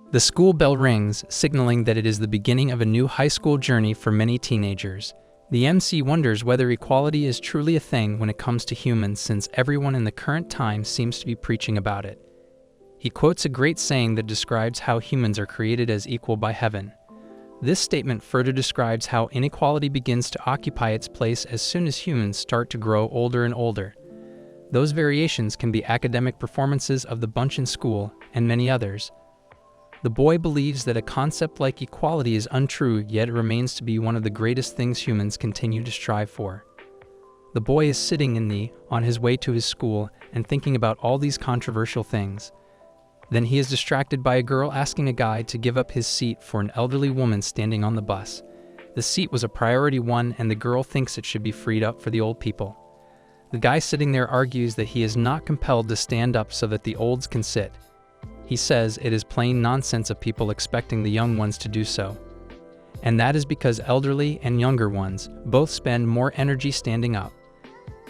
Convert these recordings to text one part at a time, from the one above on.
The school bell rings, signaling that it is the beginning of a new high school journey for many teenagers. The MC wonders whether equality is truly a thing when it comes to humans, since everyone in the current time seems to be preaching about it. He quotes a great saying that describes how humans are created as equal by heaven. This statement further describes how inequality begins to occupy its place as soon as humans start to grow older and older. Those variations can be academic performances of the bunch in school, and many others. The boy believes that a concept like equality is untrue, yet it remains to be one of the greatest things humans continue to strive for. The boy is sitting on his way to his school and thinking about all these controversial things. Then he is distracted by a girl asking a guy to give up his seat for an elderly woman standing on the bus. The seat was a priority one, and the girl thinks it should be freed up for the old people. The guy sitting there argues that he is not compelled to stand up so that the olds can sit. He says it is plain nonsense of people expecting the young ones to do so. And that is because elderly and younger ones both spend more energy standing up.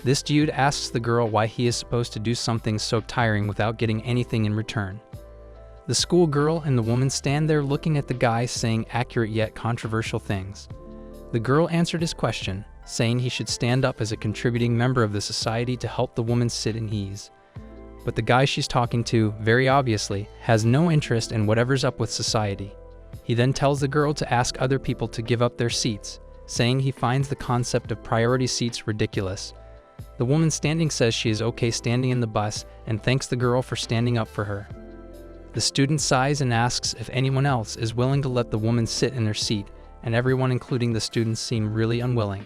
This dude asks the girl why he is supposed to do something so tiring without getting anything in return. The school girl and the woman stand there looking at the guy saying accurate yet controversial things. The girl answered his question, saying he should stand up as a contributing member of the society to help the woman sit in ease. But the guy she's talking to, very obviously, has no interest in whatever's up with society. He then tells the girl to ask other people to give up their seats, saying he finds the concept of priority seats ridiculous. The woman standing says she is okay standing in the bus and thanks the girl for standing up for her. The student sighs and asks if anyone else is willing to let the woman sit in their seat, and everyone, including the students, seem really unwilling.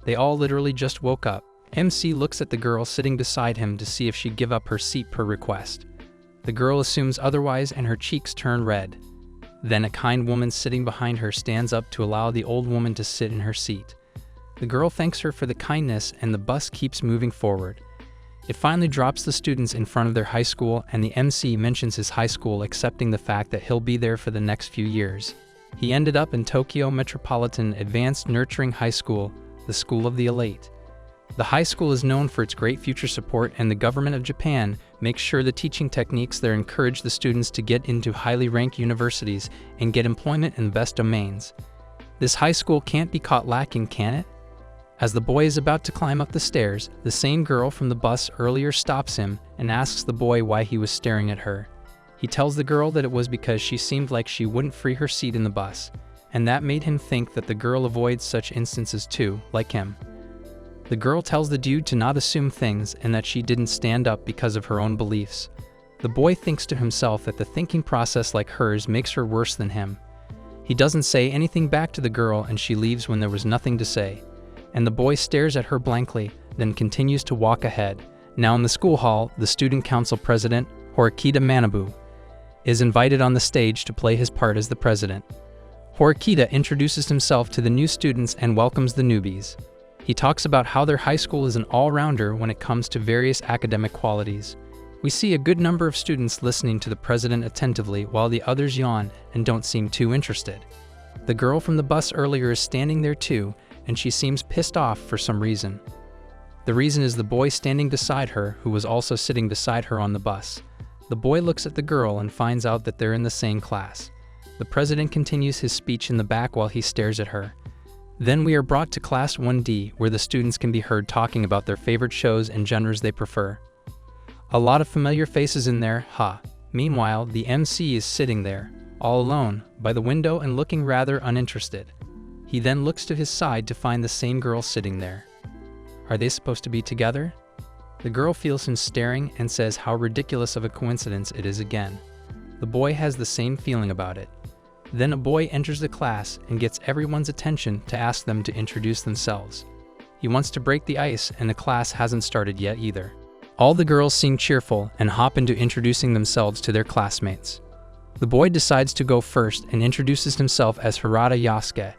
They all literally just woke up. MC looks at the girl sitting beside him to see if she'd give up her seat per request. The girl assumes otherwise and her cheeks turn red. Then a kind woman sitting behind her stands up to allow the old woman to sit in her seat. The girl thanks her for the kindness and the bus keeps moving forward. It finally drops the students in front of their high school, and the MC mentions his high school, accepting the fact that he'll be there for the next few years. He ended up in Tokyo Metropolitan Advanced Nurturing High School, the school of the elite. The high school is known for its great future support, and the government of Japan makes sure the teaching techniques there encourage the students to get into highly ranked universities and get employment in the best domains. This high school can't be caught lacking, can it? As the boy is about to climb up the stairs, the same girl from the bus earlier stops him and asks the boy why he was staring at her. He tells the girl that it was because she seemed like she wouldn't free her seat in the bus, and that made him think that the girl avoids such instances too, like him. The girl tells the dude to not assume things and that she didn't stand up because of her own beliefs. The boy thinks to himself that the thinking process like hers makes her worse than him. He doesn't say anything back to the girl, and she leaves when there was nothing to say. And the boy stares at her blankly, then continues to walk ahead. Now in the school hall, the student council president, Horikita Manabu, is invited on the stage to play his part as the president. Horikita introduces himself to the new students and welcomes the newbies. He talks about how their high school is an all-rounder when it comes to various academic qualities. We see a good number of students listening to the president attentively while the others yawn and don't seem too interested. The girl from the bus earlier is standing there too, and she seems pissed off for some reason. The reason is the boy standing beside her, who was also sitting beside her on the bus. The boy looks at the girl and finds out that they're in the same class. The president continues his speech in the back while he stares at her. Then we are brought to Class 1D, where the students can be heard talking about their favorite shows and genres they prefer. A lot of familiar faces in there, huh? Meanwhile, the MC is sitting there, all alone, by the window and looking rather uninterested. He then looks to his side to find the same girl sitting there. Are they supposed to be together? The girl feels him staring and says how ridiculous of a coincidence it is again. The boy has the same feeling about it. Then a boy enters the class and gets everyone's attention to ask them to introduce themselves. He wants to break the ice, and the class hasn't started yet either. All the girls seem cheerful and hop into introducing themselves to their classmates. The boy decides to go first and introduces himself as Hirata Yasuke.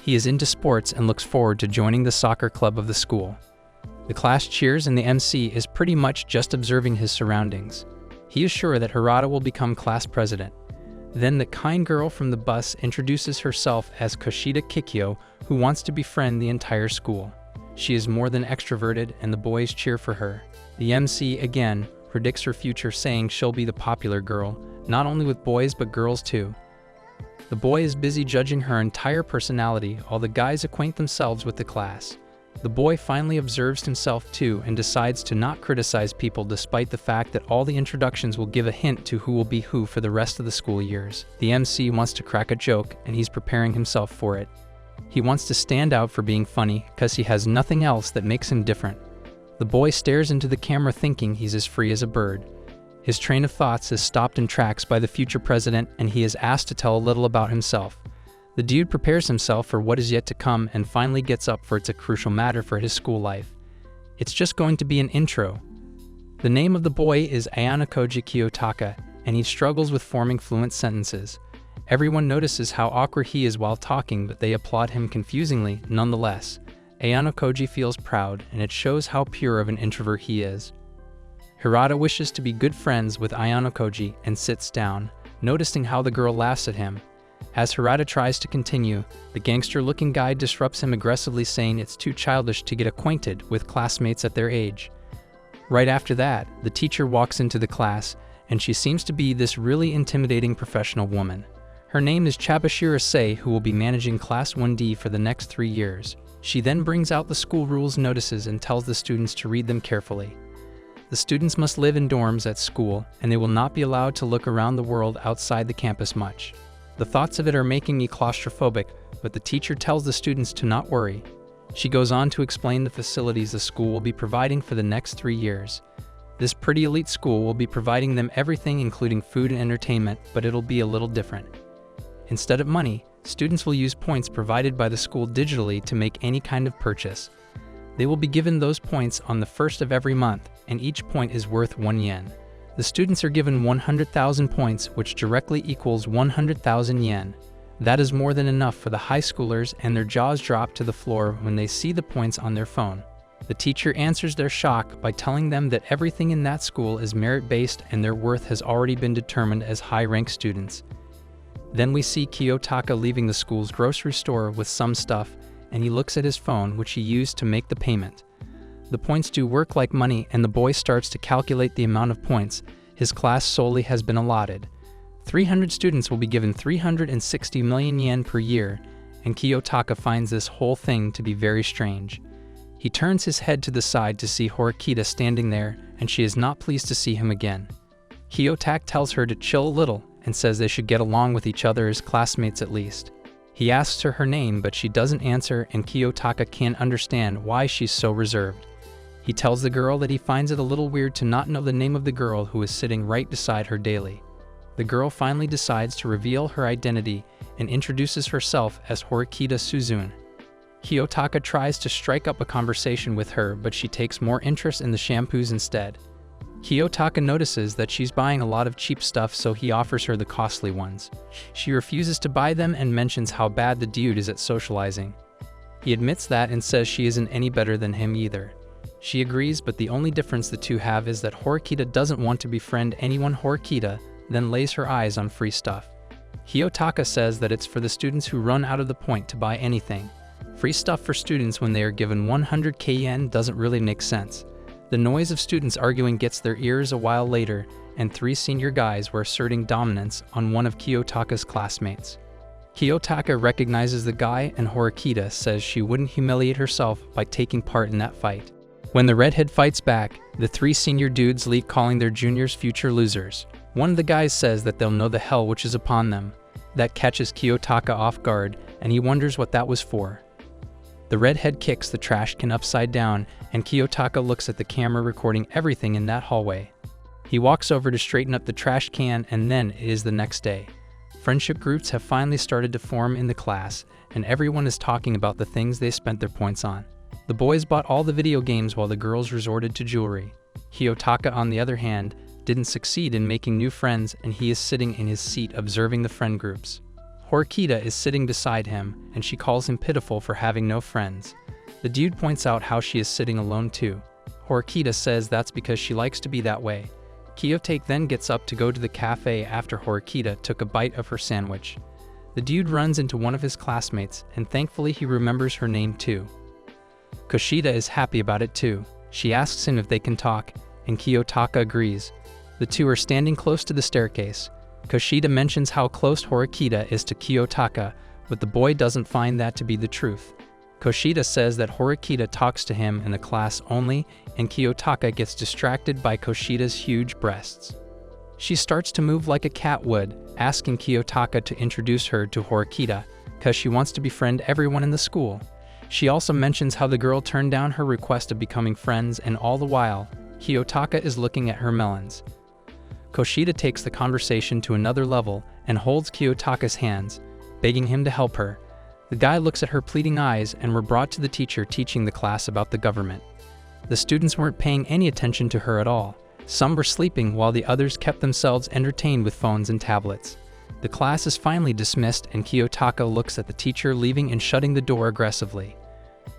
He is into sports and looks forward to joining the soccer club of the school. The class cheers, and the MC is pretty much just observing his surroundings. He is sure that Hirata will become class president. Then the kind girl from the bus introduces herself as Koshida Kikyo, who wants to befriend the entire school. She is more than extroverted, and the boys cheer for her. The MC, again, predicts her future, saying she'll be the popular girl, not only with boys but girls too. The boy is busy judging her entire personality while the guys acquaint themselves with the class. The boy finally observes himself too and decides to not criticize people despite the fact that all the introductions will give a hint to who will be who for the rest of the school years. The MC wants to crack a joke and he's preparing himself for it. He wants to stand out for being funny because he has nothing else that makes him different. The boy stares into the camera thinking he's as free as a bird. His train of thoughts is stopped in tracks by the future president and he is asked to tell a little about himself. The dude prepares himself for what is yet to come and finally gets up for it's a crucial matter for his school life. It's just going to be an intro. The name of the boy is Ayanokoji Kiyotaka and he struggles with forming fluent sentences. Everyone notices how awkward he is while talking, but they applaud him confusingly nonetheless. Ayanokoji feels proud and it shows how pure of an introvert he is. Hirata wishes to be good friends with Ayanokoji and sits down, noticing how the girl laughs at him. As Hirata tries to continue, the gangster-looking guy disrupts him aggressively saying it's too childish to get acquainted with classmates at their age. Right after that, the teacher walks into the class, and she seems to be this really intimidating professional woman. Her name is Chabashira Sei, who will be managing Class 1D for the next 3 years. She then brings out the school rules notices and tells the students to read them carefully. The students must live in dorms at school, and they will not be allowed to look around the world outside the campus much. The thoughts of it are making me claustrophobic, but the teacher tells the students to not worry. She goes on to explain the facilities the school will be providing for the next 3 years. This pretty elite school will be providing them everything including food and entertainment, but it'll be a little different. Instead of money, students will use points provided by the school digitally to make any kind of purchase. They will be given those points on the first of every month, and each point is worth 1 yen. The students are given 100,000 points, which directly equals 100,000 yen. That is more than enough for the high schoolers, and their jaws drop to the floor when they see the points on their phone. The teacher answers their shock by telling them that everything in that school is merit-based and their worth has already been determined as high-ranked students. Then we see Kiyotaka leaving the school's grocery store with some stuff, and he looks at his phone, which he used to make the payment. The points do work like money, and the boy starts to calculate the amount of points his class solely has been allotted. 300 students will be given 360 million yen per year, and Kiyotaka finds this whole thing to be very strange. He turns his head to the side to see Horikita standing there, and she is not pleased to see him again. Kiyotaka tells her to chill a little and says they should get along with each other as classmates at least. He asks her name, but she doesn't answer, and Kiyotaka can't understand why she's so reserved. He tells the girl that he finds it a little weird to not know the name of the girl who is sitting right beside her daily. The girl finally decides to reveal her identity and introduces herself as Horikita Suzune. Kiyotaka tries to strike up a conversation with her, but she takes more interest in the shampoos instead. Kiyotaka notices that she's buying a lot of cheap stuff, so he offers her the costly ones. She refuses to buy them and mentions how bad the dude is at socializing. He admits that and says she isn't any better than him either. She agrees, but the only difference the two have is that Horikita doesn't want to befriend anyone. Horikita then lays her eyes on free stuff. Kiyotaka says that it's for the students who run out of the point to buy anything. Free stuff for students when they are given 100k yen doesn't really make sense. The noise of students arguing gets their ears a while later, and 3 senior guys were asserting dominance on one of Kiyotaka's classmates. Kiyotaka recognizes the guy, and Horikita says she wouldn't humiliate herself by taking part in that fight. When the redhead fights back, the 3 senior dudes leave calling their juniors future losers. One of the guys says that they'll know the hell which is upon them. That catches Kiyotaka off guard, and he wonders what that was for. The redhead kicks the trash can upside down, and Kiyotaka looks at the camera recording everything in that hallway. He walks over to straighten up the trash can, and then it is the next day. Friendship groups have finally started to form in the class, and everyone is talking about the things they spent their points on. The boys bought all the video games while the girls resorted to jewelry. Kiyotaka, on the other hand, didn't succeed in making new friends, and he is sitting in his seat observing the friend groups. Horikita is sitting beside him, and she calls him pitiful for having no friends. The dude points out how she is sitting alone too. Horikita says that's because she likes to be that way. Kiyotake then gets up to go to the cafe after Horikita took a bite of her sandwich. The dude runs into one of his classmates, and thankfully he remembers her name too. Kushida is happy about it too. She asks him if they can talk, and Kiyotaka agrees. The two are standing close to the staircase. Kushida mentions how close Horikita is to Kiyotaka, but the boy doesn't find that to be the truth. Kushida says that Horikita talks to him in the class only, and Kiyotaka gets distracted by Kushida's huge breasts. She starts to move like a cat would, asking Kiyotaka to introduce her to Horikita, cause she wants to befriend everyone in the school. She also mentions how the girl turned down her request of becoming friends, and all the while, Kiyotaka is looking at her melons. Kushida takes the conversation to another level and holds Kiyotaka's hands, begging him to help her. The guy looks at her pleading eyes and were brought to the teacher teaching the class about the government. The students weren't paying any attention to her at all. Some were sleeping while the others kept themselves entertained with phones and tablets. The class is finally dismissed and Kiyotaka looks at the teacher leaving and shutting the door aggressively.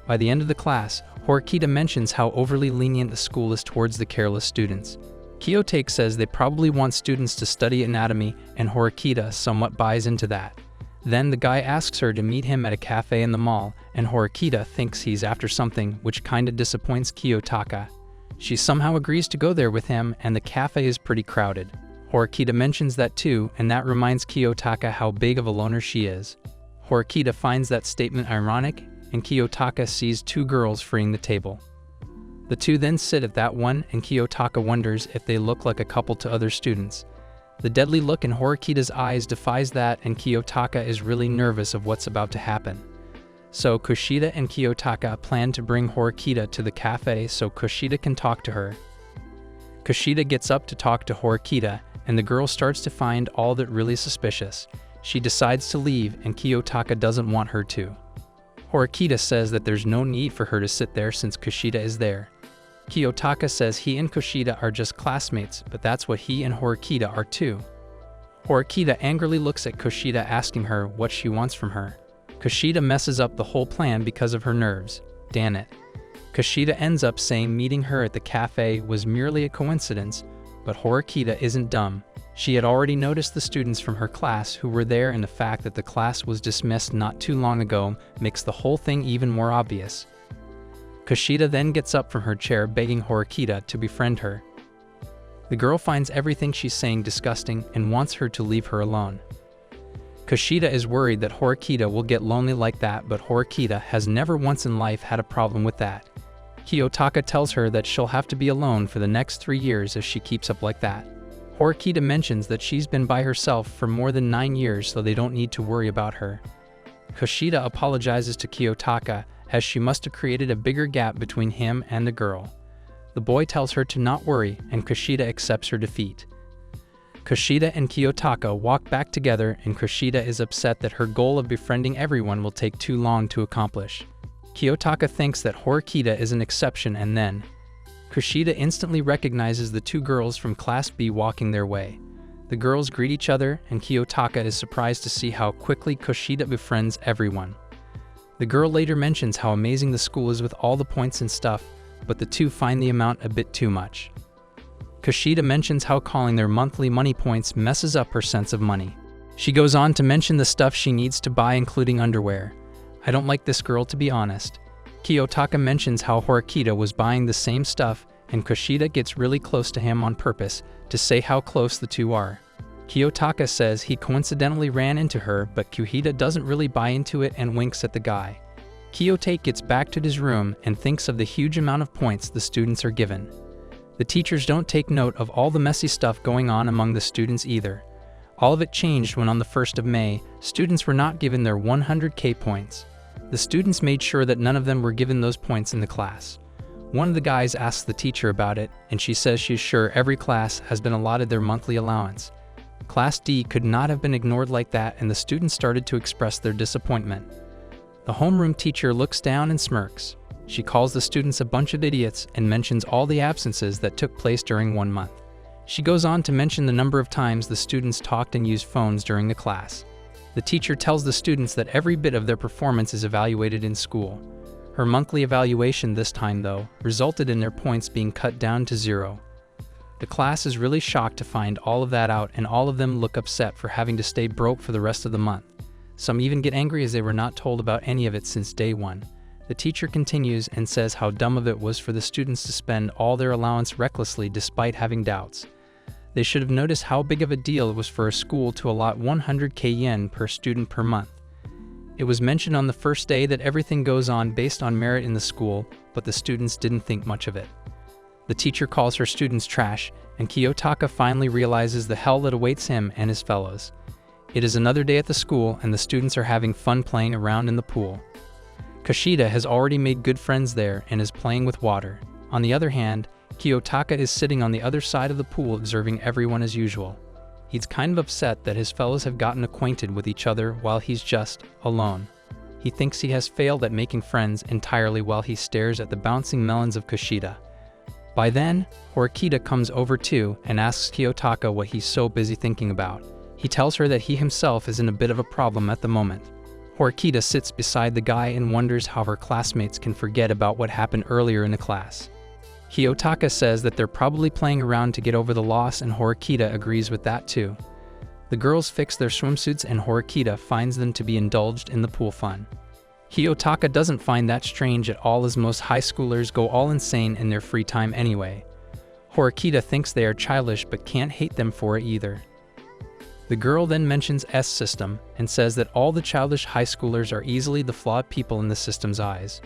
By the end of the class, Horikita mentions how overly lenient the school is towards the careless students. Kiyotake says they probably want students to study anatomy, and Horikita somewhat buys into that. Then the guy asks her to meet him at a cafe in the mall, and Horikita thinks he's after something, which kinda disappoints Kiyotaka. She somehow agrees to go there with him, and the cafe is pretty crowded. Horikita mentions that too, and that reminds Kiyotaka how big of a loner she is. Horikita finds that statement ironic, and Kiyotaka sees two girls freeing the table. The two then sit at that one, and Kiyotaka wonders if they look like a couple to other students. The deadly look in Horikita's eyes defies that, and Kiyotaka is really nervous of what's about to happen. So Kushida and Kiyotaka plan to bring Horikita to the cafe so Kushida can talk to her. Kushida gets up to talk to Horikita, and the girl starts to find all that really suspicious. She decides to leave, and Kiyotaka doesn't want her to. Horikita says that there's no need for her to sit there since Kushida is there. Kiyotaka says he and Kushida are just classmates, but that's what he and Horikita are too. Horikita angrily looks at Kushida asking her what she wants from her. Kushida messes up the whole plan because of her nerves. Damn it. Kushida ends up saying meeting her at the cafe was merely a coincidence, but Horikita isn't dumb. She had already noticed the students from her class who were there, and the fact that the class was dismissed not too long ago makes the whole thing even more obvious. Kushida then gets up from her chair begging Horikita to befriend her. The girl finds everything she's saying disgusting and wants her to leave her alone. Kushida is worried that Horikita will get lonely like that, but Horikita has never once in life had a problem with that. Kiyotaka tells her that she'll have to be alone for the next 3 years if she keeps up like that. Horikita mentions that she's been by herself for more than 9 years, so they don't need to worry about her. Kushida apologizes to Kiyotaka, as she must have created a bigger gap between him and the girl. The boy tells her to not worry, and Kushida accepts her defeat. Kushida and Kiyotaka walk back together, and Kushida is upset that her goal of befriending everyone will take too long to accomplish. Kiyotaka thinks that Horikita is an exception, and then Kushida instantly recognizes the two girls from Class B walking their way. The girls greet each other, and Kiyotaka is surprised to see how quickly Kushida befriends everyone. The girl later mentions how amazing the school is with all the points and stuff, but the two find the amount a bit too much. Kushida mentions how calling their monthly money points messes up her sense of money. She goes on to mention the stuff she needs to buy, including underwear. I don't like this girl, to be honest. Kiyotaka mentions how Horikita was buying the same stuff, and Kushida gets really close to him on purpose to say how close the two are. Kiyotaka says he coincidentally ran into her, but Kushida doesn't really buy into it and winks at the guy. Kiyotake gets back to his room and thinks of the huge amount of points the students are given. The teachers don't take note of all the messy stuff going on among the students either. All of it changed when on the 1st of May, students were not given their 100k points. The students made sure that none of them were given those points in the class. One of the guys asks the teacher about it, and she says she's sure every class has been allotted their monthly allowance. Class D could not have been ignored like that, and the students started to express their disappointment. The homeroom teacher looks down and smirks. She calls the students a bunch of idiots and mentions all the absences that took place during 1 month. She goes on to mention the number of times the students talked and used phones during the class. The teacher tells the students that every bit of their performance is evaluated in school. Her monthly evaluation this time, though, resulted in their points being cut down to 0. The class is really shocked to find all of that out, and all of them look upset for having to stay broke for the rest of the month. Some even get angry as they were not told about any of it since day one. The teacher continues and says how dumb of it was for the students to spend all their allowance recklessly despite having doubts. They should have noticed how big of a deal it was for a school to allot 100k yen per student per month. It was mentioned on the first day that everything goes on based on merit in the school, but the students didn't think much of it. The teacher calls her students trash, and Kiyotaka finally realizes the hell that awaits him and his fellows. It is another day at the school, and the students are having fun playing around in the pool. Kushida has already made good friends there and is playing with water. On the other hand, Kiyotaka is sitting on the other side of the pool observing everyone as usual. He's kind of upset that his fellows have gotten acquainted with each other while he's just alone. He thinks he has failed at making friends entirely while he stares at the bouncing melons of Kushida. By then, Horikita comes over too and asks Kiyotaka what he's so busy thinking about. He tells her that he himself is in a bit of a problem at the moment. Horikita sits beside the guy and wonders how her classmates can forget about what happened earlier in the class. Kiyotaka says that they're probably playing around to get over the loss, and Horikita agrees with that too. The girls fix their swimsuits and Horikita finds them to be indulged in the pool fun. Kiyotaka doesn't find that strange at all, as most high schoolers go all insane in their free time anyway. Horikita thinks they are childish but can't hate them for it either. The girl then mentions S system and says that all the childish high schoolers are easily the flawed people in the system's eyes.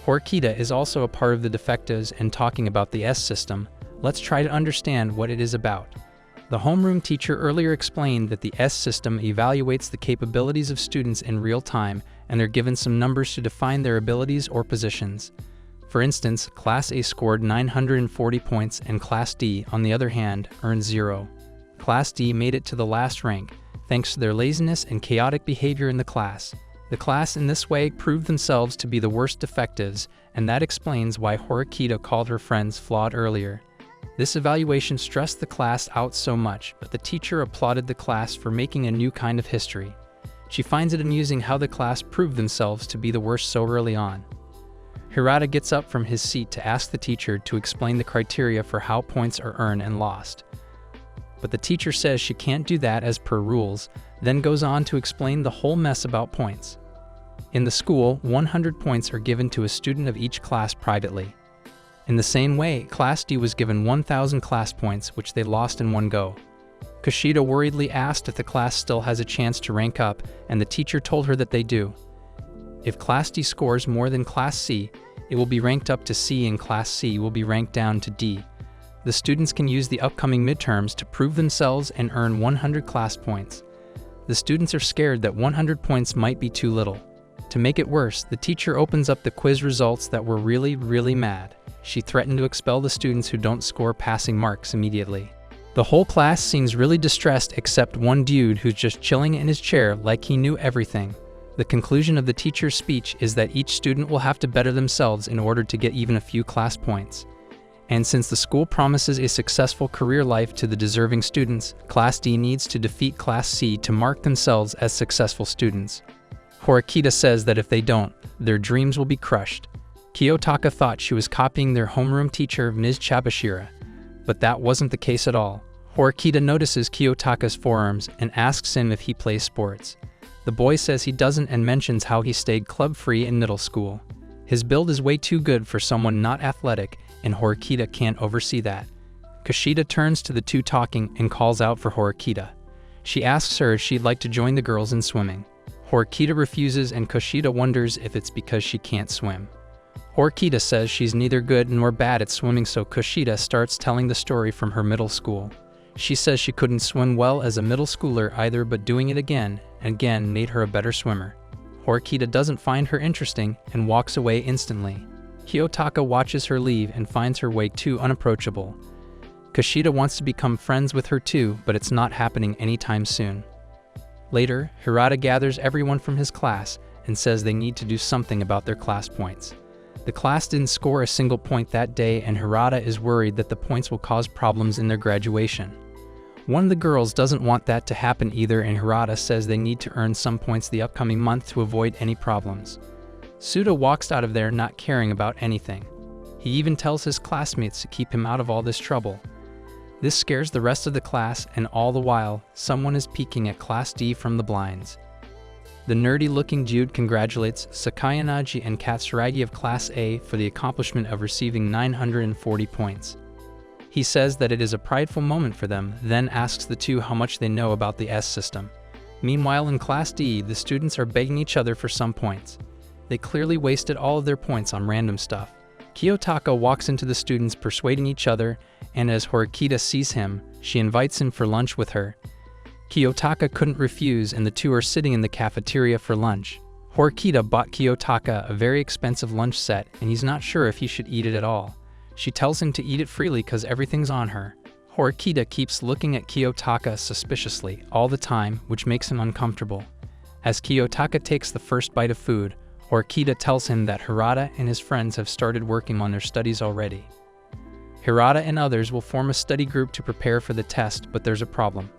Horikita is also a part of the defectives, and talking about the S system, let's try to understand what it is about. The homeroom teacher earlier explained that the S system evaluates the capabilities of students in real time, and they're given some numbers to define their abilities or positions. For instance, Class A scored 940 points and Class D, on the other hand, earned 0. Class D made it to the last rank, thanks to their laziness and chaotic behavior in the class. The class in this way proved themselves to be the worst defectives, and that explains why Horikita called her friends flawed earlier. This evaluation stressed the class out so much, but the teacher applauded the class for making a new kind of history. She finds it amusing how the class proved themselves to be the worst so early on. Hirata gets up from his seat to ask the teacher to explain the criteria for how points are earned and lost. But the teacher says she can't do that as per rules, then goes on to explain the whole mess about points. In the school, 100 points are given to a student of each class privately. In the same way, Class D was given 1,000 class points, which they lost in one go. Kushida worriedly asked if the class still has a chance to rank up, and the teacher told her that they do. If Class D scores more than Class C, it will be ranked up to C, and Class C will be ranked down to D. The students can use the upcoming midterms to prove themselves and earn 100 class points. The students are scared that 100 points might be too little. To make it worse, the teacher opens up the quiz results that were really mad. She threatened to expel the students who don't score passing marks immediately. The whole class seems really distressed except one dude who's just chilling in his chair like he knew everything. The conclusion of the teacher's speech is that each student will have to better themselves in order to get even a few class points. And since the school promises a successful career life to the deserving students, Class D needs to defeat Class C to mark themselves as successful students. Horikita says that if they don't, their dreams will be crushed. Kiyotaka thought she was copying their homeroom teacher, Ms. Chabashira, but that wasn't the case at all. Horikita notices Kiyotaka's forearms and asks him if he plays sports. The boy says he doesn't and mentions how he stayed club-free in middle school. His build is way too good for someone not athletic, and Horikita can't oversee that. Kushida turns to the two talking and calls out for Horikita. She asks her if she'd like to join the girls in swimming. Horikita refuses, and Kushida wonders if it's because she can't swim. Horikita says she's neither good nor bad at swimming, so Kushida starts telling the story from her middle school. She says she couldn't swim well as a middle schooler either, but doing it again and again made her a better swimmer. Horikita doesn't find her interesting and walks away instantly. Kiyotaka watches her leave and finds her way too unapproachable. Kushida wants to become friends with her too, but it's not happening anytime soon. Later, Hirata gathers everyone from his class and says they need to do something about their class points. The class didn't score a single point that day, and Hirata is worried that the points will cause problems in their graduation. One of the girls doesn't want that to happen either, and Hirata says they need to earn some points the upcoming month to avoid any problems. Suda walks out of there not caring about anything. He even tells his classmates to keep him out of all this trouble. This scares the rest of the class, and all the while, someone is peeking at Class D from the blinds. The nerdy-looking dude congratulates Sakayanaji and Katsuragi of Class A for the accomplishment of receiving 940 points. He says that it is a prideful moment for them, then asks the two how much they know about the S system. Meanwhile, in Class D, the students are begging each other for some points. They clearly wasted all of their points on random stuff. Kiyotaka walks into the students persuading each other, and as Horikita sees him, she invites him for lunch with her. Kiyotaka couldn't refuse, and the two are sitting in the cafeteria for lunch. Horikita bought Kiyotaka a very expensive lunch set, and he's not sure if he should eat it at all. She tells him to eat it freely because everything's on her. Horikita keeps looking at Kiyotaka suspiciously all the time, which makes him uncomfortable. As Kiyotaka takes the first bite of food, Horikita tells him that Hirata and his friends have started working on their studies already. Hirata and others will form a study group to prepare for the test, but there's a problem.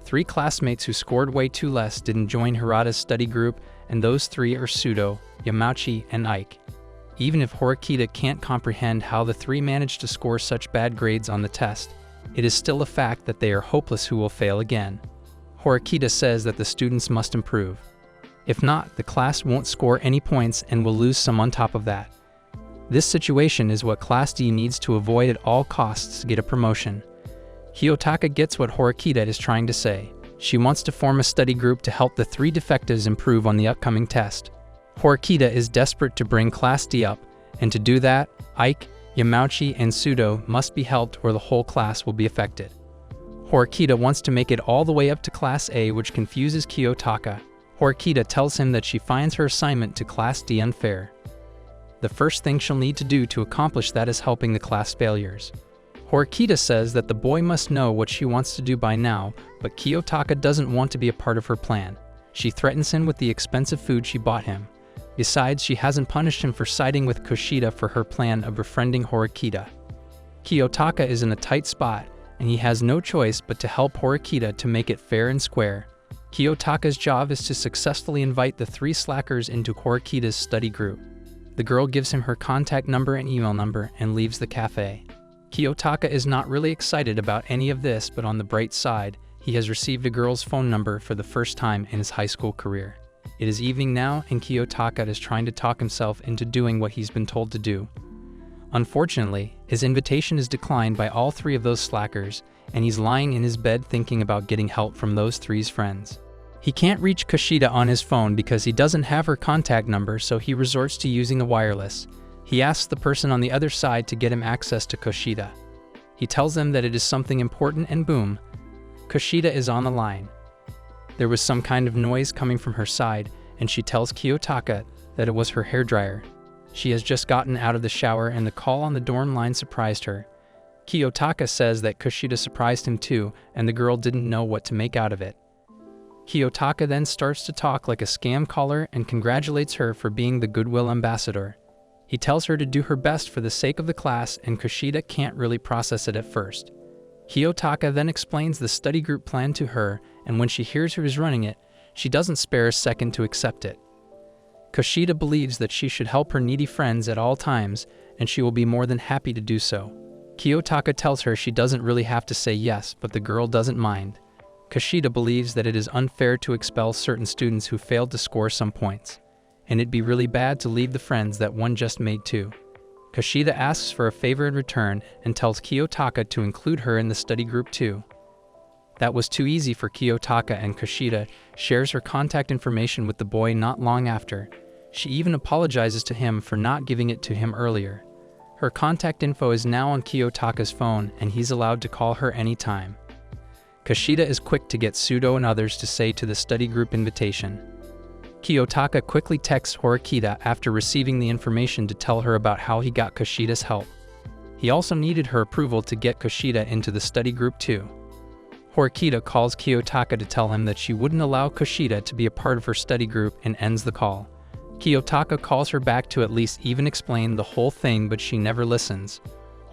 3 classmates who scored way too less didn't join Hirata's study group, and those 3 are Sudo, Yamauchi, and Ike. Even if Horikita can't comprehend how the 3 managed to score such bad grades on the test, it is still a fact that they are hopeless who will fail again. Horikita says that the students must improve. If not, the class won't score any points and will lose some on top of that. This situation is what Class D needs to avoid at all costs to get a promotion. Kiyotaka gets what Horikita is trying to say. She wants to form a study group to help the 3 defectives improve on the upcoming test. Horikita is desperate to bring Class D up, and to do that, Ike, Yamauchi, and Sudo must be helped or the whole class will be affected. Horikita wants to make it all the way up to Class A, which confuses Kiyotaka. Horikita tells him that she finds her assignment to Class D unfair. The first thing she'll need to do to accomplish that is helping the class failures. Horikita says that the boy must know what she wants to do by now, but Kiyotaka doesn't want to be a part of her plan. She threatens him with the expensive food she bought him. Besides, she hasn't punished him for siding with Kushida for her plan of befriending Horikita. Kiyotaka is in a tight spot, and he has no choice but to help Horikita to make it fair and square. Kiyotaka's job is to successfully invite the 3 slackers into Horikita's study group. The girl gives him her contact number and email number and leaves the cafe. Kiyotaka is not really excited about any of this, but on the bright side, he has received a girl's phone number for the first time in his high school career. It is evening now, and Kiyotaka is trying to talk himself into doing what he's been told to do. Unfortunately, his invitation is declined by all 3 of those slackers, and he's lying in his bed thinking about getting help from those 3's friends. He can't reach Kushida on his phone because he doesn't have her contact number, so he resorts to using the wireless. He asks the person on the other side to get him access to Kushida. He tells them that it is something important, and boom, Kushida is on the line. There was some kind of noise coming from her side, and she tells Kiyotaka that it was her hairdryer. She has just gotten out of the shower, and the call on the dorm line surprised her. Kiyotaka says that Kushida surprised him too, and the girl didn't know what to make out of it. Kiyotaka then starts to talk like a scam caller and congratulates her for being the goodwill ambassador. He tells her to do her best for the sake of the class, and Kushida can't really process it at first. Kiyotaka then explains the study group plan to her, and when she hears who is running it, she doesn't spare a second to accept it. Kushida believes that she should help her needy friends at all times, and she will be more than happy to do so. Kiyotaka tells her she doesn't really have to say yes, but the girl doesn't mind. Kushida believes that it is unfair to expel certain students who failed to score some points, and it'd be really bad to leave the friends that one just made too. Kushida asks for a favor in return and tells Kiyotaka to include her in the study group too. That was too easy for Kiyotaka, and Kushida shares her contact information with the boy not long after. She even apologizes to him for not giving it to him earlier. Her contact info is now on Kiyotaka's phone, and he's allowed to call her anytime. Kushida is quick to get Sudo and others to say to the study group invitation. Kiyotaka quickly texts Horikita after receiving the information to tell her about how he got Kushida's help. He also needed her approval to get Kushida into the study group too. Horikita calls Kiyotaka to tell him that she wouldn't allow Kushida to be a part of her study group and ends the call. Kiyotaka calls her back to at least even explain the whole thing, but she never listens.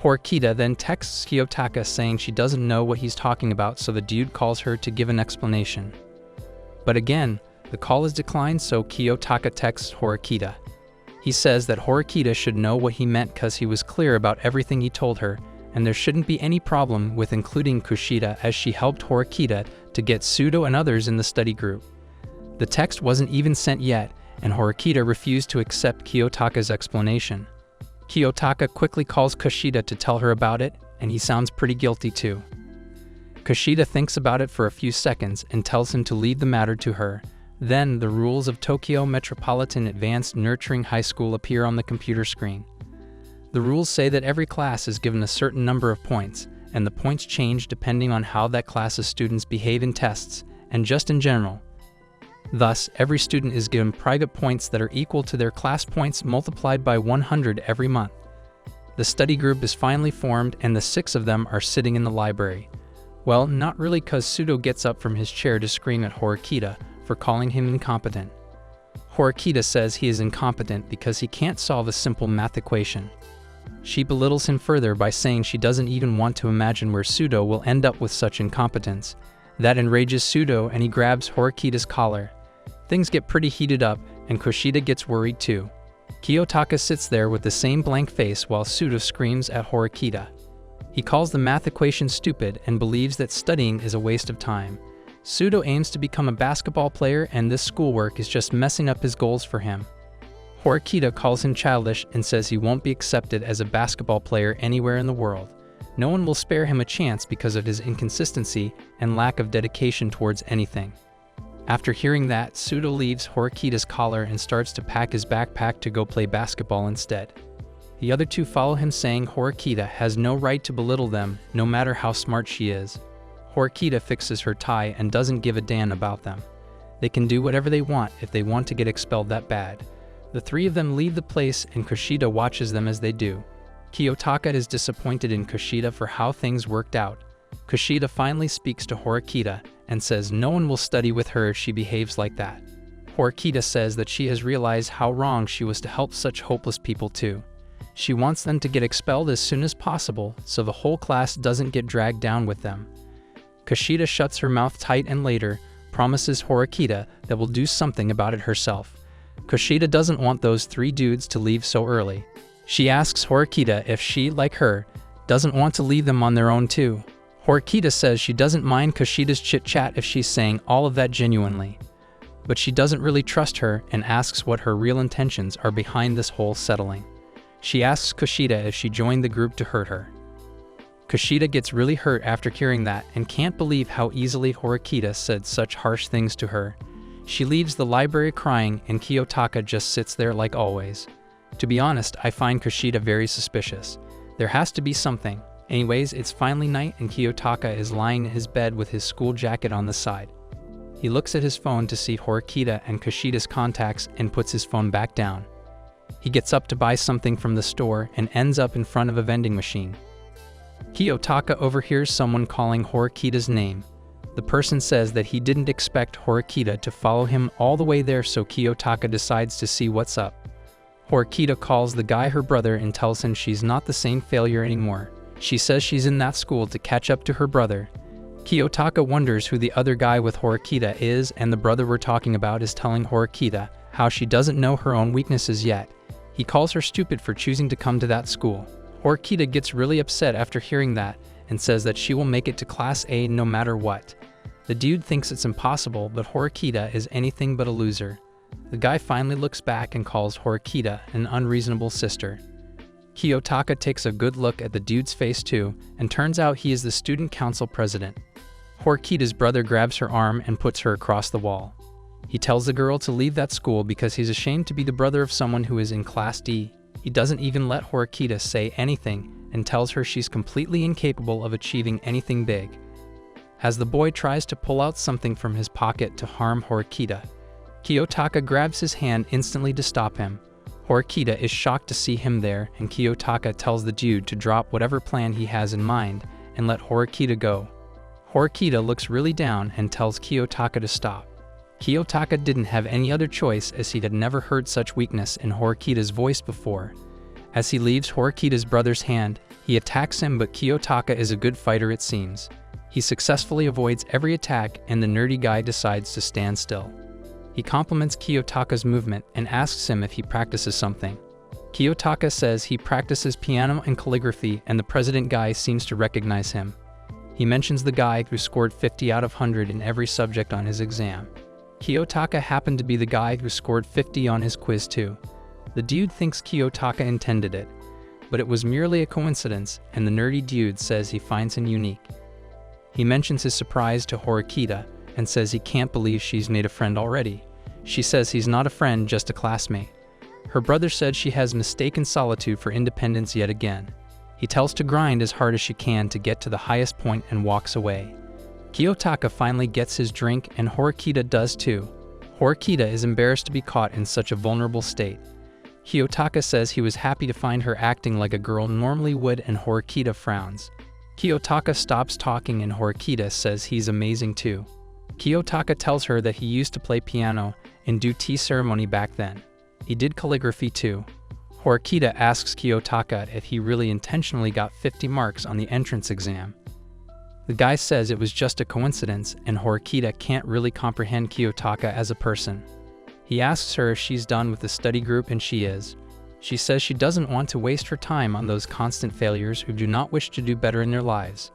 Horikita then texts Kiyotaka saying she doesn't know what he's talking about, so the dude calls her to give an explanation. But again, the call is declined, so Kiyotaka texts Horikita. He says that Horikita should know what he meant because he was clear about everything he told her, and there shouldn't be any problem with including Kushida as she helped Horikita to get Sudo and others in the study group. The text wasn't even sent yet, and Horikita refused to accept Kiyotaka's explanation. Kiyotaka quickly calls Kushida to tell her about it, and he sounds pretty guilty too. Kushida thinks about it for a few seconds and tells him to leave the matter to her. Then, the rules of Tokyo Metropolitan Advanced Nurturing High School appear on the computer screen. The rules say that every class is given a certain number of points, and the points change depending on how that class's students behave in tests, and just in general. Thus, every student is given private points that are equal to their class points multiplied by 100 every month. The study group is finally formed, and the 6 of them are sitting in the library. Well, not really, cause Sudo gets up from his chair to scream at Horikita for calling him incompetent. Horikita says he is incompetent because he can't solve a simple math equation. She belittles him further by saying she doesn't even want to imagine where Sudo will end up with such incompetence. That enrages Sudo, and he grabs Horikita's collar. Things get pretty heated up, and Kushida gets worried too. Kiyotaka sits there with the same blank face while Sudo screams at Horikita. He calls the math equation stupid and believes that studying is a waste of time. Sudo aims to become a basketball player, and this schoolwork is just messing up his goals for him. Horikita calls him childish and says he won't be accepted as a basketball player anywhere in the world. No one will spare him a chance because of his inconsistency and lack of dedication towards anything. After hearing that, Sudo leaves Horikita's collar and starts to pack his backpack to go play basketball instead. The other two follow him, saying Horikita has no right to belittle them, no matter how smart she is. Horikita fixes her tie and doesn't give a damn about them. They can do whatever they want if they want to get expelled that bad. The 3 of them leave the place, and Kushida watches them as they do. Kiyotaka is disappointed in Kushida for how things worked out. Kushida finally speaks to Horikita and says no one will study with her if she behaves like that. Horikita says that she has realized how wrong she was to help such hopeless people too. She wants them to get expelled as soon as possible so the whole class doesn't get dragged down with them. Kushida shuts her mouth tight and later promises Horikita that will do something about it herself. Kushida doesn't want those 3 dudes to leave so early. She asks Horikita if she, like her, doesn't want to leave them on their own too. Horikita says she doesn't mind Kushida's chit-chat if she's saying all of that genuinely. But she doesn't really trust her and asks what her real intentions are behind this whole settling. She asks Kushida if she joined the group to hurt her. Kushida gets really hurt after hearing that and can't believe how easily Horikita said such harsh things to her. She leaves the library crying, and Kiyotaka just sits there like always. To be honest, I find Kushida very suspicious. There has to be something. Anyways, it's finally night, and Kiyotaka is lying in his bed with his school jacket on the side. He looks at his phone to see Horikita and Kushida's contacts and puts his phone back down. He gets up to buy something from the store and ends up in front of a vending machine. Kiyotaka overhears someone calling Horikita's name. The person says that he didn't expect Horikita to follow him all the way there, so Kiyotaka decides to see what's up. Horikita calls the guy her brother and tells him she's not the same failure anymore. She says she's in that school to catch up to her brother. Kiyotaka wonders who the other guy with Horikita is, and the brother we're talking about is telling Horikita how she doesn't know her own weaknesses yet. He calls her stupid for choosing to come to that school. Horikita gets really upset after hearing that and says that she will make it to Class A no matter what. The dude thinks it's impossible, but Horikita is anything but a loser. The guy finally looks back and calls Horikita an unreasonable sister. Kiyotaka takes a good look at the dude's face too, and turns out he is the student council president. Horikita's brother grabs her arm and puts her across the wall. He tells the girl to leave that school because he's ashamed to be the brother of someone who is in Class D. He doesn't even let Horikita say anything and tells her she's completely incapable of achieving anything big. As the boy tries to pull out something from his pocket to harm Horikita, Kiyotaka grabs his hand instantly to stop him. Horikita is shocked to see him there, and Kiyotaka tells the dude to drop whatever plan he has in mind and let Horikita go. Horikita looks really down and tells Kiyotaka to stop. Kiyotaka didn't have any other choice, as he had never heard such weakness in Horikita's voice before. As he leaves Horikita's brother's hand, he attacks him, but Kiyotaka is a good fighter, it seems. He successfully avoids every attack, and the nerdy guy decides to stand still. He compliments Kiyotaka's movement and asks him if he practices something. Kiyotaka says he practices piano and calligraphy, and the president guy seems to recognize him. He mentions the guy who scored 50 out of 100 in every subject on his exam. Kiyotaka happened to be the guy who scored 50 on his quiz too. The dude thinks Kiyotaka intended it. but it was merely a coincidence, and the nerdy dude says he finds him unique. He mentions his surprise to Horikita and says he can't believe she's made a friend already. She says he's not a friend, just a classmate. Her brother said she has mistaken solitude for independence yet again. He tells to grind as hard as she can to get to the highest point and walks away. Kiyotaka finally gets his drink and Horikita does too. Horikita is embarrassed to be caught in such a vulnerable state. Kiyotaka says he was happy to find her acting like a girl normally would, and Horikita frowns. Kiyotaka stops talking and Horikita says he's amazing too. Kiyotaka tells her that he used to play piano and do tea ceremony back then. He did calligraphy too. Horikita asks Kiyotaka if he really intentionally got 50 marks on the entrance exam. The guy says it was just a coincidence, and Horikita can't really comprehend Kiyotaka as a person. He asks her if she's done with the study group, and she is. She says she doesn't want to waste her time on those constant failures who do not wish to do better in their lives.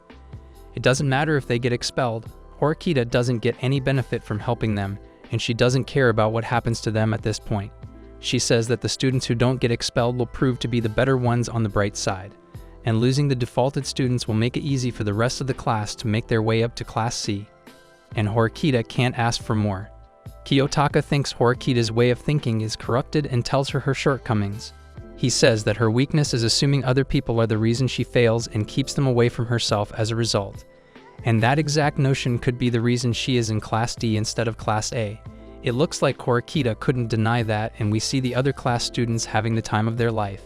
It doesn't matter if they get expelled. Horikita doesn't get any benefit from helping them, and she doesn't care about what happens to them at this point. She says that the students who don't get expelled will prove to be the better ones on the bright side, and losing the defaulted students will make it easy for the rest of the class to make their way up to Class C. And Horikita can't ask for more. Kiyotaka thinks Horikita's way of thinking is corrupted and tells her her shortcomings. He says that her weakness is assuming other people are the reason she fails and keeps them away from herself as a result. And that exact notion could be the reason she is in Class D instead of Class A. It looks like Horikita couldn't deny that, and we see the other class students having the time of their life.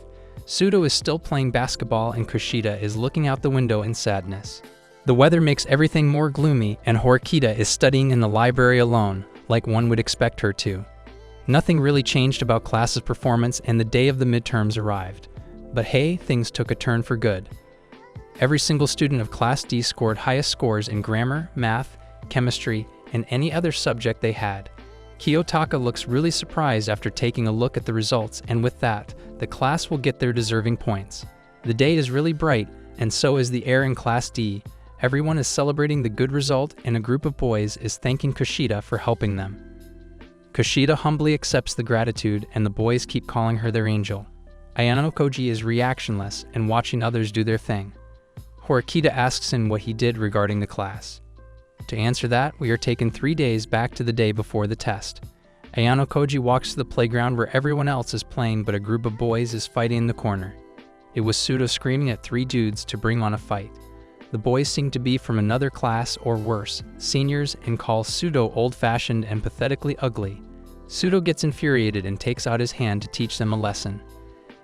Pseudo is still playing basketball and Kushida is looking out the window in sadness. The weather makes everything more gloomy, and Horikita is studying in the library alone, like one would expect her to. Nothing really changed about class's performance, and the day of the midterms arrived. But hey, things took a turn for good. Every single student of Class D scored highest scores in grammar, math, chemistry, and any other subject they had. Kiyotaka looks really surprised after taking a look at the results, and with that, the class will get their deserving points. The day is really bright, and so is the air in Class D. Everyone is celebrating the good result, and a group of boys is thanking Kushida for helping them. Kushida humbly accepts the gratitude, and the boys keep calling her their angel. Ayano Koji is reactionless and watching others do their thing. Horikita asks him what he did regarding the class. To answer that, we are taken 3 days back to the day before the test. Ayano Koji walks to the playground where everyone else is playing, but a group of boys is fighting in the corner. It was Pseudo screaming at 3 dudes to bring on a fight. The boys seem to be from another class, or worse, seniors, and call Pseudo old-fashioned and pathetically ugly. Pseudo gets infuriated and takes out his hand to teach them a lesson.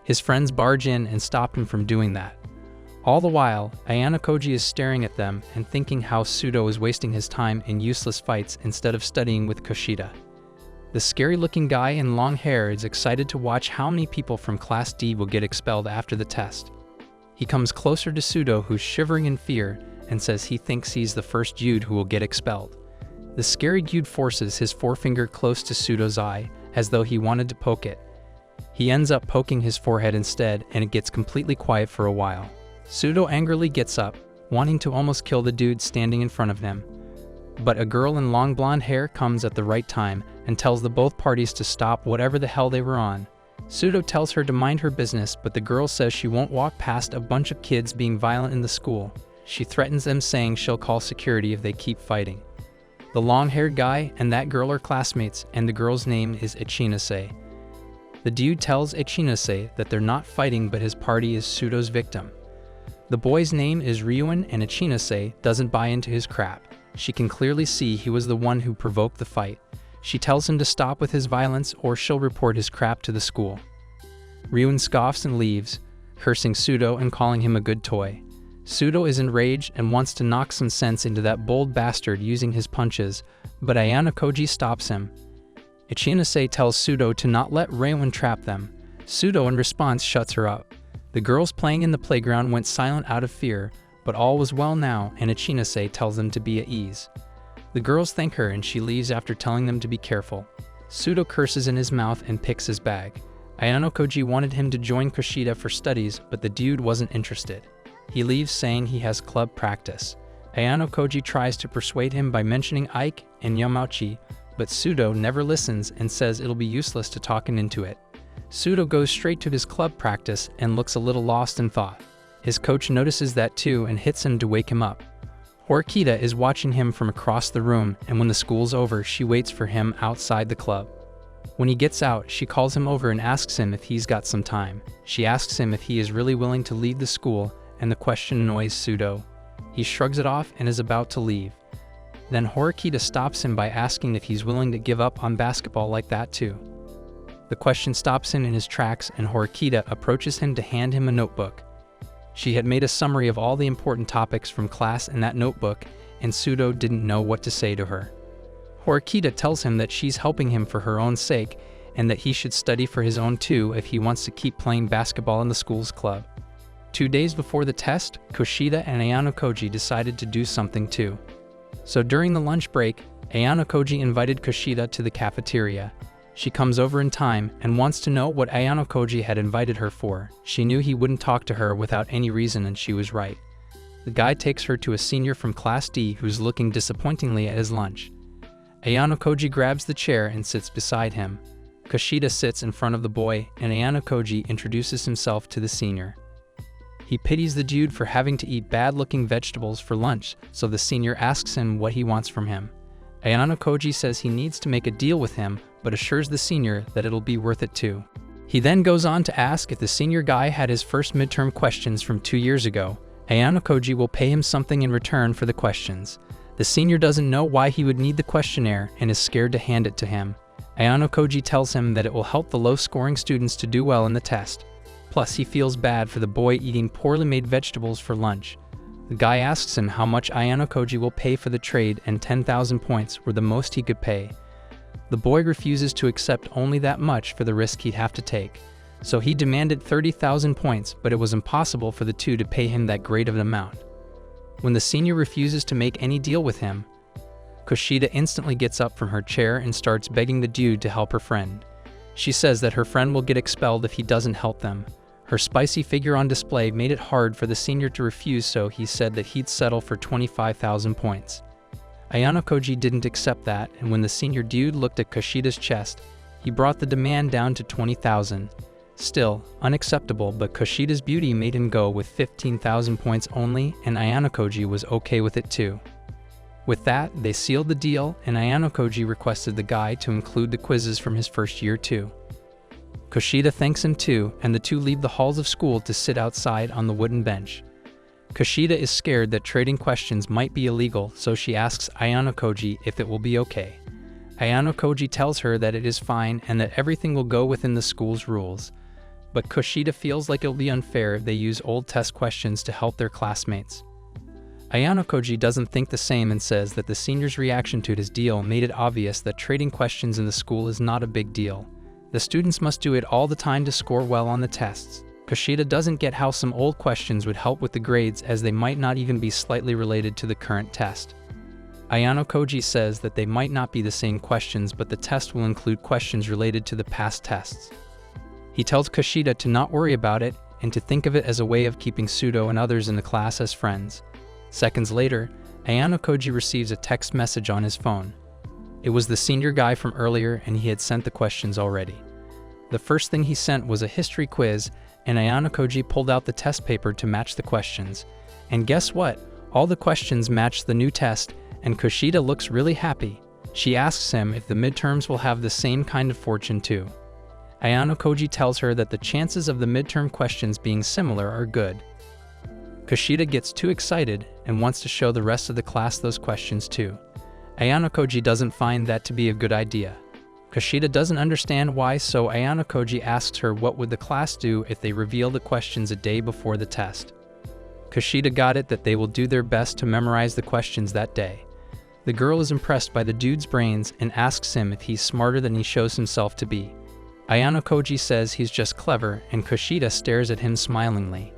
His friends barge in and stop him from doing that. All the while, Ayano Koji is staring at them and thinking how Pseudo is wasting his time in useless fights instead of studying with Kushida. The scary-looking guy in long hair is excited to watch how many people from Class D will get expelled after the test. He comes closer to Pseudo, who's shivering in fear, and says he thinks he's the first dude who will get expelled. The scary dude forces his forefinger close to Pseudo's eye, as though he wanted to poke it. He ends up poking his forehead instead, and it gets completely quiet for a while. Pseudo angrily gets up, wanting to almost kill the dude standing in front of him. But a girl in long blonde hair comes at the right time and tells the both parties to stop whatever the hell they were on. Pseudo tells her to mind her business, but the girl says she won't walk past a bunch of kids being violent in the school. She threatens them, saying she'll call security if they keep fighting. The long-haired guy and that girl are classmates, and the girl's name is Ichinase. The dude tells Ichinase that they're not fighting, but his party is Pseudo's victim. The boy's name is Ryuin, and Ichinase doesn't buy into his crap. She can clearly see he was the one who provoked the fight. She tells him to stop with his violence or she'll report his crap to the school. Ryuin scoffs and leaves, cursing Pseudo and calling him a good toy. Pseudo is enraged and wants to knock some sense into that bold bastard using his punches, but Ayano Koji stops him. Ichinase tells Pseudo to not let Ryuin trap them. Pseudo in response shuts her up. The girls playing in the playground went silent out of fear, but all was well now, and Ichinase tells them to be at ease. The girls thank her and she leaves after telling them to be careful. Pseudo curses in his mouth and picks his bag. Ayano Koji wanted him to join Kushida for studies, but the dude wasn't interested. He leaves saying he has club practice. Ayano Koji tries to persuade him by mentioning Ike and Yamauchi, but Pseudo never listens and says it'll be useless to talk him into it. Sudo goes straight to his club practice and looks a little lost in thought. His coach notices that too and hits him to wake him up. Horikita is watching him from across the room, and when the school's over, she waits for him outside the club. When he gets out, she calls him over and asks him if he's got some time. She asks him if he is really willing to leave the school, and the question annoys Sudo. He shrugs it off and is about to leave. Then Horikita stops him by asking if he's willing to give up on basketball like that too. The question stops him in his tracks, and Horikita approaches him to hand him a notebook. She had made a summary of all the important topics from class in that notebook, and Sudo didn't know what to say to her. Horikita tells him that she's helping him for her own sake, and that he should study for his own too if he wants to keep playing basketball in the school's club. 2 days before the test, Kushida and Ayano Koji decided to do something too. So during the lunch break, Ayano Koji invited Kushida to the cafeteria. She comes over in time and wants to know what Ayano Koji had invited her for. She knew he wouldn't talk to her without any reason, and she was right. The guy takes her to a senior from Class D who's looking disappointingly at his lunch. Ayano Koji grabs the chair and sits beside him. Kushida sits in front of the boy, and Ayano Koji introduces himself to the senior. He pities the dude for having to eat bad-looking vegetables for lunch, so the senior asks him what he wants from him. Ayano Koji says he needs to make a deal with him, but assures the senior that it'll be worth it too. He then goes on to ask if the senior guy had his first midterm questions from 2 years ago. Ayano Koji will pay him something in return for the questions. The senior doesn't know why he would need the questionnaire and is scared to hand it to him. Ayano Koji tells him that it will help the low-scoring students to do well in the test. Plus, he feels bad for the boy eating poorly made vegetables for lunch. The guy asks him how much Ayano Koji will pay for the trade, and 10,000 points were the most he could pay. The boy refuses to accept only that much for the risk he'd have to take. So he demanded 30,000 points, but it was impossible for the two to pay him that great of an amount. When the senior refuses to make any deal with him, Kushida instantly gets up from her chair and starts begging the dude to help her friend. She says that her friend will get expelled if he doesn't help them. Her spicy figure on display made it hard for the senior to refuse, so he said that he'd settle for 25,000 points. Ayano Koji didn't accept that, and when the senior dude looked at Kushida's chest, he brought the demand down to 20,000. Still, unacceptable, but Kushida's beauty made him go with 15,000 points only, and Ayano Koji was okay with it too. With that, they sealed the deal, and Ayano Koji requested the guy to include the quizzes from his first year too. Kushida thanks him too, and the two leave the halls of school to sit outside on the wooden bench. Kushida is scared that trading questions might be illegal, so she asks Ayano Koji if it will be okay. Ayano Koji tells her that it is fine and that everything will go within the school's rules. But Kushida feels like it'll be unfair if they use old test questions to help their classmates. Ayano Koji doesn't think the same and says that the senior's reaction to his deal made it obvious that trading questions in the school is not a big deal. The students must do it all the time to score well on the tests. Kushida doesn't get how some old questions would help with the grades, as they might not even be slightly related to the current test. Ayano Koji says that they might not be the same questions, but the test will include questions related to the past tests. He tells Kushida to not worry about it and to think of it as a way of keeping Sudo and others in the class as friends. Seconds later, Ayano Koji receives a text message on his phone. It was the senior guy from earlier, and he had sent the questions already. The first thing he sent was a history quiz, and Ayano Koji pulled out the test paper to match the questions. And guess what? All the questions matched the new test, and Kushida looks really happy. She asks him if the midterms will have the same kind of fortune too. Ayano Koji tells her that the chances of the midterm questions being similar are good. Kushida gets too excited and wants to show the rest of the class those questions too. Ayano Koji doesn't find that to be a good idea. Kushida doesn't understand why, so Ayano Koji asks her what would the class do if they reveal the questions a day before the test. Kushida got it that they will do their best to memorize the questions that day. The girl is impressed by the dude's brains and asks him if he's smarter than he shows himself to be. Ayano Koji says he's just clever, and Kushida stares at him smilingly.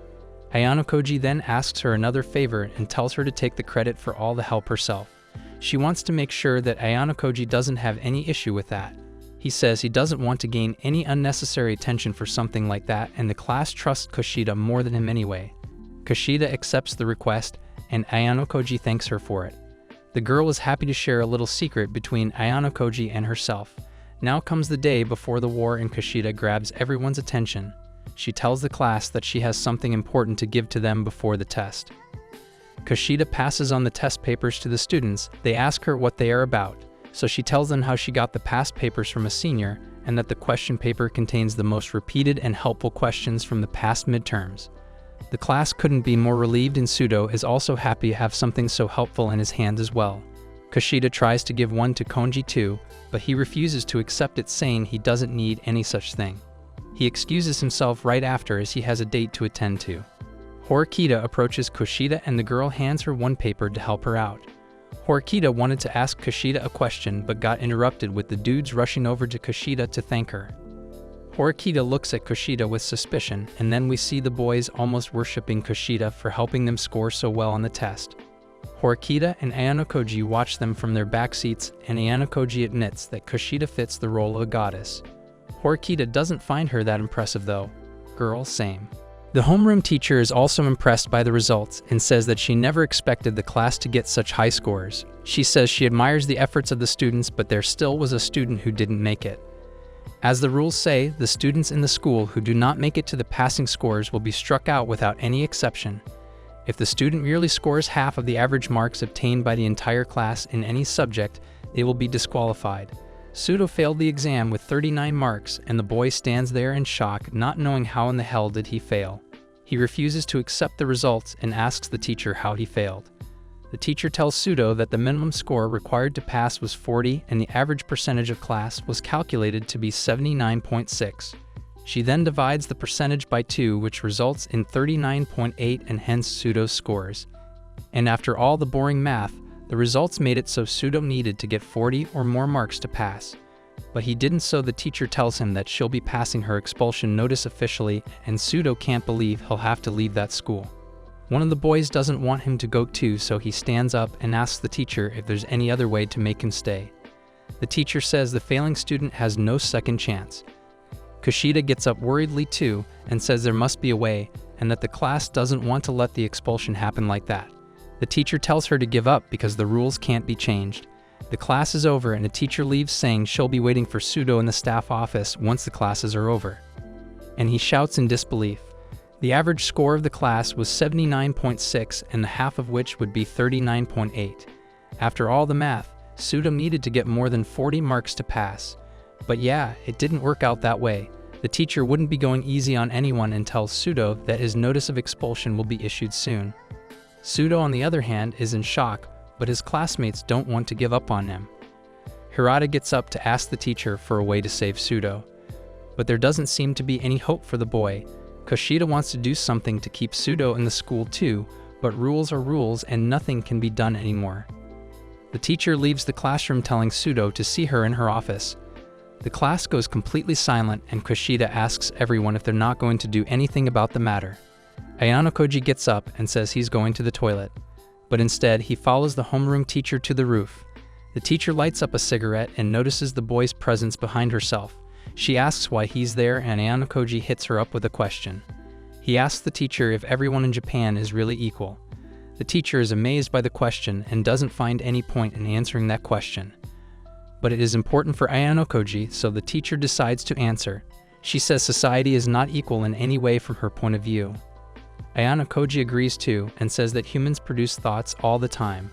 Ayano Koji then asks her another favor and tells her to take the credit for all the help herself. She wants to make sure that Ayano Koji doesn't have any issue with that. He says he doesn't want to gain any unnecessary attention for something like that, and the class trusts Kushida more than him anyway. Kushida accepts the request, and Ayano Koji thanks her for it. The girl is happy to share a little secret between Ayano Koji and herself. Now comes the day before the war and Kushida grabs everyone's attention. She tells the class that she has something important to give to them before the test. Kushida passes on the test papers to the students. They ask her what they are about, so she tells them how she got the past papers from a senior and that the question paper contains the most repeated and helpful questions from the past midterms. The class couldn't be more relieved, and Pseudo is also happy to have something so helpful in his hands as well. Kushida tries to give one to Konji too, but he refuses to accept it, saying he doesn't need any such thing. He excuses himself right after as he has a date to attend to. Horikita approaches Kushida and the girl hands her one paper to help her out. Horikita wanted to ask Kushida a question but got interrupted with the dudes rushing over to Kushida to thank her. Horikita looks at Kushida with suspicion, and then we see the boys almost worshipping Kushida for helping them score so well on the test. Horikita and Ayanokoji watch them from their back seats, and Ayanokoji admits that Kushida fits the role of a goddess. Horikita doesn't find her that impressive though. Girl, same. The homeroom teacher is also impressed by the results and says that she never expected the class to get such high scores. She says she admires the efforts of the students, but there still was a student who didn't make it. As the rules say, the students in the school who do not make it to the passing scores will be struck out without any exception. If the student merely scores half of the average marks obtained by the entire class in any subject, they will be disqualified. Pseudo failed the exam with 39 marks, and the boy stands there in shock, not knowing how in the hell did he fail. He refuses to accept the results and asks the teacher how he failed. The teacher tells Pseudo that the minimum score required to pass was 40 and the average percentage of class was calculated to be 79.6. She then divides the percentage by 2, which results in 39.8, and hence Pseudo scores. And after all the boring math, the results made it so Pseudo needed to get 40 or more marks to pass. But he didn't, so the teacher tells him that she'll be passing her expulsion notice officially, and Pseudo can't believe he'll have to leave that school. One of the boys doesn't want him to go too, so he stands up and asks the teacher if there's any other way to make him stay. The teacher says the failing student has no second chance. Kushida gets up worriedly too and says there must be a way, and that the class doesn't want to let the expulsion happen like that. The teacher tells her to give up because the rules can't be changed. The class is over and the teacher leaves, saying she'll be waiting for Pseudo in the staff office once the classes are over. And he shouts in disbelief. The average score of the class was 79.6, and the half of which would be 39.8. After all the math, Pseudo needed to get more than 40 marks to pass. But yeah, it didn't work out that way. The teacher wouldn't be going easy on anyone and tells Pseudo that his notice of expulsion will be issued soon. Pseudo, on the other hand, is in shock, but his classmates don't want to give up on him. Hirata gets up to ask the teacher for a way to save Pseudo. But there doesn't seem to be any hope for the boy. Kushida wants to do something to keep Pseudo in the school too, but rules are rules and nothing can be done anymore. The teacher leaves the classroom, telling Pseudo to see her in her office. The class goes completely silent, and Kushida asks everyone if they're not going to do anything about the matter. Ayanokoji gets up and says he's going to the toilet, but instead he follows the homeroom teacher to the roof. The teacher lights up a cigarette and notices the boy's presence behind herself. She asks why he's there, and Ayanokoji hits her up with a question. He asks the teacher if everyone in Japan is really equal. The teacher is amazed by the question and doesn't find any point in answering that question. But it is important for Ayanokoji, so the teacher decides to answer. She says society is not equal in any way from her point of view. Ayanokoji agrees too and says that humans produce thoughts all the time.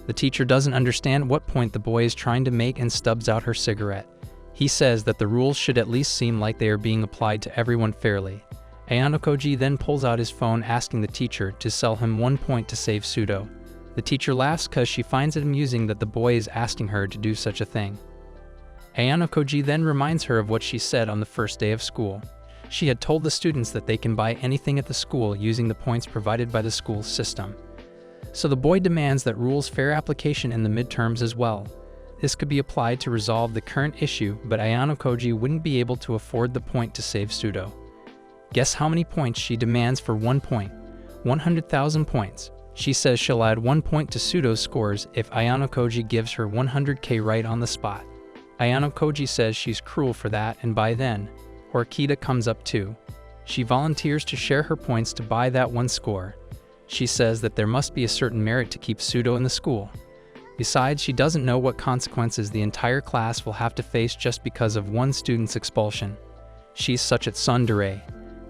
The teacher doesn't understand what point the boy is trying to make and stubs out her cigarette. He says that the rules should at least seem like they are being applied to everyone fairly. Ayanokoji then pulls out his phone, asking the teacher to sell him 1 point to save Pseudo. The teacher laughs because she finds it amusing that the boy is asking her to do such a thing. Ayanokoji then reminds her of what she said on the first day of school. She had told the students that they can buy anything at the school using the points provided by the school's system. So the boy demands that rules fair application in the midterms as well. This could be applied to resolve the current issue, but Ayanokoji wouldn't be able to afford the point to save Pseudo. Guess how many points she demands for 1 point? 100,000 points. She says she'll add 1 point to Pseudo's scores if Ayanokoji gives her 100k right on the spot. Ayanokoji says she's cruel for that, and by then, Horikita comes up too. She volunteers to share her points to buy that one score. She says that there must be a certain merit to keep Pseudo in the school. Besides, she doesn't know what consequences the entire class will have to face just because of one student's expulsion. She's such a tsundere.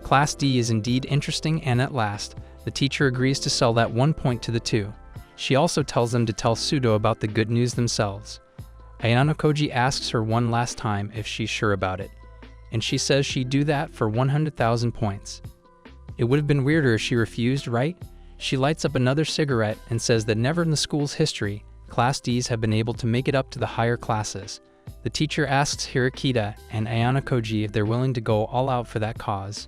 Class D is indeed interesting, and at last, the teacher agrees to sell that 1 point to the two. She also tells them to tell Pseudo about the good news themselves. Ayano asks her one last time if she's sure about it, and she says she'd do that for 100,000 points. It would have been weirder if she refused, right? She lights up another cigarette and says that never in the school's history, Class Ds have been able to make it up to the higher classes. The teacher asks Hirakita and Ayano if they're willing to go all out for that cause.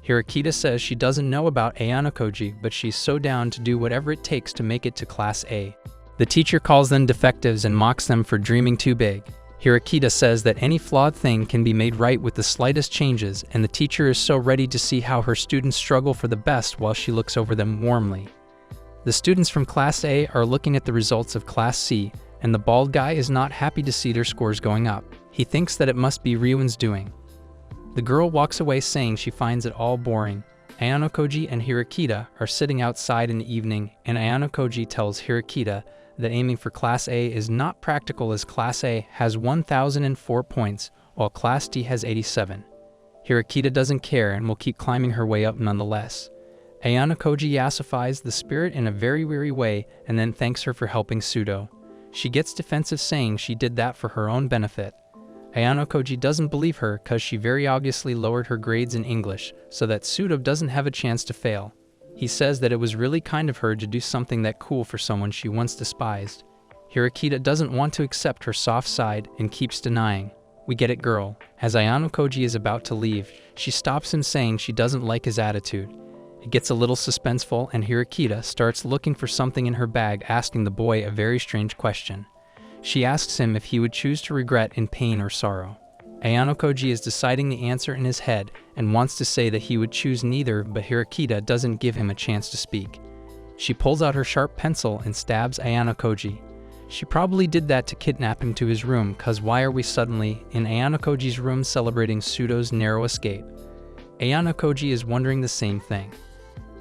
Hirakita says she doesn't know about Ayano, but she's so down to do whatever it takes to make it to Class A. The teacher calls them defectives and mocks them for dreaming too big. Hirakita says that any flawed thing can be made right with the slightest changes, and the teacher is so ready to see how her students struggle for the best while she looks over them warmly. The students from Class A are looking at the results of Class C, and the bald guy is not happy to see their scores going up. He thinks that it must be Ryuin's doing. The girl walks away saying she finds it all boring. Ayano and Hirakita are sitting outside in the evening, and Ayano tells Hirakita that aiming for Class A is not practical as Class A has 1,004 points, while Class D has 87. Hirakita doesn't care and will keep climbing her way up nonetheless. Ayano yassifies the spirit in a very weary way and then thanks her for helping Pseudo. She gets defensive saying she did that for her own benefit. Ayano doesn't believe her because she very obviously lowered her grades in English so that Pseudo doesn't have a chance to fail. He says that it was really kind of her to do something that cool for someone she once despised. Hirakita doesn't want to accept her soft side and keeps denying. "We get it, girl." As Ayano is about to leave, she stops him saying she doesn't like his attitude. It gets a little suspenseful and Hirakita starts looking for something in her bag, asking the boy a very strange question. She asks him if he would choose to regret in pain or sorrow. Ayano is deciding the answer in his head and wants to say that he would choose neither, but Hirakita doesn't give him a chance to speak. She pulls out her sharp pencil and stabs Ayano. She probably did that to kidnap him to his room, cause why are we suddenly in Ayano room celebrating Pseudo's narrow escape? Ayano is wondering the same thing.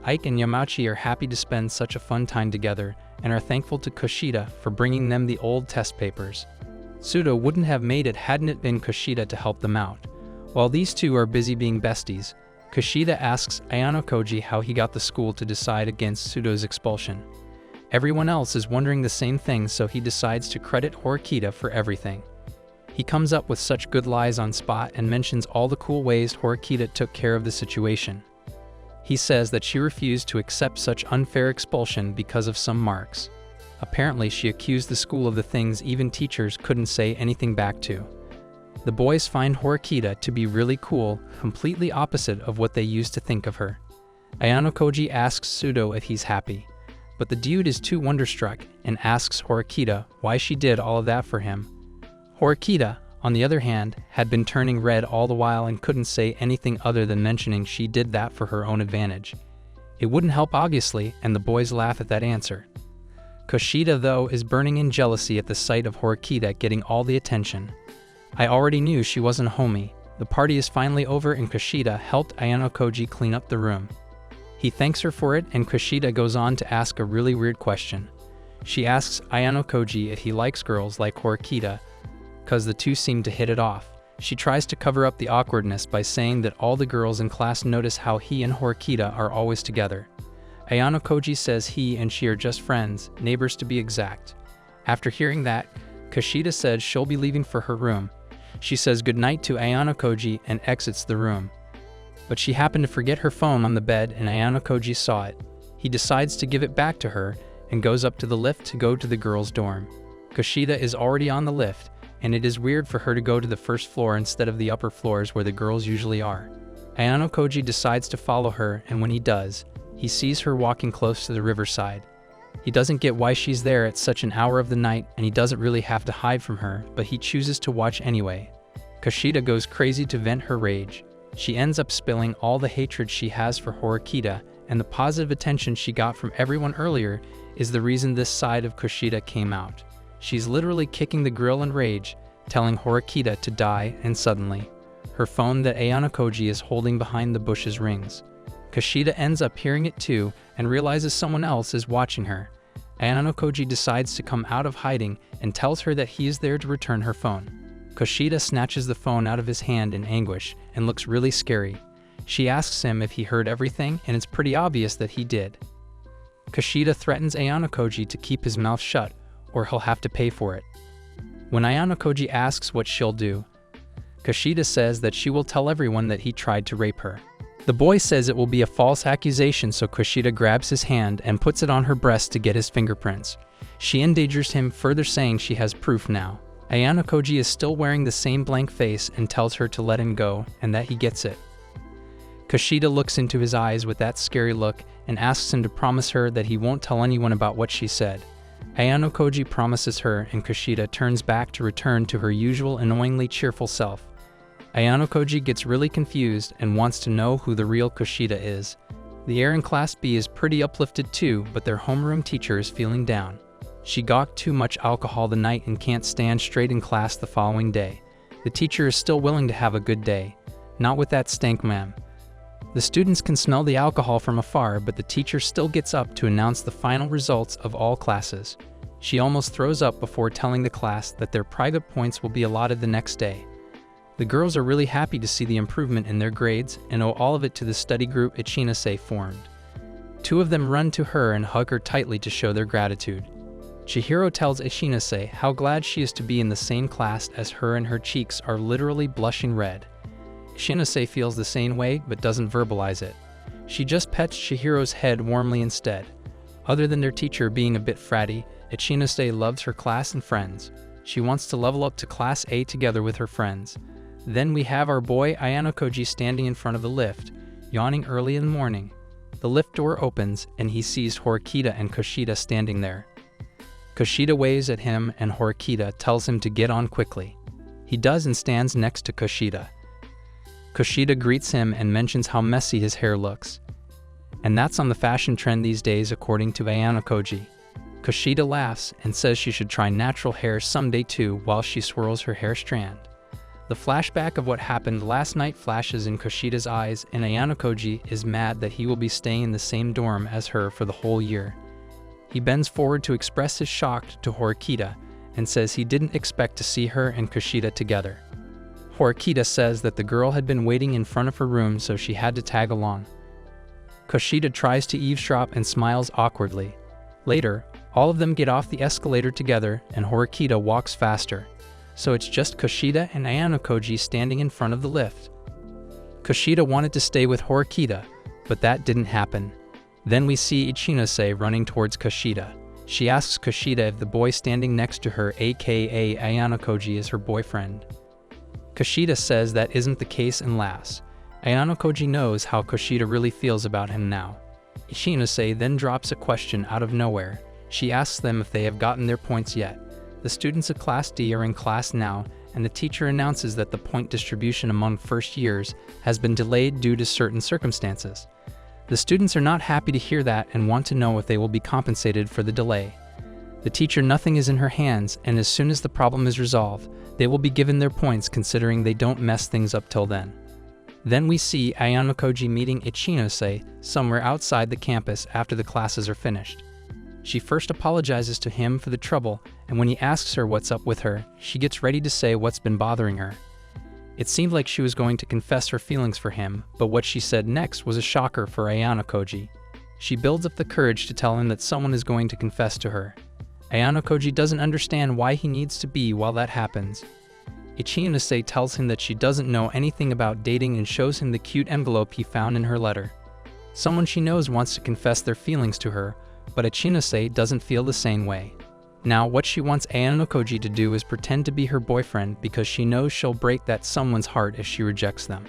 Ike and Yamachi are happy to spend such a fun time together and are thankful to Kushida for bringing them the old test papers. Pseudo wouldn't have made it hadn't it been Kushida to help them out. While these two are busy being besties, Kushida asks Ayano how he got the school to decide against Pseudo's expulsion. Everyone else is wondering the same thing, so he decides to credit Hirakita for everything. He comes up with such good lies on spot and mentions all the cool ways Hirakita took care of the situation. He says that she refused to accept such unfair expulsion because of some marks. Apparently, she accused the school of the things even teachers couldn't say anything back to. The boys find Hirakita to be really cool, completely opposite of what they used to think of her. Ayano asks Pseudo if he's happy, but the dude is too wonderstruck and asks Hirakita why she did all of that for him. Hirakita, on the other hand, had been turning red all the while and couldn't say anything other than mentioning she did that for her own advantage. It wouldn't help obviously, and the boys laugh at that answer. Kushida, though, is burning in jealousy at the sight of Hirakita getting all the attention. "I already knew she wasn't a homie." The party is finally over and Kushida helped Ayano clean up the room. He thanks her for it and Kushida goes on to ask a really weird question. She asks Ayano if he likes girls like Hirakita, cause the two seem to hit it off. She tries to cover up the awkwardness by saying that all the girls in class notice how he and Hirakita are always together. Ayano says he and she are just friends, neighbors to be exact. After hearing that, Kushida says she'll be leaving for her room. She says goodnight to Ayano and exits the room. But she happened to forget her phone on the bed and Ayano saw it. He decides to give it back to her and goes up to the lift to go to the girls' dorm. Kushida is already on the lift, and it is weird for her to go to the first floor instead of the upper floors where the girls usually are. Ayano decides to follow her, and when he does, he sees her walking close to the riverside. He doesn't get why she's there at such an hour of the night, and he doesn't really have to hide from her, but he chooses to watch anyway. Kushida goes crazy to vent her rage. She ends up spilling all the hatred she has for Hirakita, and the positive attention she got from everyone earlier is the reason this side of Kushida came out. She's literally kicking the grill in rage, telling Hirakita to die, and suddenly, her phone that Ayano is holding behind the bushes rings. Kushida ends up hearing it too and realizes someone else is watching her. Ayano decides to come out of hiding and tells her that he is there to return her phone. Kushida snatches the phone out of his hand in anguish and looks really scary. She asks him if he heard everything, and it's pretty obvious that he did. Kushida threatens Ayano to keep his mouth shut, or he'll have to pay for it. When Ayano asks what she'll do, Kushida says that she will tell everyone that he tried to rape her. The boy says it will be a false accusation, so Kushida grabs his hand and puts it on her breast to get his fingerprints. She endangers him, further saying she has proof now. Ayano is still wearing the same blank face and tells her to let him go and that he gets it. Kushida looks into his eyes with that scary look and asks him to promise her that he won't tell anyone about what she said. Ayano promises her, and Kushida turns back to return to her usual annoyingly cheerful self. Ayano gets really confused and wants to know who the real Kushida is. The air in Class B is pretty uplifted too, but their homeroom teacher is feeling down. She gawked too much alcohol the night and can't stand straight in class the following day. The teacher is still willing to have a good day. Not with that stank, ma'am. The students can smell the alcohol from afar, but the teacher still gets up to announce the final results of all classes. She almost throws up before telling the class that their private points will be allotted the next day. The girls are really happy to see the improvement in their grades and owe all of it to the study group Ichinase formed. Two of them run to her and hug her tightly to show their gratitude. Chihiro tells Ichinase how glad she is to be in the same class as her, and her cheeks are literally blushing red. Ichinase feels the same way but doesn't verbalize it. She just pets Chihiro's head warmly instead. Other than their teacher being a bit fratty, Ichinase loves her class and friends. She wants to level up to Class A together with her friends. Then we have our boy Ayano standing in front of the lift, yawning early in the morning. The lift door opens and he sees Horikita and Kushida standing there. Kushida waves at him and Horikita tells him to get on quickly. He does and stands next to Kushida. Kushida greets him and mentions how messy his hair looks. And that's on the fashion trend these days, according to Ayano. Kushida laughs and says she should try natural hair someday too while she swirls her hair strand. The flashback of what happened last night flashes in Kushida's eyes, and Ayano is mad that he will be staying in the same dorm as her for the whole year. He bends forward to express his shock to Horikita and says he didn't expect to see her and Kushida together. Horikita says that the girl had been waiting in front of her room, so she had to tag along. Kushida tries to eavesdrop and smiles awkwardly. Later, all of them get off the escalator together and Horikita walks faster. So it's just Kushida and Ayano standing in front of the lift. Kushida wanted to stay with Horikita, but that didn't happen. Then we see Ichinase running towards Kushida. She asks Kushida if the boy standing next to her, aka Ayano, is her boyfriend. Kushida says that isn't the case and laughs. Ayano knows how Kushida really feels about him now. Ichinase then drops a question out of nowhere. She asks them if they have gotten their points yet. The students of Class D are in class now, and the teacher announces that the point distribution among first years has been delayed due to certain circumstances. The students are not happy to hear that and want to know if they will be compensated for the delay. The teacher nothing is in her hands, and as soon as the problem is resolved, they will be given their points considering they don't mess things up till then. Then we see Ayano meeting Ichinase somewhere outside the campus after the classes are finished. She first apologizes to him for the trouble, and when he asks her what's up with her, she gets ready to say what's been bothering her. It seemed like she was going to confess her feelings for him, but what she said next was a shocker for Ayano. She builds up the courage to tell him that someone is going to confess to her. Ayano doesn't understand why he needs to be while that happens. Ichinase tells him that she doesn't know anything about dating and shows him the cute envelope he found in her letter. Someone she knows wants to confess their feelings to her, but Ichinase doesn't feel the same way. Now what she wants Ayano to do is pretend to be her boyfriend because she knows she'll break that someone's heart if she rejects them.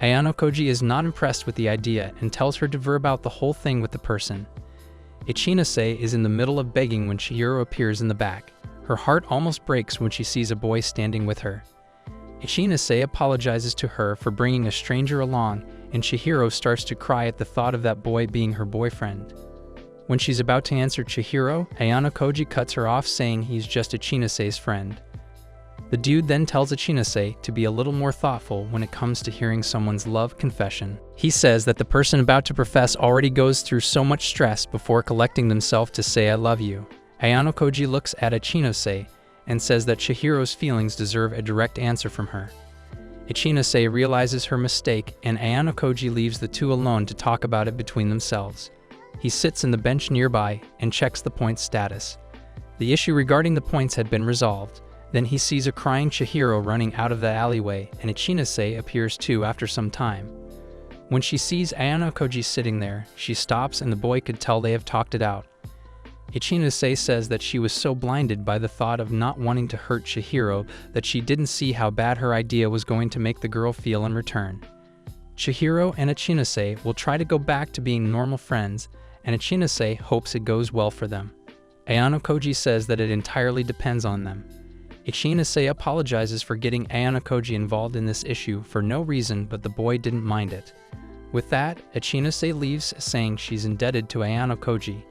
Ayano is not impressed with the idea and tells her to verb out the whole thing with the person. Ichinase is in the middle of begging when Chihiro appears in the back. Her heart almost breaks when she sees a boy standing with her. Ichinase apologizes to her for bringing a stranger along, and Chihiro starts to cry at the thought of that boy being her boyfriend. When she's about to answer Chihiro, Ayano cuts her off saying he's just Ichinase's friend. The dude then tells Ichinose to be a little more thoughtful when it comes to hearing someone's love confession. He says that the person about to profess already goes through so much stress before collecting themselves to say I love you. Ayano Koji looks at Ichinose and says that Chihiro's feelings deserve a direct answer from her. Ichinose realizes her mistake and Ayano Koji leaves the two alone to talk about it between themselves. He sits in the bench nearby and checks the points status. The issue regarding the points had been resolved. Then he sees a crying Chihiro running out of the alleyway, and Ichinose appears too after some time. When she sees Ayano Koji sitting there, she stops and the boy could tell they have talked it out. Ichinose says that she was so blinded by the thought of not wanting to hurt Chihiro that she didn't see how bad her idea was going to make the girl feel in return. Chihiro and Ichinose will try to go back to being normal friends, and Ichinose hopes it goes well for them. Ayano Koji says that it entirely depends on them. Ichinose apologizes for getting Ayano Koji involved in this issue for no reason, but the boy didn't mind it. With that, Ichinose leaves, saying she's indebted to Ayano Koji.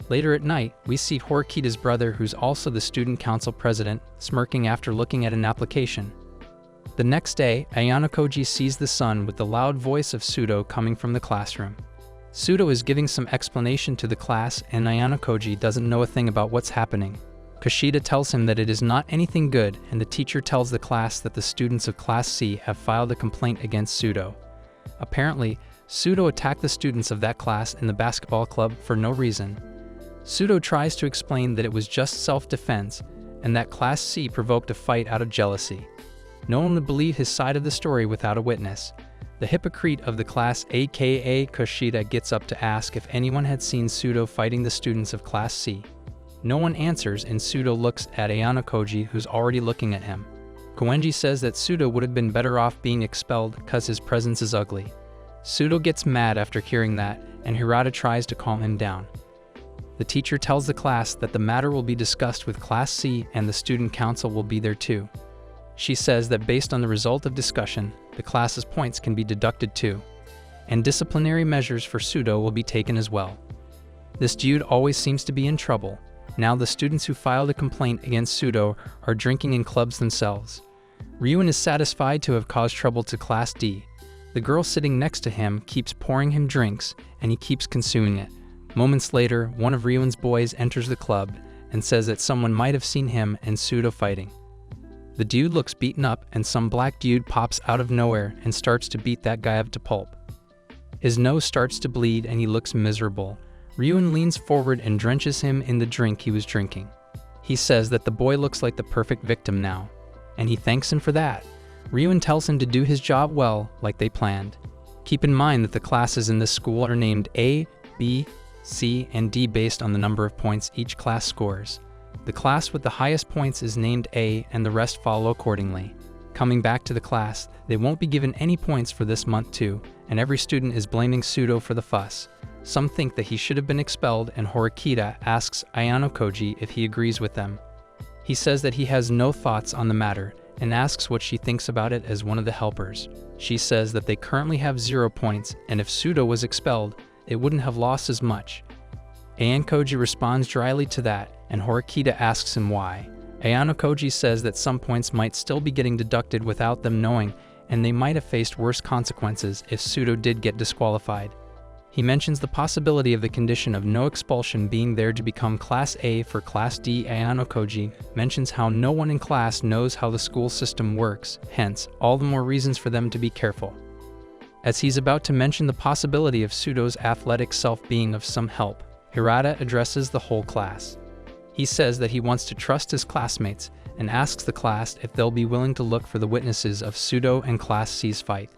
Later at night, we see Horikita's brother, who's also the student council president, smirking after looking at an application. The next day, Ayano Koji sees the sun with the loud voice of Sudo coming from the classroom. Sudo is giving some explanation to the class, and Ayano Koji doesn't know a thing about what's happening. Kushida tells him that it is not anything good, and the teacher tells the class that the students of Class C have filed a complaint against Sudo. Apparently, Sudo attacked the students of that class in the basketball club for no reason. Sudo tries to explain that it was just self-defense, and that Class C provoked a fight out of jealousy. No one would believe his side of the story without a witness. The hypocrite of the class, aka Kushida, gets up to ask if anyone had seen Sudo fighting the students of Class C. No one answers, and Sudo looks at Ayano Koji, who's already looking at him. Koenji says that Sudo would have been better off being expelled because his presence is ugly. Sudo gets mad after hearing that, and Hirata tries to calm him down. The teacher tells the class that the matter will be discussed with Class C and the student council will be there too. She says that based on the result of discussion, the class's points can be deducted too, and disciplinary measures for Sudo will be taken as well. This dude always seems to be in trouble. Now the students who filed a complaint against Sudo are drinking in clubs themselves. Ryuen is satisfied to have caused trouble to Class D. The girl sitting next to him keeps pouring him drinks, and he keeps consuming it. Moments later, one of Ryuen's boys enters the club and says that someone might have seen him and Sudo fighting. The dude looks beaten up, and some black dude pops out of nowhere and starts to beat that guy up to pulp. His nose starts to bleed and he looks miserable. Ryuen leans forward and drenches him in the drink he was drinking. He says that the boy looks like the perfect victim now, and he thanks him for that. Ryuen tells him to do his job well, like they planned. Keep in mind that the classes in this school are named A, B, C, and D based on the number of points each class scores. The class with the highest points is named A, and the rest follow accordingly. Coming back to the class, they won't be given any points for this month too, and every student is blaming Sudo for the fuss. Some think that he should have been expelled, and Horikita asks Ayano Koji if he agrees with them. He says that he has no thoughts on the matter, and asks what she thinks about it as one of the helpers. She says that they currently have 0 points, and if Sudo was expelled, they wouldn't have lost as much. Ayano Koji responds dryly to that, and Horikita asks him why. Ayano Koji says that some points might still be getting deducted without them knowing, and they might have faced worse consequences if Sudo did get disqualified. He mentions the possibility of the condition of no expulsion being there to become Class A for Class D. Ayano Koji mentions how no one in class knows how the school system works, hence, all the more reasons for them to be careful. As he's about to mention the possibility of Sudo's athletic self being of some help, Hirata addresses the whole class. He says that he wants to trust his classmates and asks the class if they'll be willing to look for the witnesses of Sudo and Class C's fight.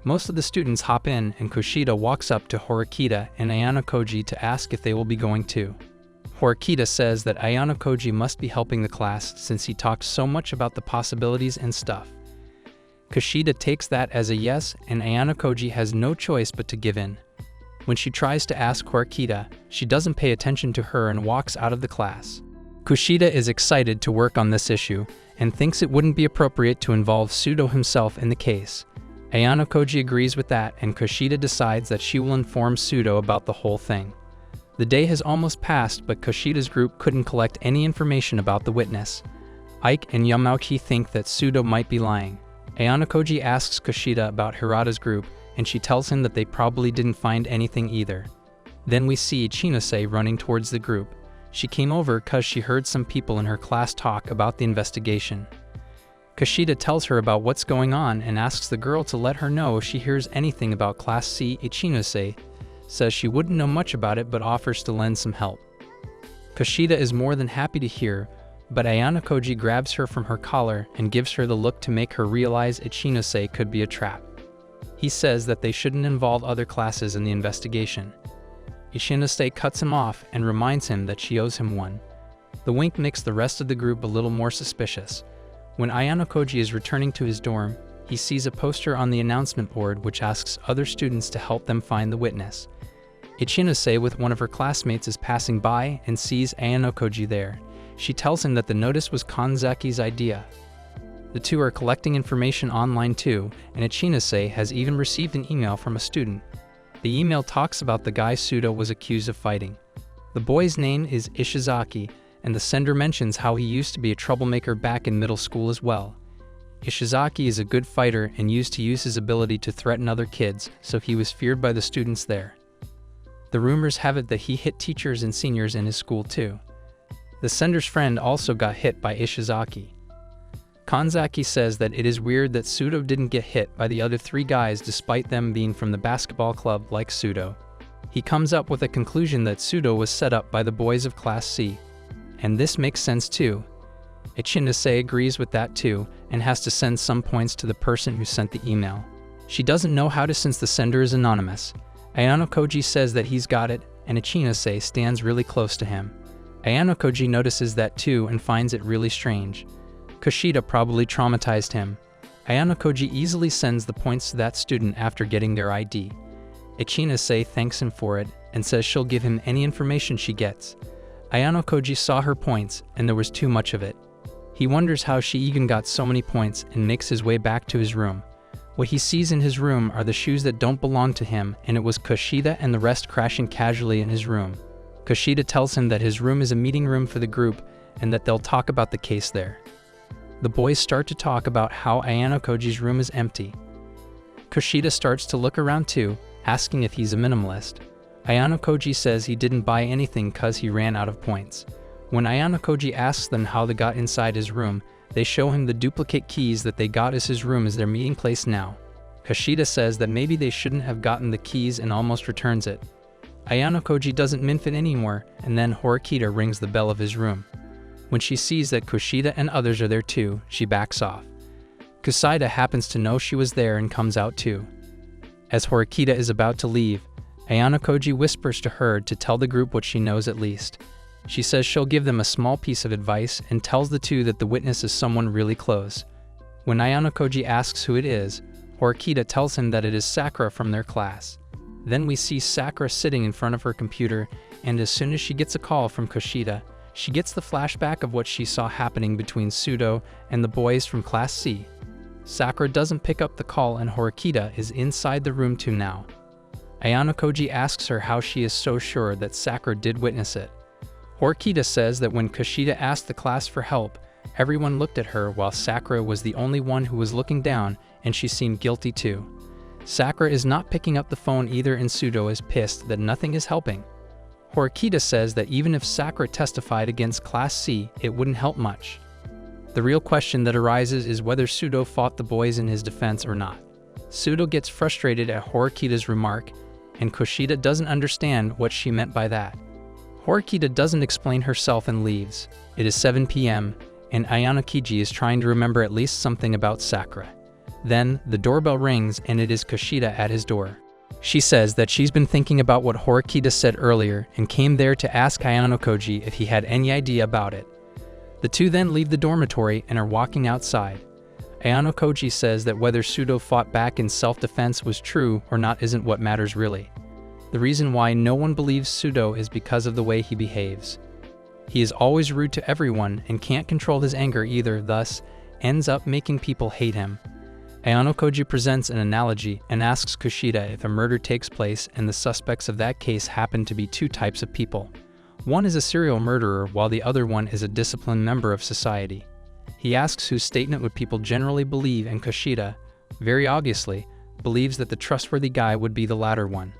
Most of the students hop in, and Kushida walks up to Horikita and Ayano Koji to ask if they will be going too. Horikita says that Ayano Koji must be helping the class since he talked so much about the possibilities and stuff. Kushida takes that as a yes, and Ayano Koji has no choice but to give in. When she tries to ask Horikita, she doesn't pay attention to her and walks out of the class. Kushida is excited to work on this issue and thinks it wouldn't be appropriate to involve Sudo himself in the case. Ayano Koji agrees with that, and Kushida decides that she will inform Sudo about the whole thing. The day has almost passed, but Kushida's group couldn't collect any information about the witness. Ike and Yamauchi think that Pseudo might be lying. Ayanokoji asks Kushida about Hirata's group, and she tells him that they probably didn't find anything either. Then we see Ichinose running towards the group. She came over cause she heard some people in her class talk about the investigation. Kushida tells her about what's going on and asks the girl to let her know if she hears anything about Class C. Ichinose says she wouldn't know much about it but offers to lend some help. Kushida is more than happy to hear, but Ayanokoji grabs her from her collar and gives her the look to make her realize Ichinose could be a trap. He says that they shouldn't involve other classes in the investigation. Ichinose cuts him off and reminds him that she owes him one. The wink makes the rest of the group a little more suspicious. When Ayanokoji is returning to his dorm, he sees a poster on the announcement board which asks other students to help them find the witness. Ichinose with one of her classmates is passing by and sees Ayanokoji there. She tells him that the notice was Kanzaki's idea. The two are collecting information online too, and Ichinose has even received an email from a student. The email talks about the guy Pseudo was accused of fighting. The boy's name is Ishizaki, and the sender mentions how he used to be a troublemaker back in middle school as well. Ishizaki is a good fighter and used to use his ability to threaten other kids, so he was feared by the students there. The rumors have it that he hit teachers and seniors in his school too. The sender's friend also got hit by Ishizaki. Kanzaki says that it is weird that Pseudo didn't get hit by the other three guys despite them being from the basketball club like Pseudo. He comes up with a conclusion that Pseudo was set up by the boys of Class C. And this makes sense too. Ichinose agrees with that too, and has to send some points to the person who sent the email. She doesn't know how to since the sender is anonymous. Ayanokoji says that he's got it, and Ichinose stands really close to him. Ayanokoji notices that too and finds it really strange. Kushida probably traumatized him. Ayanokoji easily sends the points to that student after getting their ID. Ichinose thanks him for it and says she'll give him any information she gets. Ayanokoji saw her points and there was too much of it. He wonders how she even got so many points and makes his way back to his room. What he sees in his room are the shoes that don't belong to him, and it was Kushida and the rest crashing casually in his room. Kushida tells him that his room is a meeting room for the group and that they'll talk about the case there. The boys start to talk about how Ayanokoji's room is empty. Kushida starts to look around too, asking if he's a minimalist. Ayanokoji says he didn't buy anything cause he ran out of points. When Ayanokoji asks them how they got inside his room, they show him the duplicate keys that they got as his room is their meeting place now. Kushida says that maybe they shouldn't have gotten the keys and almost returns it. Ayanokoji doesn't mince it anymore, and then Horikita rings the bell of his room. When she sees that Kushida and others are there too, she backs off. Kusaida happens to know she was there and comes out too. As Horikita is about to leave, Ayanokoji whispers to her to tell the group what she knows at least. She says she'll give them a small piece of advice and tells the two that the witness is someone really close. When Ayanokoji asks who it is, Horikita tells him that it is Sakura from their class. Then we see Sakura sitting in front of her computer, and as soon as she gets a call from Kushida, she gets the flashback of what she saw happening between Pseudo and the boys from Class C. Sakura doesn't pick up the call and Horikita is inside the room too now. Ayanokoji asks her how she is so sure that Sakura did witness it. Horikita says that when Kushida asked the class for help, everyone looked at her while Sakura was the only one who was looking down, and she seemed guilty too. Sakura is not picking up the phone either, and Pseudo is pissed that nothing is helping. Horikita says that even if Sakura testified against Class C, it wouldn't help much. The real question that arises is whether Pseudo fought the boys in his defense or not. Pseudo gets frustrated at Horikita's remark, and Kushida doesn't understand what she meant by that. Horikita doesn't explain herself and leaves. It is 7 p.m., and Ayanokoji is trying to remember at least something about Sakura. Then, the doorbell rings and it is Kushida at his door. She says that she's been thinking about what Horikita said earlier and came there to ask Ayanokoji if he had any idea about it. The two then leave the dormitory and are walking outside. Ayanokoji says that whether Pseudo fought back in self-defense was true or not isn't what matters really. The reason why no one believes Pseudo is because of the way he behaves. He is always rude to everyone and can't control his anger either, thus ends up making people hate him. Ayanokoji presents an analogy and asks Kushida if a murder takes place and the suspects of that case happen to be two types of people. One is a serial murderer while the other one is a disciplined member of society. He asks whose statement would people generally believe, and Kushida, very obviously, believes that the trustworthy guy would be the latter one.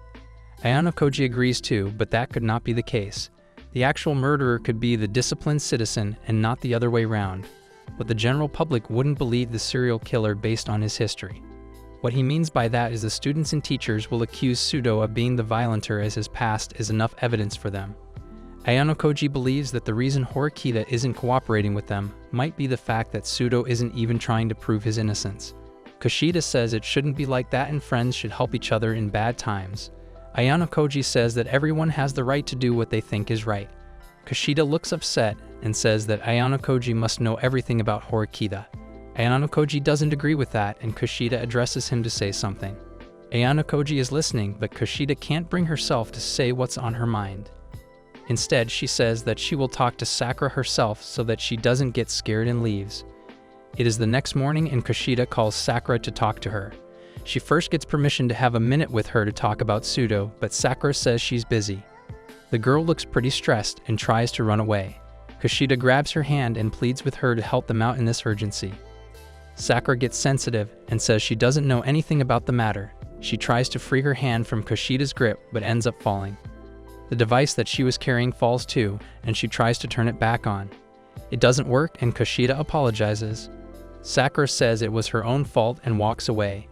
Ayano agrees too, but that could not be the case. The actual murderer could be the disciplined citizen and not the other way round, but the general public wouldn't believe the serial killer based on his history. What he means by that is the students and teachers will accuse Pseudo of being the violenter, as his past is enough evidence for them. Ayano believes that the reason Horikita isn't cooperating with them might be the fact that Pseudo isn't even trying to prove his innocence. Kushida says it shouldn't be like that and friends should help each other in bad times. Ayano says that everyone has the right to do what they think is right. Kushida looks upset and says that Ayano must know everything about Horikita. Ayano doesn't agree with that, and Kushida addresses him to say something. Ayano is listening, but Kushida can't bring herself to say what's on her mind. Instead, she says that she will talk to Sakura herself so that she doesn't get scared and leaves. It is the next morning and Kushida calls Sakura to talk to her. She first gets permission to have a minute with her to talk about Pseudo, but Sakura says she's busy. The girl looks pretty stressed and tries to run away. Kushida grabs her hand and pleads with her to help them out in this urgency. Sakura gets sensitive and says she doesn't know anything about the matter. She tries to free her hand from Kushida's grip but ends up falling. The device that she was carrying falls too, and she tries to turn it back on. It doesn't work and Kushida apologizes. Sakura says it was her own fault and walks away.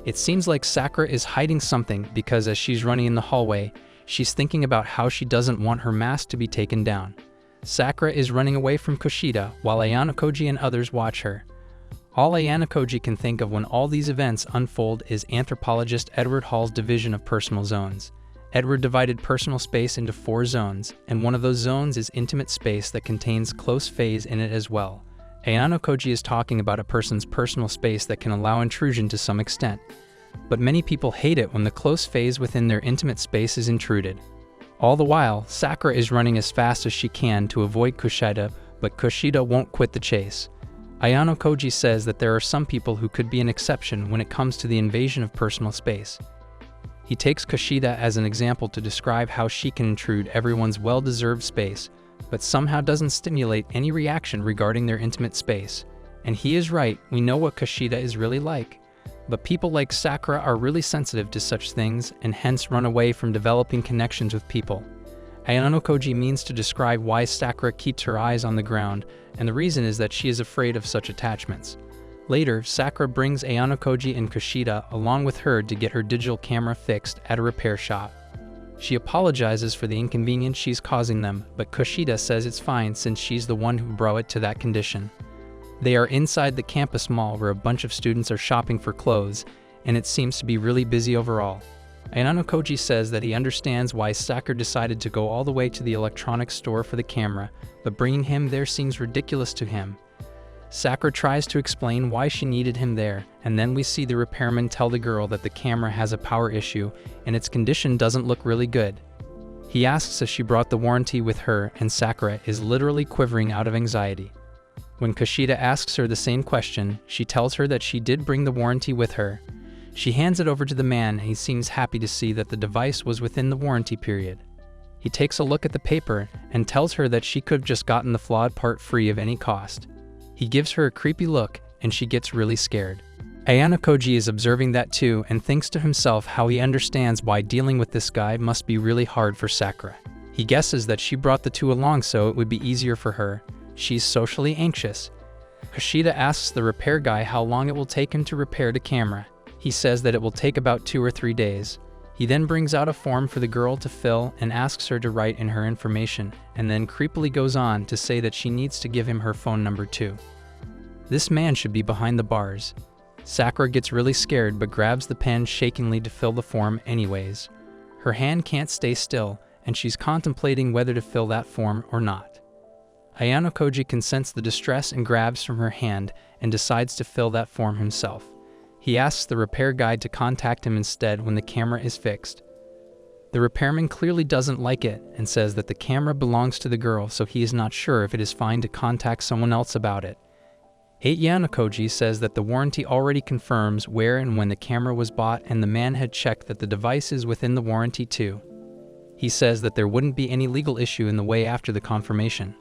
It seems like Sakura is hiding something because as she's running in the hallway, she's thinking about how she doesn't want her mask to be taken down. Sakura is running away from Kushida while Ayano and others watch her. All Ayano can think of when all these events unfold is anthropologist Edward Hall's division of personal zones. Edward divided personal space into 4 zones, and one of those zones is intimate space that contains close phase in it as well. Ayano is talking about a person's personal space that can allow intrusion to some extent, but many people hate it when the close phase within their intimate space is intruded. All the while, Sakura is running as fast as she can to avoid Kushida, but Kushida won't quit the chase. Ayano says that there are some people who could be an exception when it comes to the invasion of personal space. He takes Kushida as an example to describe how she can intrude everyone's well-deserved space, but somehow doesn't stimulate any reaction regarding their intimate space. And he is right, we know what Kushida is really like. But people like Sakura are really sensitive to such things and hence run away from developing connections with people. Ayano means to describe why Sakura keeps her eyes on the ground, and the reason is that she is afraid of such attachments. Later, Sakura brings Ayano and Kushida along with her to get her digital camera fixed at a repair shop. She apologizes for the inconvenience she's causing them, but Kushida says it's fine since she's the one who brought it to that condition. They are inside the campus mall where a bunch of students are shopping for clothes, and it seems to be really busy overall. Ayano says that he understands why Sakura decided to go all the way to the electronics store for the camera, but bringing him there seems ridiculous to him. Sakura tries to explain why she needed him there, and then we see the repairman tell the girl that the camera has a power issue and its condition doesn't look really good. He asks if she brought the warranty with her, and Sakura is literally quivering out of anxiety. When Kushida asks her the same question, she tells her that she did bring the warranty with her. She hands it over to the man and he seems happy to see that the device was within the warranty period. He takes a look at the paper and tells her that she could have just gotten the flawed part free of any cost. He gives her a creepy look and she gets really scared. Ayano is observing that too and thinks to himself how he understands why dealing with this guy must be really hard for Sakura. He guesses that she brought the two along so it would be easier for her. She's socially anxious. Kushida asks the repair guy how long it will take him to repair the camera. He says that it will take about 2 or 3 days. He then brings out a form for the girl to fill and asks her to write in her information, and then creepily goes on to say that she needs to give him her phone number too. This man should be behind the bars. Sakura gets really scared but grabs the pen shakingly to fill the form anyways. Her hand can't stay still, and she's contemplating whether to fill that form or not. Ayano can sense the distress and grabs from her hand and decides to fill that form himself. He asks the repair guy to contact him instead when the camera is fixed. The repairman clearly doesn't like it and says that the camera belongs to the girl, so he is not sure if it is fine to contact someone else about it. Ayano says that the warranty already confirms where and when the camera was bought and the man had checked that the device is within the warranty too. He says that there wouldn't be any legal issue in the way after the confirmation.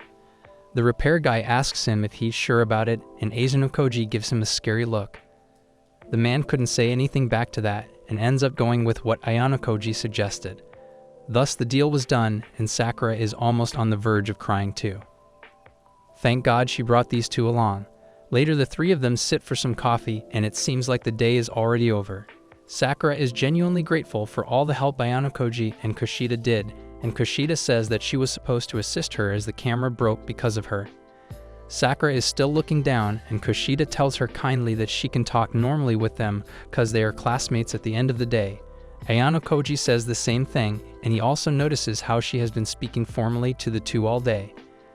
The repair guy asks him if he's sure about it, and Azunokoji gives him a scary look. The man couldn't say anything back to that, and ends up going with what Ayanokoji suggested. Thus the deal was done, and Sakura is almost on the verge of crying too. Thank God she brought these two along. Later the three of them sit for some coffee, and it seems like the day is already over. Sakura is genuinely grateful for all the help Ayanokoji and Kushida did, and Kushida says that she was supposed to assist her as the camera broke because of her. Sakura is still looking down, and Kushida tells her kindly that she can talk normally with them because they are classmates at the end of the day. Ayanokoji says the same thing, and he also notices how she has been speaking formally to the two all day.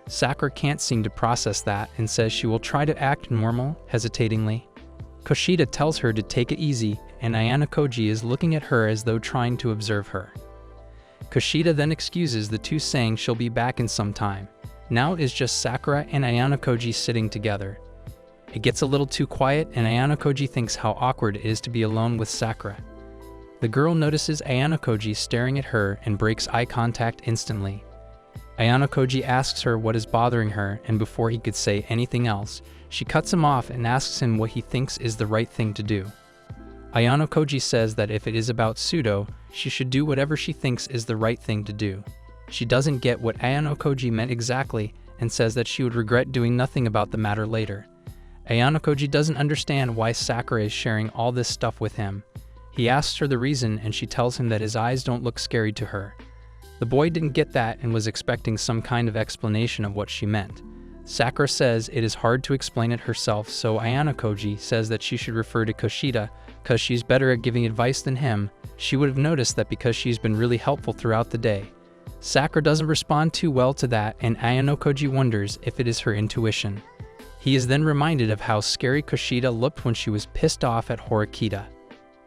Sakura can't seem to process that and says she will try to act normal, hesitatingly. Kushida tells her to take it easy, and Ayanokoji is looking at her as though trying to observe her. Kushida then excuses the two, saying she'll be back in some time. Now it is just Sakura and Ayanokoji sitting together. It gets a little too quiet, and Ayanokoji thinks how awkward it is to be alone with Sakura. The girl notices Ayanokoji staring at her and breaks eye contact instantly. Ayanokoji asks her what is bothering her, and before he could say anything else, she cuts him off and asks him what he thinks is the right thing to do. Ayanokoji says that if it is about pseudo, she should do whatever she thinks is the right thing to do. She doesn't get what Ayanokoji meant exactly and says that she would regret doing nothing about the matter later. Ayanokoji doesn't understand why Sakura is sharing all this stuff with him. He asks her the reason, and she tells him that his eyes don't look scary to her. The boy didn't get that and was expecting some kind of explanation of what she meant. Sakura says it is hard to explain it herself, so Ayanokoji says that she should refer to Kushida because she's better at giving advice than him. She would have noticed that because she's been really helpful throughout the day. Sakura doesn't respond too well to that, and Ayanokoji wonders if it is her intuition. He is then reminded of how scary Kushida looked when she was pissed off at Horikita.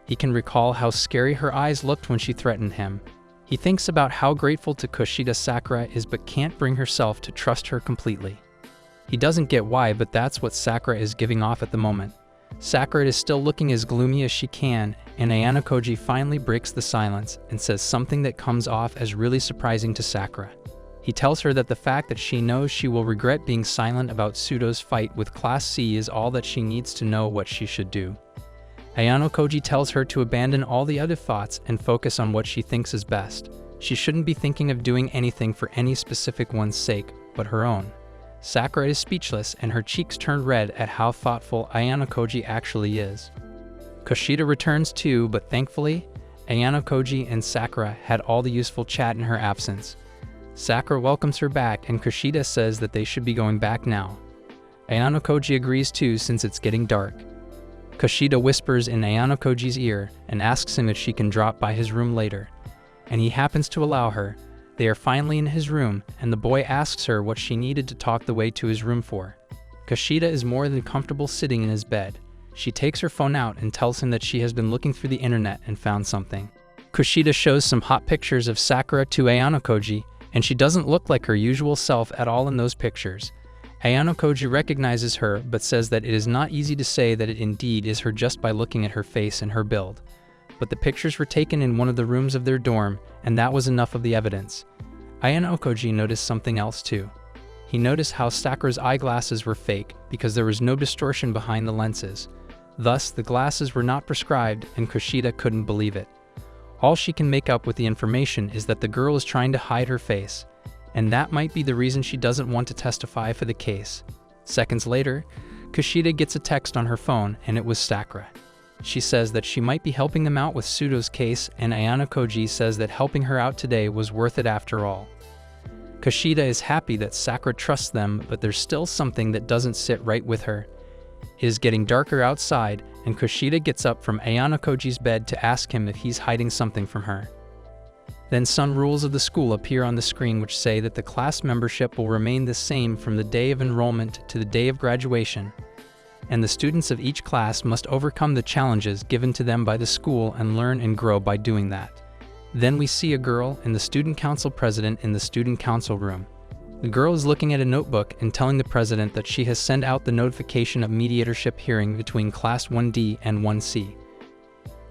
He can recall how scary her eyes looked when she threatened him. He thinks about how grateful to Kushida Sakura is, but can't bring herself to trust her completely. He doesn't get why, but that's what Sakura is giving off at the moment. Sakura is still looking as gloomy as she can, and Ayanokoji finally breaks the silence and says something that comes off as really surprising to Sakura. He tells her that the fact that she knows she will regret being silent about Pseudo's fight with Class C is all that she needs to know what she should do. Ayanokoji tells her to abandon all the other thoughts and focus on what she thinks is best. She shouldn't be thinking of doing anything for any specific one's sake, but her own. Sakura is speechless, and her cheeks turn red at how thoughtful Ayanokoji actually is. Kushida returns too, but thankfully, Ayanokoji and Sakura had all the useful chat in her absence. Sakura welcomes her back, and Kushida says that they should be going back now. Ayanokoji agrees too, since it's getting dark. Kushida whispers in Ayanokoji's ear and asks him if she can drop by his room later, and he happens to allow her. They are finally in his room, and the boy asks her what she needed to talk the way to his room for. Kushida is more than comfortable sitting in his bed. She takes her phone out and tells him that she has been looking through the internet and found something. Kushida shows some hot pictures of Sakura to Ayanokoji, and she doesn't look like her usual self at all in those pictures. Ayanokoji recognizes her, but says that it is not easy to say that it indeed is her just by looking at her face and her build. But the pictures were taken in one of the rooms of their dorm, and that was enough of the evidence. Ayanokoji noticed something else too. He noticed how Sakura's eyeglasses were fake because there was no distortion behind the lenses. Thus, the glasses were not prescribed, and Kushida couldn't believe it. All she can make up with the information is that the girl is trying to hide her face, and that might be the reason she doesn't want to testify for the case. Seconds later, Kushida gets a text on her phone, and it was Sakura. She says that she might be helping them out with Pseudo's case, and Ayanokoji says that helping her out today was worth it after all. Kushida is happy that Sakura trusts them, but there's still something that doesn't sit right with her. It is getting darker outside, and Kushida gets up from Ayanokoji's bed to ask him if he's hiding something from her. Then some rules of the school appear on the screen which say that the class membership will remain the same from the day of enrollment to the day of graduation, and the students of each class must overcome the challenges given to them by the school and learn and grow by doing that. Then we see a girl and the student council president in the student council room. The girl is looking at a notebook and telling the president that she has sent out the notification of mediatorship hearing between Class 1D and 1C.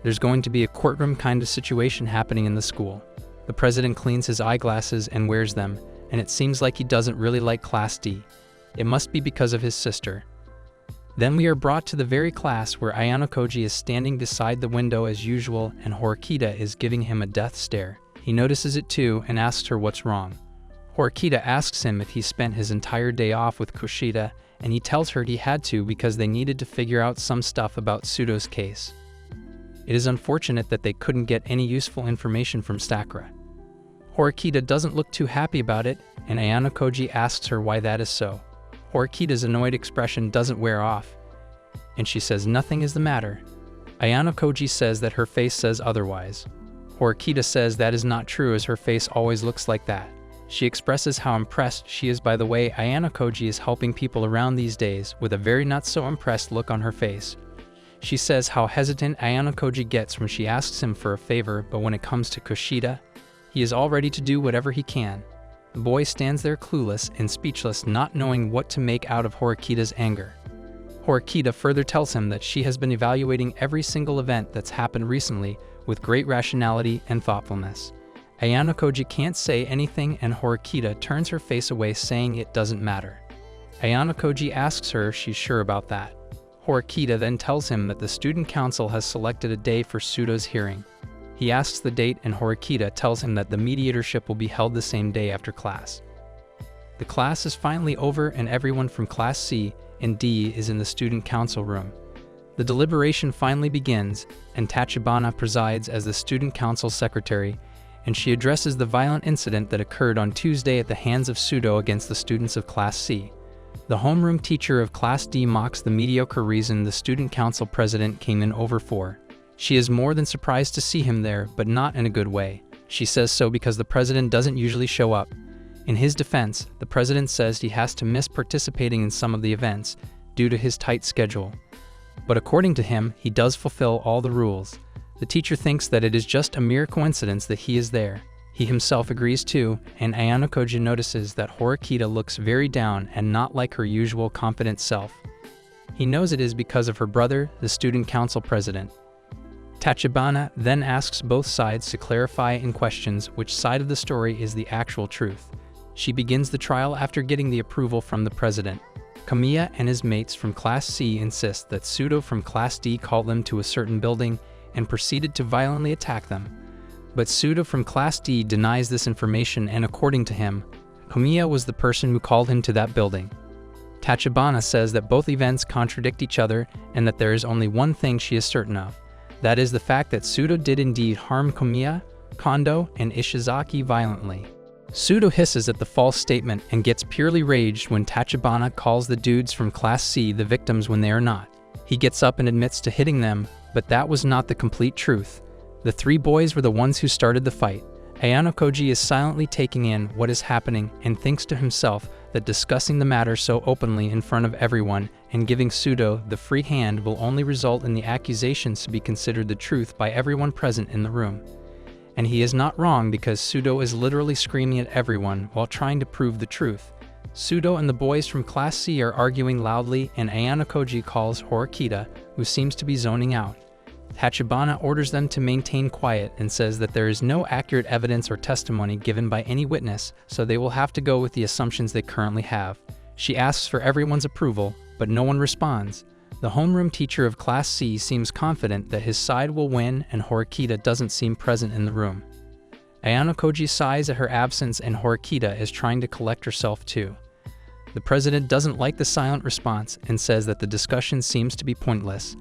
There's going to be a courtroom kind of situation happening in the school. The president cleans his eyeglasses and wears them, and it seems like he doesn't really like Class D. It must be because of his sister. Then we are brought to the very class where Ayanokoji is standing beside the window as usual and Horikita is giving him a death stare. He notices it too and asks her what's wrong. Horikita asks him if he spent his entire day off with Kushida, and he tells her he had to because they needed to figure out some stuff about Sudo's case. It is unfortunate that they couldn't get any useful information from Sakura. Horikita doesn't look too happy about it, and Ayanokoji asks her why that is so. Horikita's annoyed expression doesn't wear off, and she says nothing is the matter. Ayanokoji says that her face says otherwise. Horikita says that is not true as her face always looks like that. She expresses how impressed she is by the way Ayanokoji is helping people around these days with a very not so impressed look on her face. She says how hesitant Ayanokoji gets when she asks him for a favor, but when it comes to Kushida, he is all ready to do whatever he can. The boy stands there clueless and speechless, not knowing what to make out of Horikita's anger. Horikita further tells him that she has been evaluating every single event that's happened recently with great rationality and thoughtfulness. Ayanokoji can't say anything and Horikita turns her face away saying it doesn't matter. Ayanokoji asks her if she's sure about that. Horikita then tells him that the student council has selected a day for Sudo's hearing. He asks the date and Horikita tells him that the mediatorship will be held the same day after class. The class is finally over and everyone from Class C and D is in the student council room. The deliberation finally begins and Tachibana presides as the student council secretary, and she addresses the violent incident that occurred on Tuesday at the hands of Sudo against the students of Class C. The homeroom teacher of Class D mocks the mediocre reason the student council president came in over for. She is more than surprised to see him there, but not in a good way. She says so because the president doesn't usually show up. In his defense, the president says he has to miss participating in some of the events due to his tight schedule. But according to him, he does fulfill all the rules. The teacher thinks that it is just a mere coincidence that he is there. He himself agrees too, and Ayanokoji notices that Horikita looks very down and not like her usual confident self. He knows it is because of her brother, the student council president. Tachibana then asks both sides to clarify in questions which side of the story is the actual truth. She begins the trial after getting the approval from the president. Kamiya and his mates from Class C insist that Sudo from Class D called them to a certain building and proceeded to violently attack them. But Sudo from Class D denies this information, and according to him, Kamiya was the person who called him to that building. Tachibana says that both events contradict each other and that there is only one thing she is certain of. That is the fact that Sudo did indeed harm Kamiya, Kondo, and Ishizaki violently. Sudo hisses at the false statement and gets purely raged when Tachibana calls the dudes from Class C the victims when they are not. He gets up and admits to hitting them, but that was not the complete truth. The three boys were the ones who started the fight. Ayanokoji is silently taking in what is happening and thinks to himself that discussing the matter so openly in front of everyone and giving Sudo the free hand will only result in the accusations to be considered the truth by everyone present in the room. And he is not wrong because Sudo is literally screaming at everyone while trying to prove the truth. Sudo and the boys from Class C are arguing loudly and Ayanokoji calls Horikita, who seems to be zoning out. Tachibana orders them to maintain quiet and says that there is no accurate evidence or testimony given by any witness, so they will have to go with the assumptions they currently have. She asks for everyone's approval, but no one responds. The homeroom teacher of Class C seems confident that his side will win and Horikita doesn't seem present in the room. Ayanokoji sighs at her absence and Horikita is trying to collect herself too. The president doesn't like the silent response and says that the discussion seems to be pointless.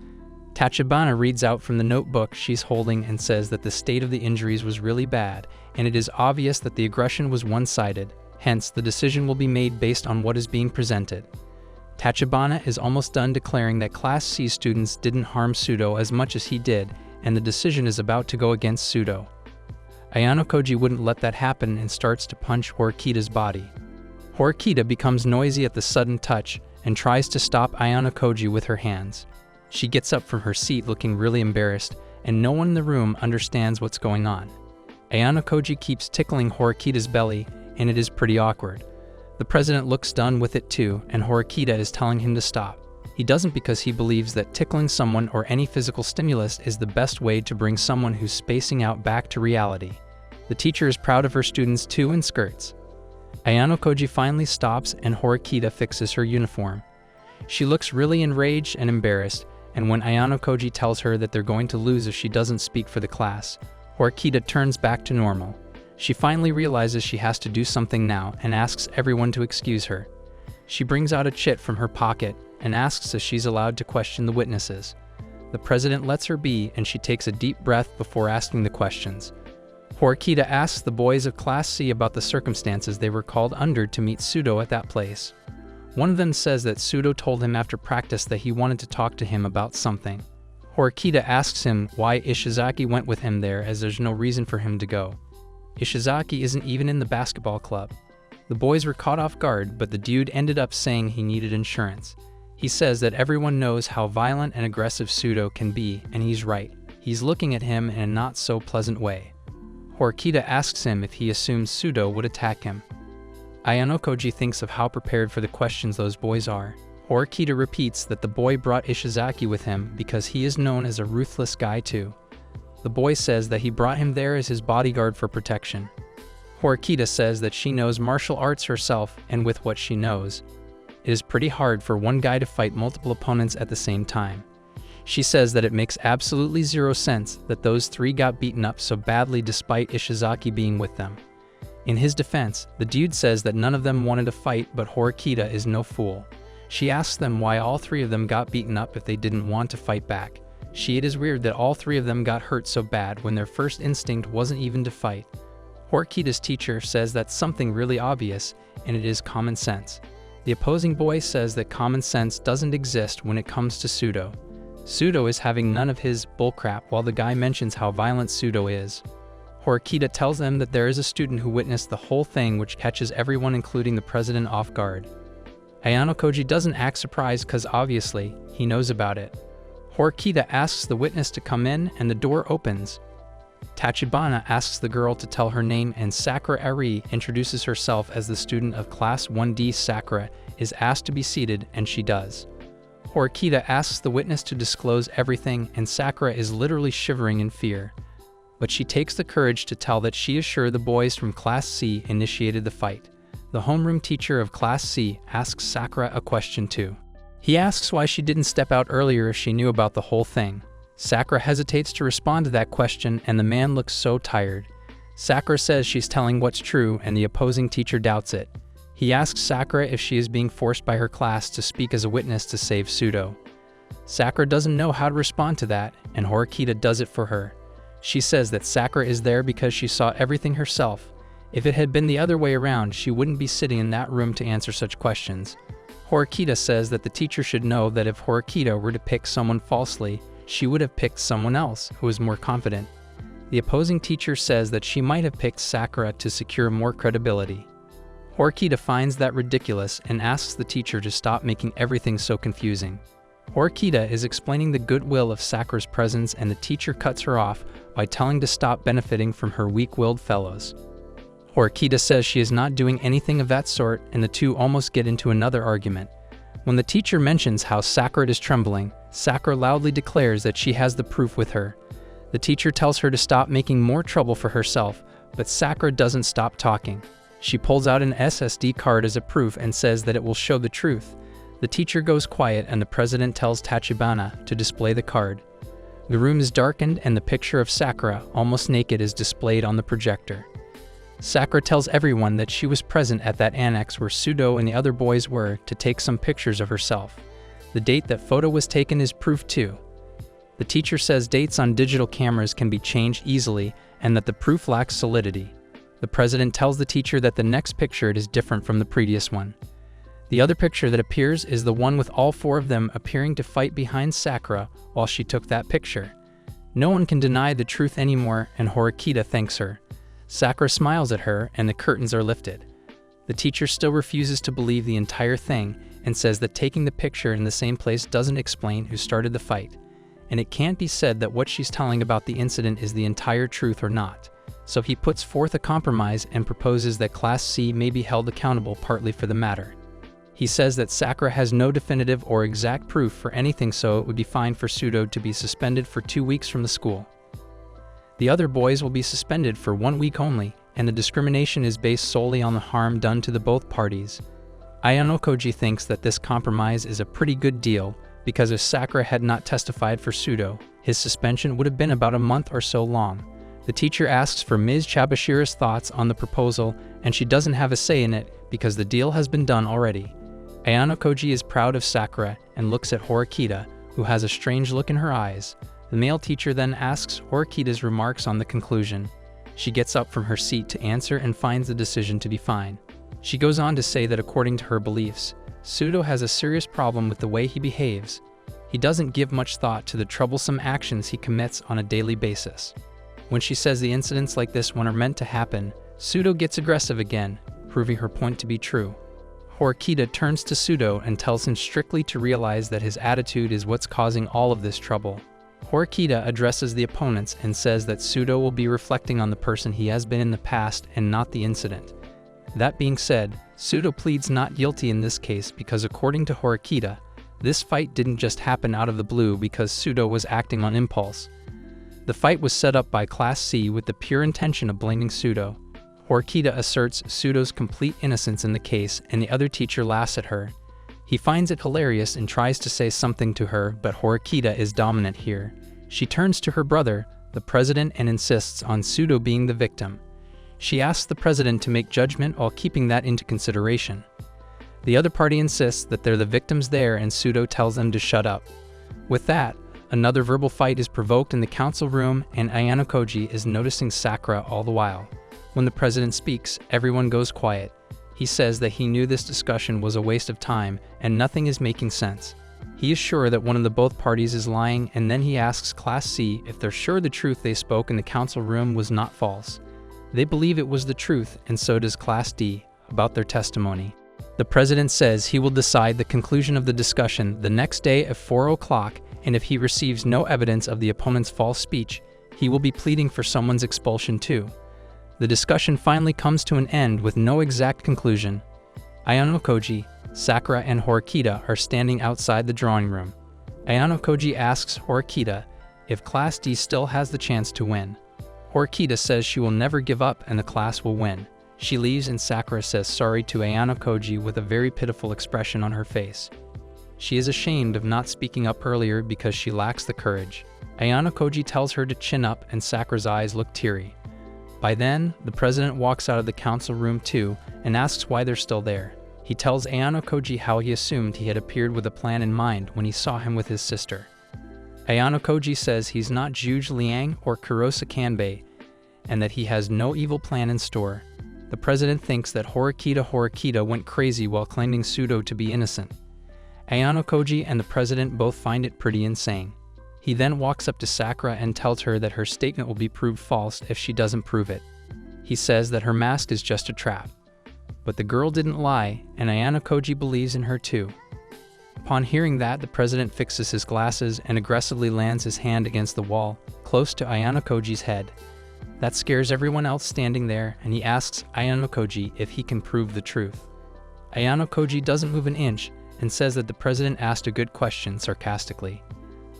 Tachibana reads out from the notebook she's holding and says that the state of the injuries was really bad, and it is obvious that the aggression was one-sided, hence the decision will be made based on what is being presented. Tachibana is almost done declaring that Class C students didn't harm Sudo as much as he did, and the decision is about to go against Sudo. Ayanokoji wouldn't let that happen and starts to punch Horikita's body. Horikita becomes noisy at the sudden touch and tries to stop Ayanokoji with her hands. She gets up from her seat looking really embarrassed, and no one in the room understands what's going on. Ayanokoji keeps tickling Horikita's belly, and it is pretty awkward. The president looks done with it too, and Horikita is telling him to stop. He doesn't because he believes that tickling someone or any physical stimulus is the best way to bring someone who's spacing out back to reality. The teacher is proud of her students too in skirts. Ayano Koji finally stops and Horikita fixes her uniform. She looks really enraged and embarrassed, and when Ayano Koji tells her that they're going to lose if she doesn't speak for the class, Horikita turns back to normal. She finally realizes she has to do something now and asks everyone to excuse her. She brings out a chit from her pocket and asks if she's allowed to question the witnesses. The president lets her be, and she takes a deep breath before asking the questions. Horikita asks the boys of Class C about the circumstances they were called under to meet Sudo at that place. One of them says that Sudo told him after practice that he wanted to talk to him about something. Horikita asks him why Ishizaki went with him there, as there's no reason for him to go. Ishizaki isn't even in the basketball club. The boys were caught off guard, but the dude ended up saying he needed insurance. He says that everyone knows how violent and aggressive Sudo can be, and he's right. He's looking at him in a not so pleasant way. Horikita asks him if he assumes Sudo would attack him. Ayano Koji thinks of how prepared for the questions those boys are. Horikita repeats that the boy brought Ishizaki with him because he is known as a ruthless guy too. The boy says that he brought him there as his bodyguard for protection. Horikita says that she knows martial arts herself, and with what she knows, it is pretty hard for one guy to fight multiple opponents at the same time. She says that it makes absolutely zero sense that those three got beaten up so badly despite Ishizaki being with them. In his defense, the dude says that none of them wanted to fight, but Horikita is no fool. She asks them why all three of them got beaten up if they didn't want to fight back. It is weird that all three of them got hurt so bad when their first instinct wasn't even to fight. Horikita's teacher says that's something really obvious, and it is common sense. The opposing boy says that common sense doesn't exist when it comes to Sudo. Sudo is having none of his bullcrap, while the guy mentions how violent Sudo is. Horikita tells them that there is a student who witnessed the whole thing, which catches everyone including the president off guard. Ayano Koji doesn't act surprised because obviously he knows about it. Horikita asks the witness to come in and the door opens. Tachibana asks the girl to tell her name, and Sakura Eri introduces herself as the student of Class 1D. Sakura is asked to be seated, and she does. Horikita asks the witness to disclose everything, and Sakura is literally shivering in fear. But she takes the courage to tell that she is sure the boys from Class C initiated the fight. The homeroom teacher of Class C asks Sakura a question too. He asks why she didn't step out earlier if she knew about the whole thing. Sakura hesitates to respond to that question, and the man looks so tired. Sakura says she's telling what's true, and the opposing teacher doubts it. He asks Sakura if she is being forced by her class to speak as a witness to save Sudo. Sakura doesn't know how to respond to that, and Horikita does it for her. She says that Sakura is there because she saw everything herself. If it had been the other way around, she wouldn't be sitting in that room to answer such questions. Horikita says that the teacher should know that if Horikita were to pick someone falsely, she would have picked someone else who was more confident. The opposing teacher says that she might have picked Sakura to secure more credibility. Horikita finds that ridiculous and asks the teacher to stop making everything so confusing. Horikita is explaining the goodwill of Sakura's presence, and the teacher cuts her off by telling to stop benefiting from her weak-willed fellows. Horikita says she is not doing anything of that sort, and the two almost get into another argument. When the teacher mentions how Sakura is trembling, Sakura loudly declares that she has the proof with her. The teacher tells her to stop making more trouble for herself, but Sakura doesn't stop talking. She pulls out an SSD card as a proof and says that it will show the truth. The teacher goes quiet, and the president tells Tachibana to display the card. The room is darkened, and the picture of Sakura, almost naked, is displayed on the projector. Sakura tells everyone that she was present at that annex where Sudo and the other boys were to take some pictures of herself. The date that photo was taken is proof too. The teacher says dates on digital cameras can be changed easily and that the proof lacks solidity. The president tells the teacher that the next picture is different from the previous one. The other picture that appears is the one with all four of them appearing to fight behind Sakura while she took that picture. No one can deny the truth anymore, and Horikita thanks her. Sakura smiles at her, and the curtains are lifted. The teacher still refuses to believe the entire thing and says that taking the picture in the same place doesn't explain who started the fight, and it can't be said that what she's telling about the incident is the entire truth or not. So he puts forth a compromise and proposes that Class C may be held accountable partly for the matter. He says that Sakura has no definitive or exact proof for anything, so it would be fine for Sudo to be suspended for 2 weeks from the school. The other boys will be suspended for 1 week only, and the discrimination is based solely on the harm done to the both parties. Ayano thinks that this compromise is a pretty good deal, because if Sakura had not testified for pseudo, his suspension would have been about a month or so long. The teacher asks for Ms. Chabashira's thoughts on the proposal, and she doesn't have a say in it because the deal has been done already. Ayano is proud of Sakura and looks at Horikita, who has a strange look in her eyes. The male teacher then asks Horikita's remarks on the conclusion. She gets up from her seat to answer and finds the decision to be fine. She goes on to say that according to her beliefs, Pseudo has a serious problem with the way he behaves. He doesn't give much thought to the troublesome actions he commits on a daily basis. When she says the incidents like this one are meant to happen, Pseudo gets aggressive again, proving her point to be true. Horikita turns to Pseudo and tells him strictly to realize that his attitude is what's causing all of this trouble. Horikita addresses the opponents and says that Pseudo will be reflecting on the person he has been in the past and not the incident. That being said, Pseudo pleads not guilty in this case because according to Horikita, this fight didn't just happen out of the blue because Pseudo was acting on impulse. The fight was set up by Class C with the pure intention of blaming Pseudo. Horikita asserts Pseudo's complete innocence in the case, and the other teacher laughs at her. He finds it hilarious and tries to say something to her, but Horikita is dominant here. She turns to her brother, the president, and insists on Pseudo being the victim. She asks the president to make judgment while keeping that into consideration. The other party insists that they're the victims there, and Pseudo tells them to shut up. With that, another verbal fight is provoked in the council room, and Ayano is noticing Sakura all the while. When the president speaks, everyone goes quiet. He says that he knew this discussion was a waste of time and nothing is making sense. He is sure that one of the both parties is lying, and then he asks Class C if they're sure the truth they spoke in the council room was not false. They believe it was the truth, and so does Class D, about their testimony. The president says he will decide the conclusion of the discussion the next day at 4 o'clock, and if he receives no evidence of the opponent's false speech, he will be pleading for someone's expulsion too. The discussion finally comes to an end with no exact conclusion. Ayano, Sakura, and Horikita are standing outside the drawing room. Ayano asks Horikita if Class D still has the chance to win. Horikita says she will never give up and the class will win. She leaves and Sakura says sorry to Ayano with a very pitiful expression on her face. She is ashamed of not speaking up earlier because she lacks the courage. Ayano tells her to chin up and Sakura's eyes look teary. By then, the president walks out of the council room too and asks why they're still there. He tells Ayano how he assumed he had appeared with a plan in mind when he saw him with his sister. Ayano says he's not Juge Liang or Kurosa Kanbei, and that he has no evil plan in store. The president thinks that Horikita went crazy while claiming Pseudo to be innocent. Ayano and the president both find it pretty insane. He then walks up to Sakura and tells her that her statement will be proved false if she doesn't prove it. He says that her mask is just a trap. But the girl didn't lie, and Ayano believes in her too. Upon hearing that, the president fixes his glasses and aggressively lands his hand against the wall, close to Ayano head. That scares everyone else standing there, and he asks Ayano if he can prove the truth. Ayano doesn't move an inch and says that the president asked a good question sarcastically.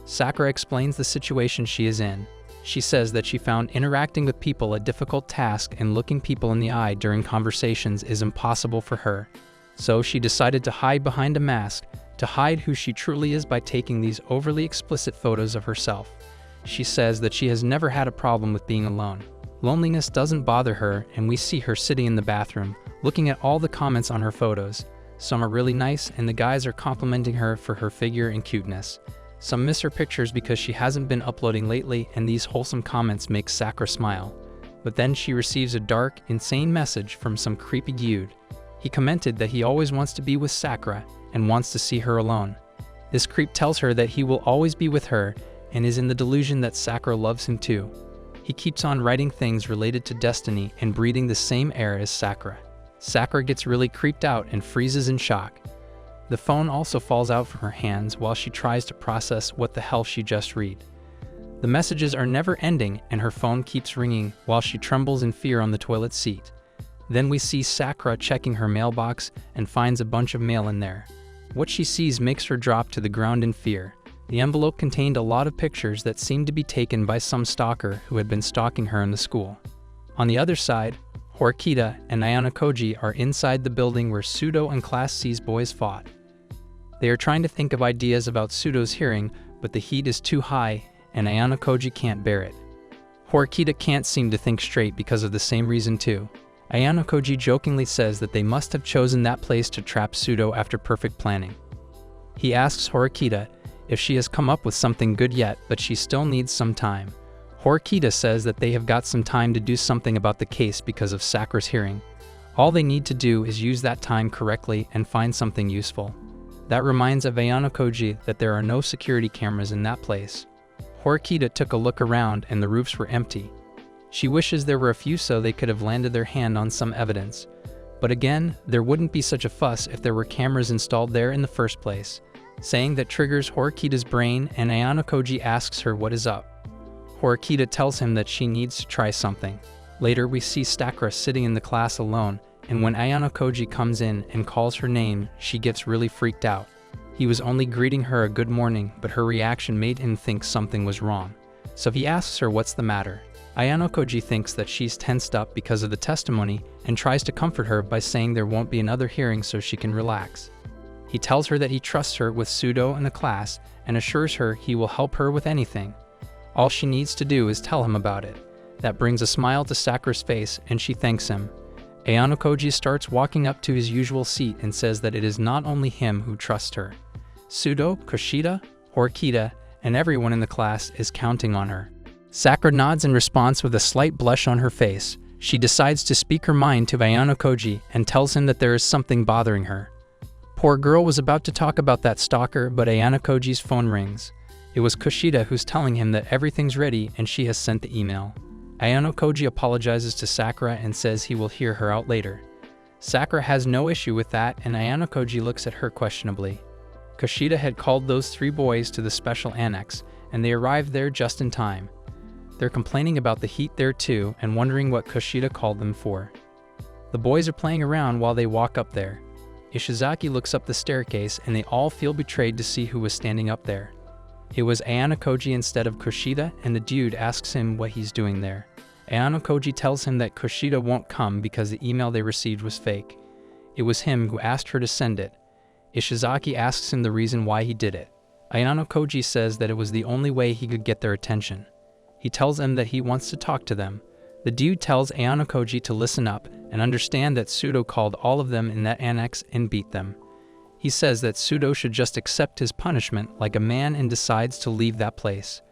Sakura explains the situation she is in. She says that she found interacting with people a difficult task and looking people in the eye during conversations is impossible for her. So she decided to hide behind a mask, to hide who she truly is by taking these overly explicit photos of herself. She says that she has never had a problem with being alone. Loneliness doesn't bother her, and we see her sitting in the bathroom, looking at all the comments on her photos. Some are really nice, and the guys are complimenting her for her figure and cuteness. Some miss her pictures because she hasn't been uploading lately, and these wholesome comments make Sakura smile. But then she receives a dark, insane message from some creepy dude. He commented that he always wants to be with Sakura and wants to see her alone. This creep tells her that he will always be with her and is in the delusion that Sakura loves him too. He keeps on writing things related to destiny and breathing the same air as Sakura. Sakura gets really creeped out and freezes in shock. The phone also falls out from her hands while she tries to process what the hell she just read. The messages are never ending and her phone keeps ringing while she trembles in fear on the toilet seat. Then we see Sakura checking her mailbox and finds a bunch of mail in there. What she sees makes her drop to the ground in fear. The envelope contained a lot of pictures that seemed to be taken by some stalker who had been stalking her in the school. On the other side, Horikita and Ayano are inside the building where Pseudo and Class C's boys fought. They are trying to think of ideas about Pseudo's hearing, but the heat is too high and Ayano can't bear it. Horikita can't seem to think straight because of the same reason too. Ayano jokingly says that they must have chosen that place to trap Pseudo after perfect planning. He asks Horikita if she has come up with something good yet, but she still needs some time. Horikita says that they have got some time to do something about the case because of Sakura's hearing. All they need to do is use that time correctly and find something useful. That reminds Ayano that there are no security cameras in that place. Horikita took a look around and the roofs were empty. She wishes there were a few so they could have landed their hand on some evidence. But again, there wouldn't be such a fuss if there were cameras installed there in the first place. Saying that triggers Horikita's brain and Ayano asks her what is up. Horikita tells him that she needs to try something. Later we see Sakura sitting in the class alone, and when Ayano comes in and calls her name, she gets really freaked out. He was only greeting her a good morning, but her reaction made him think something was wrong. So he asks her what's the matter. Ayano thinks that she's tensed up because of the testimony and tries to comfort her by saying there won't be another hearing so she can relax. He tells her that he trusts her with Pseudo and the class and assures her he will help her with anything. All she needs to do is tell him about it. That brings a smile to Sakura's face and she thanks him. Ayano starts walking up to his usual seat and says that it is not only him who trusts her. Pseudo, Kushida, Horikita, and everyone in the class is counting on her. Sakura nods in response with a slight blush on her face. She decides to speak her mind to Ayano and tells him that there is something bothering her. Poor girl was about to talk about that stalker, but Ayano phone rings. It was Kushida who's telling him that everything's ready and she has sent the email. Ayano apologizes to Sakura and says he will hear her out later. Sakura has no issue with that and Ayano looks at her questionably. Kushida had called those 3 boys to the special annex, and they arrived there just in time. They're complaining about the heat there too and wondering what Kushida called them for. The boys are playing around while they walk up there. Ishizaki looks up the staircase and they all feel betrayed to see who was standing up there. It was Ayano instead of Kushida, and the dude asks him what he's doing there. Ayano tells him that Kushida won't come because the email they received was fake. It was him who asked her to send it. Ishizaki asks him the reason why he did it. Ayano says that it was the only way he could get their attention. He tells them that he wants to talk to them. The dude tells Ayano to listen up and understand that Pseudo called all of them in that annex and beat them. He says that Pseudo should just accept his punishment like a man and decides to leave that place.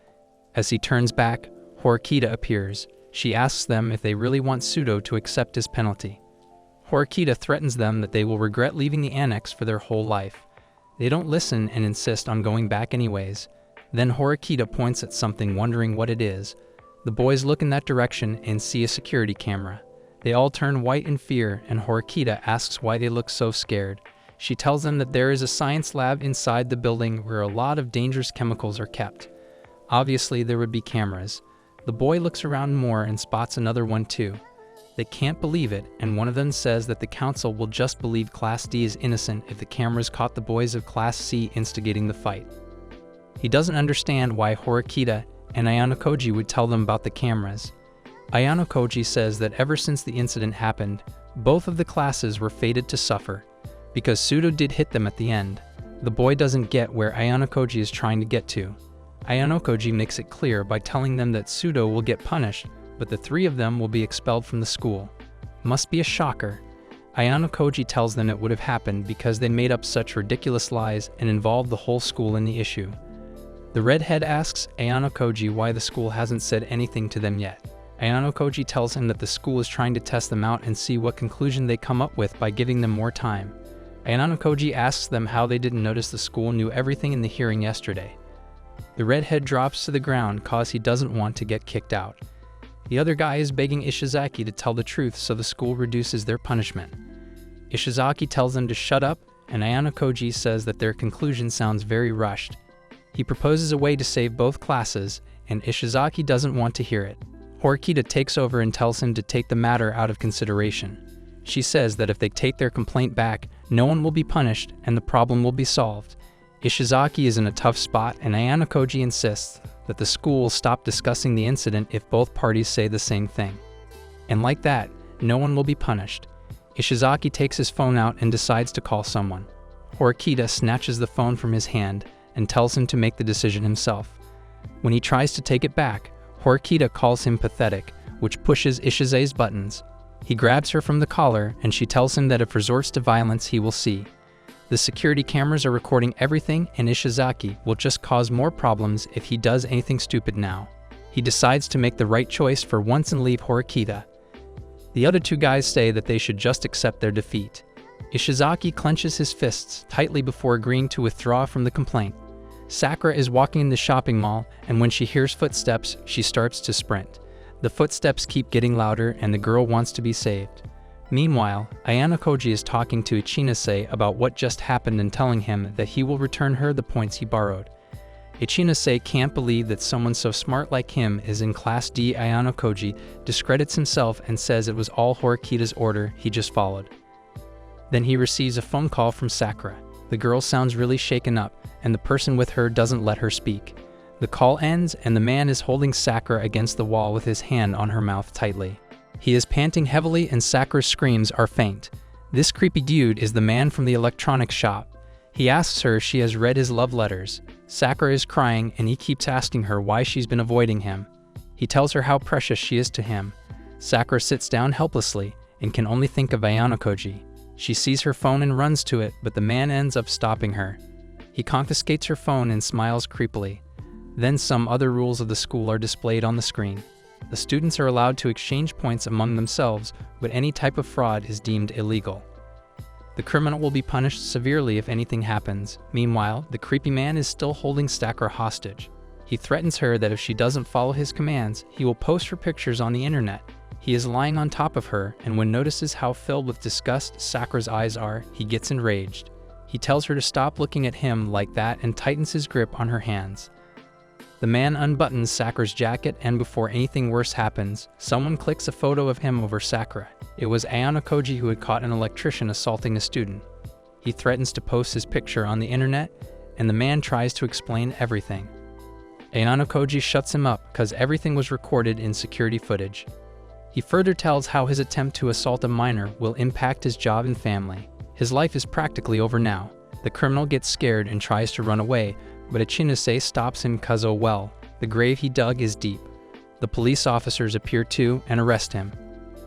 As he turns back, Horikita appears. She asks them if they really want Pseudo to accept his penalty. Horikita threatens them that they will regret leaving the annex for their whole life. They don't listen and insist on going back anyways. Then Horikita points at something, wondering what it is. The boys look in that direction and see a security camera. They all turn white in fear and Horikita asks why they look so scared. She tells them that there is a science lab inside the building where a lot of dangerous chemicals are kept. Obviously there would be cameras. The boy looks around more and spots another one too. They can't believe it, and one of them says that the council will just believe Class D is innocent if the cameras caught the boys of Class C instigating the fight. He doesn't understand why Horikita and Ayano would tell them about the cameras. Ayano says that ever since the incident happened, both of the classes were fated to suffer. Because Pseudo did hit them at the end, the boy doesn't get where Ayano is trying to get to. Ayano makes it clear by telling them that Pseudo will get punished, but the 3 of them will be expelled from the school. Must be a shocker. Ayano tells them it would have happened because they made up such ridiculous lies and involved the whole school in the issue. The redhead asks Ayano why the school hasn't said anything to them yet. Ayano tells him that the school is trying to test them out and see what conclusion they come up with by giving them more time. Ayano asks them how they didn't notice the school knew everything in the hearing yesterday. The redhead drops to the ground cause he doesn't want to get kicked out. The other guy is begging Ishizaki to tell the truth so the school reduces their punishment. Ishizaki tells them to shut up, and Ayano says that their conclusion sounds very rushed. He proposes a way to save both classes, and Ishizaki doesn't want to hear it. Horikita takes over and tells him to take the matter out of consideration. She says that if they take their complaint back, no one will be punished and the problem will be solved. Ishizaki is in a tough spot, and Ayano insists that the school will stop discussing the incident if both parties say the same thing. And like that, no one will be punished. Ishizaki takes his phone out and decides to call someone. Horikita snatches the phone from his hand and tells him to make the decision himself. When he tries to take it back, Horikita calls him pathetic, which pushes Ishize's buttons. He grabs her from the collar and she tells him that if resorts to violence he will see. The security cameras are recording everything and Ishizaki will just cause more problems if he does anything stupid now. He decides to make the right choice for once and leave Horikita. The other two guys say that they should just accept their defeat. Ishizaki clenches his fists tightly before agreeing to withdraw from the complaint. Sakura is walking in the shopping mall, and when she hears footsteps, she starts to sprint. The footsteps keep getting louder and the girl wants to be saved. Meanwhile, Ayano Koji is talking to Ichinase about what just happened and telling him that he will return her the points he borrowed. Ichinase can't believe that someone so smart like him is in Class D. Ayano Koji discredits himself and says it was all Horikita's order he just followed. Then he receives a phone call from Sakura. The girl sounds really shaken up, and the person with her doesn't let her speak. The call ends, and the man is holding Sakura against the wall with his hand on her mouth tightly. He is panting heavily, and Sakura's screams are faint. This creepy dude is the man from the electronics shop. He asks her if she has read his love letters. Sakura is crying, and he keeps asking her why she's been avoiding him. He tells her how precious she is to him. Sakura sits down helplessly and can only think of Ayano Koji. She sees her phone and runs to it, but the man ends up stopping her. He confiscates her phone and smiles creepily. Then some other rules of the school are displayed on the screen. The students are allowed to exchange points among themselves, but any type of fraud is deemed illegal. The criminal will be punished severely if anything happens. Meanwhile, the creepy man is still holding Sakura hostage. He threatens her that if she doesn't follow his commands, he will post her pictures on the internet. He is lying on top of her, and when notices how filled with disgust Sakura's eyes are, he gets enraged. He tells her to stop looking at him like that and tightens his grip on her hands. The man unbuttons Sakura's jacket, and before anything worse happens, someone clicks a photo of him over Sakura. It was Ayano Koji who had caught an electrician assaulting a student. He threatens to post his picture on the internet, and the man tries to explain everything. Ayano Koji shuts him up because everything was recorded in security footage. He further tells how his attempt to assault a minor will impact his job and family. His life is practically over now. The criminal gets scared and tries to run away, but Ichinase stops him cause oh well, the grave he dug is deep. The police officers appear too and arrest him.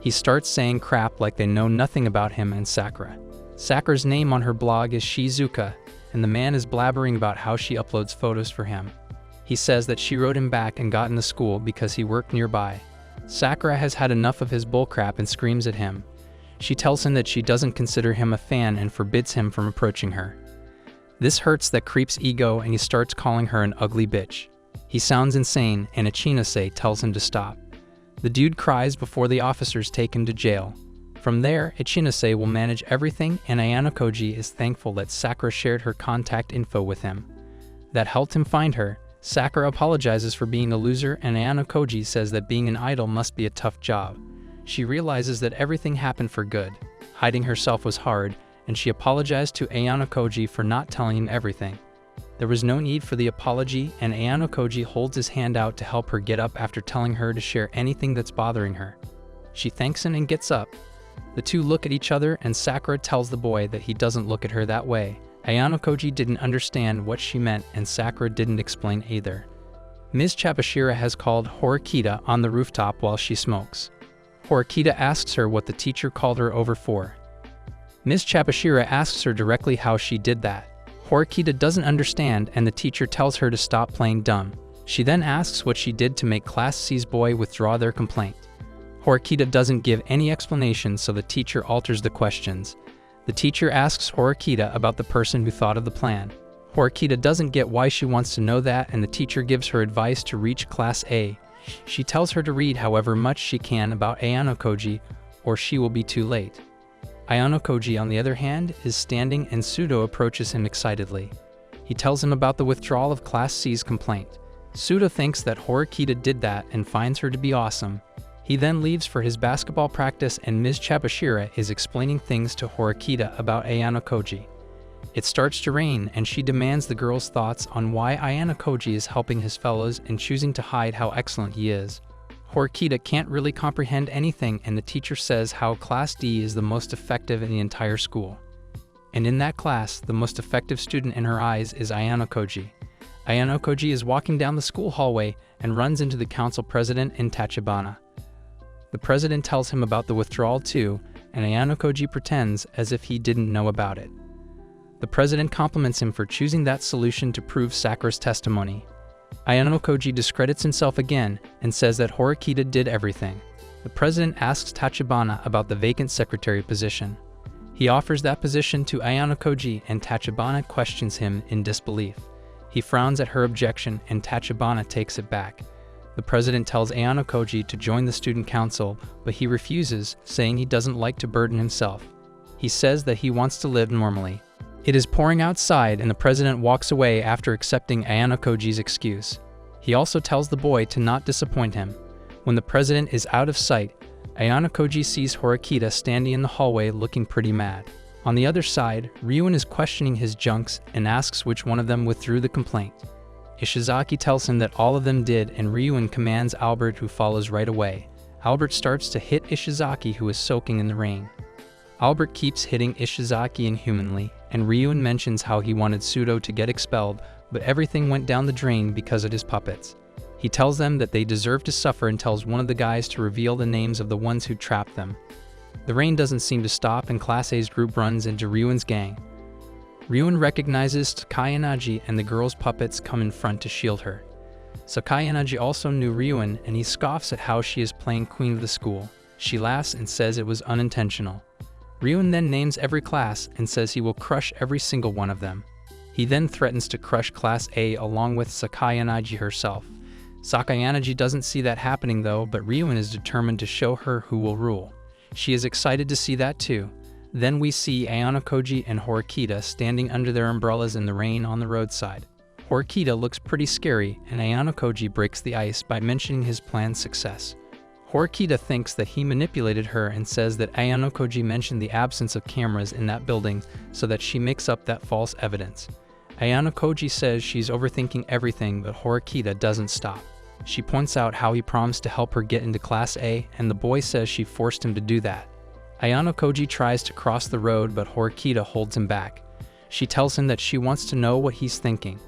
He starts saying crap like they know nothing about him and Sakura. Sakura's name on her blog is Shizuka, and the man is blabbering about how she uploads photos for him. He says that she wrote him back and got in the school because he worked nearby. Sakura has had enough of his bullcrap and screams at him. She tells him that she doesn't consider him a fan and forbids him from approaching her. This hurts that creep's ego, and he starts calling her an ugly bitch. He sounds insane, and Ichinase tells him to stop. The dude cries before the officers take him to jail. From there, Ichinase will manage everything, and Ayano Koji is thankful that Sakura shared her contact info with him. That helped him find her. Sakura apologizes for being a loser, and Ayano Koji says that being an idol must be a tough job. She realizes that everything happened for good. Hiding herself was hard, and she apologized to Ayano Koji for not telling him everything. There was no need for the apology, and Ayano Koji holds his hand out to help her get up after telling her to share anything that's bothering her. She thanks him and gets up. The two look at each other, and Sakura tells the boy that he doesn't look at her that way. Ayano Koji didn't understand what she meant, and Sakura didn't explain either. Ms. Chapashira has called Horikita on the rooftop while she smokes. Horikita asks her what the teacher called her over for. Ms. Chapashira asks her directly how she did that. Horikita doesn't understand, and the teacher tells her to stop playing dumb. She then asks what she did to make Class C's boy withdraw their complaint. Horikita doesn't give any explanation, so the teacher alters the questions. The teacher asks Horikita about the person who thought of the plan. Horikita doesn't get why she wants to know that, and the teacher gives her advice to reach Class A. She tells her to read however much she can about Ayano Koji, or she will be too late. Ayano Koji, on the other hand, is standing, and Sudo approaches him excitedly. He tells him about the withdrawal of Class C's complaint. Sudo thinks that Horikita did that and finds her to be awesome. He then leaves for his basketball practice, and Ms. Chapashira is explaining things to Horikita about Ayano Koji. It starts to rain, and she demands the girl's thoughts on why Ayano Koji is helping his fellows and choosing to hide how excellent he is. Horikita can't really comprehend anything, and the teacher says how Class D is the most effective in the entire school. And in that class, the most effective student in her eyes is Ayano-koji. Ayano-koji is walking down the school hallway and runs into the council president in Tachibana. The president tells him about the withdrawal too, and Ayano-koji pretends as if he didn't know about it. The president compliments him for choosing that solution to prove Sakura's testimony. Ayano-koji discredits himself again and says that Horikita did everything. The president asks Tachibana about the vacant secretary position. He offers that position to Ayano-koji, and Tachibana questions him in disbelief. He frowns at her objection, and Tachibana takes it back. The president tells Ayano-koji to join the student council, but he refuses, saying he doesn't like to burden himself. He says that he wants to live normally. It is pouring outside, and the president walks away after accepting Ayano-koji's excuse. He also tells the boy to not disappoint him. When the president is out of sight, Ayano-koji sees Horikita standing in the hallway looking pretty mad. On the other side, Ryuen is questioning his junks and asks which one of them withdrew the complaint. Ishizaki tells him that all of them did, and Ryuen commands Albert, who follows right away. Albert starts to hit Ishizaki, who is soaking in the rain. Albert keeps hitting Ishizaki inhumanly, and Ryuen mentions how he wanted Pseudo to get expelled, but everything went down the drain because of his puppets. He tells them that they deserve to suffer and tells one of the guys to reveal the names of the ones who trapped them. The rain doesn't seem to stop, and Class A's group runs into Ryuen's gang. Ryuen recognizes Sakayanagi, and the girl's puppets come in front to shield her. Sakayanagi also knew Ryuen, and he scoffs at how she is playing queen of the school. She laughs and says it was unintentional. Ryuen then names every class and says he will crush every single one of them. He then threatens to crush Class A along with Sakayanagi herself. Sakayanagi doesn't see that happening though, but Ryuen is determined to show her who will rule. She is excited to see that too. Then we see Ayano-koji and Horikita standing under their umbrellas in the rain on the roadside. Horikita looks pretty scary, and Ayano-koji breaks the ice by mentioning his plan's success. Horikita thinks that he manipulated her and says that Ayano-koji mentioned the absence of cameras in that building so that she makes up that false evidence. Ayano-koji says she's overthinking everything, but Horikita doesn't stop. She points out how he promised to help her get into Class A, and the boy says she forced him to do that. Ayano-koji tries to cross the road, but Horikita holds him back. She tells him that she wants to know what he's thinking.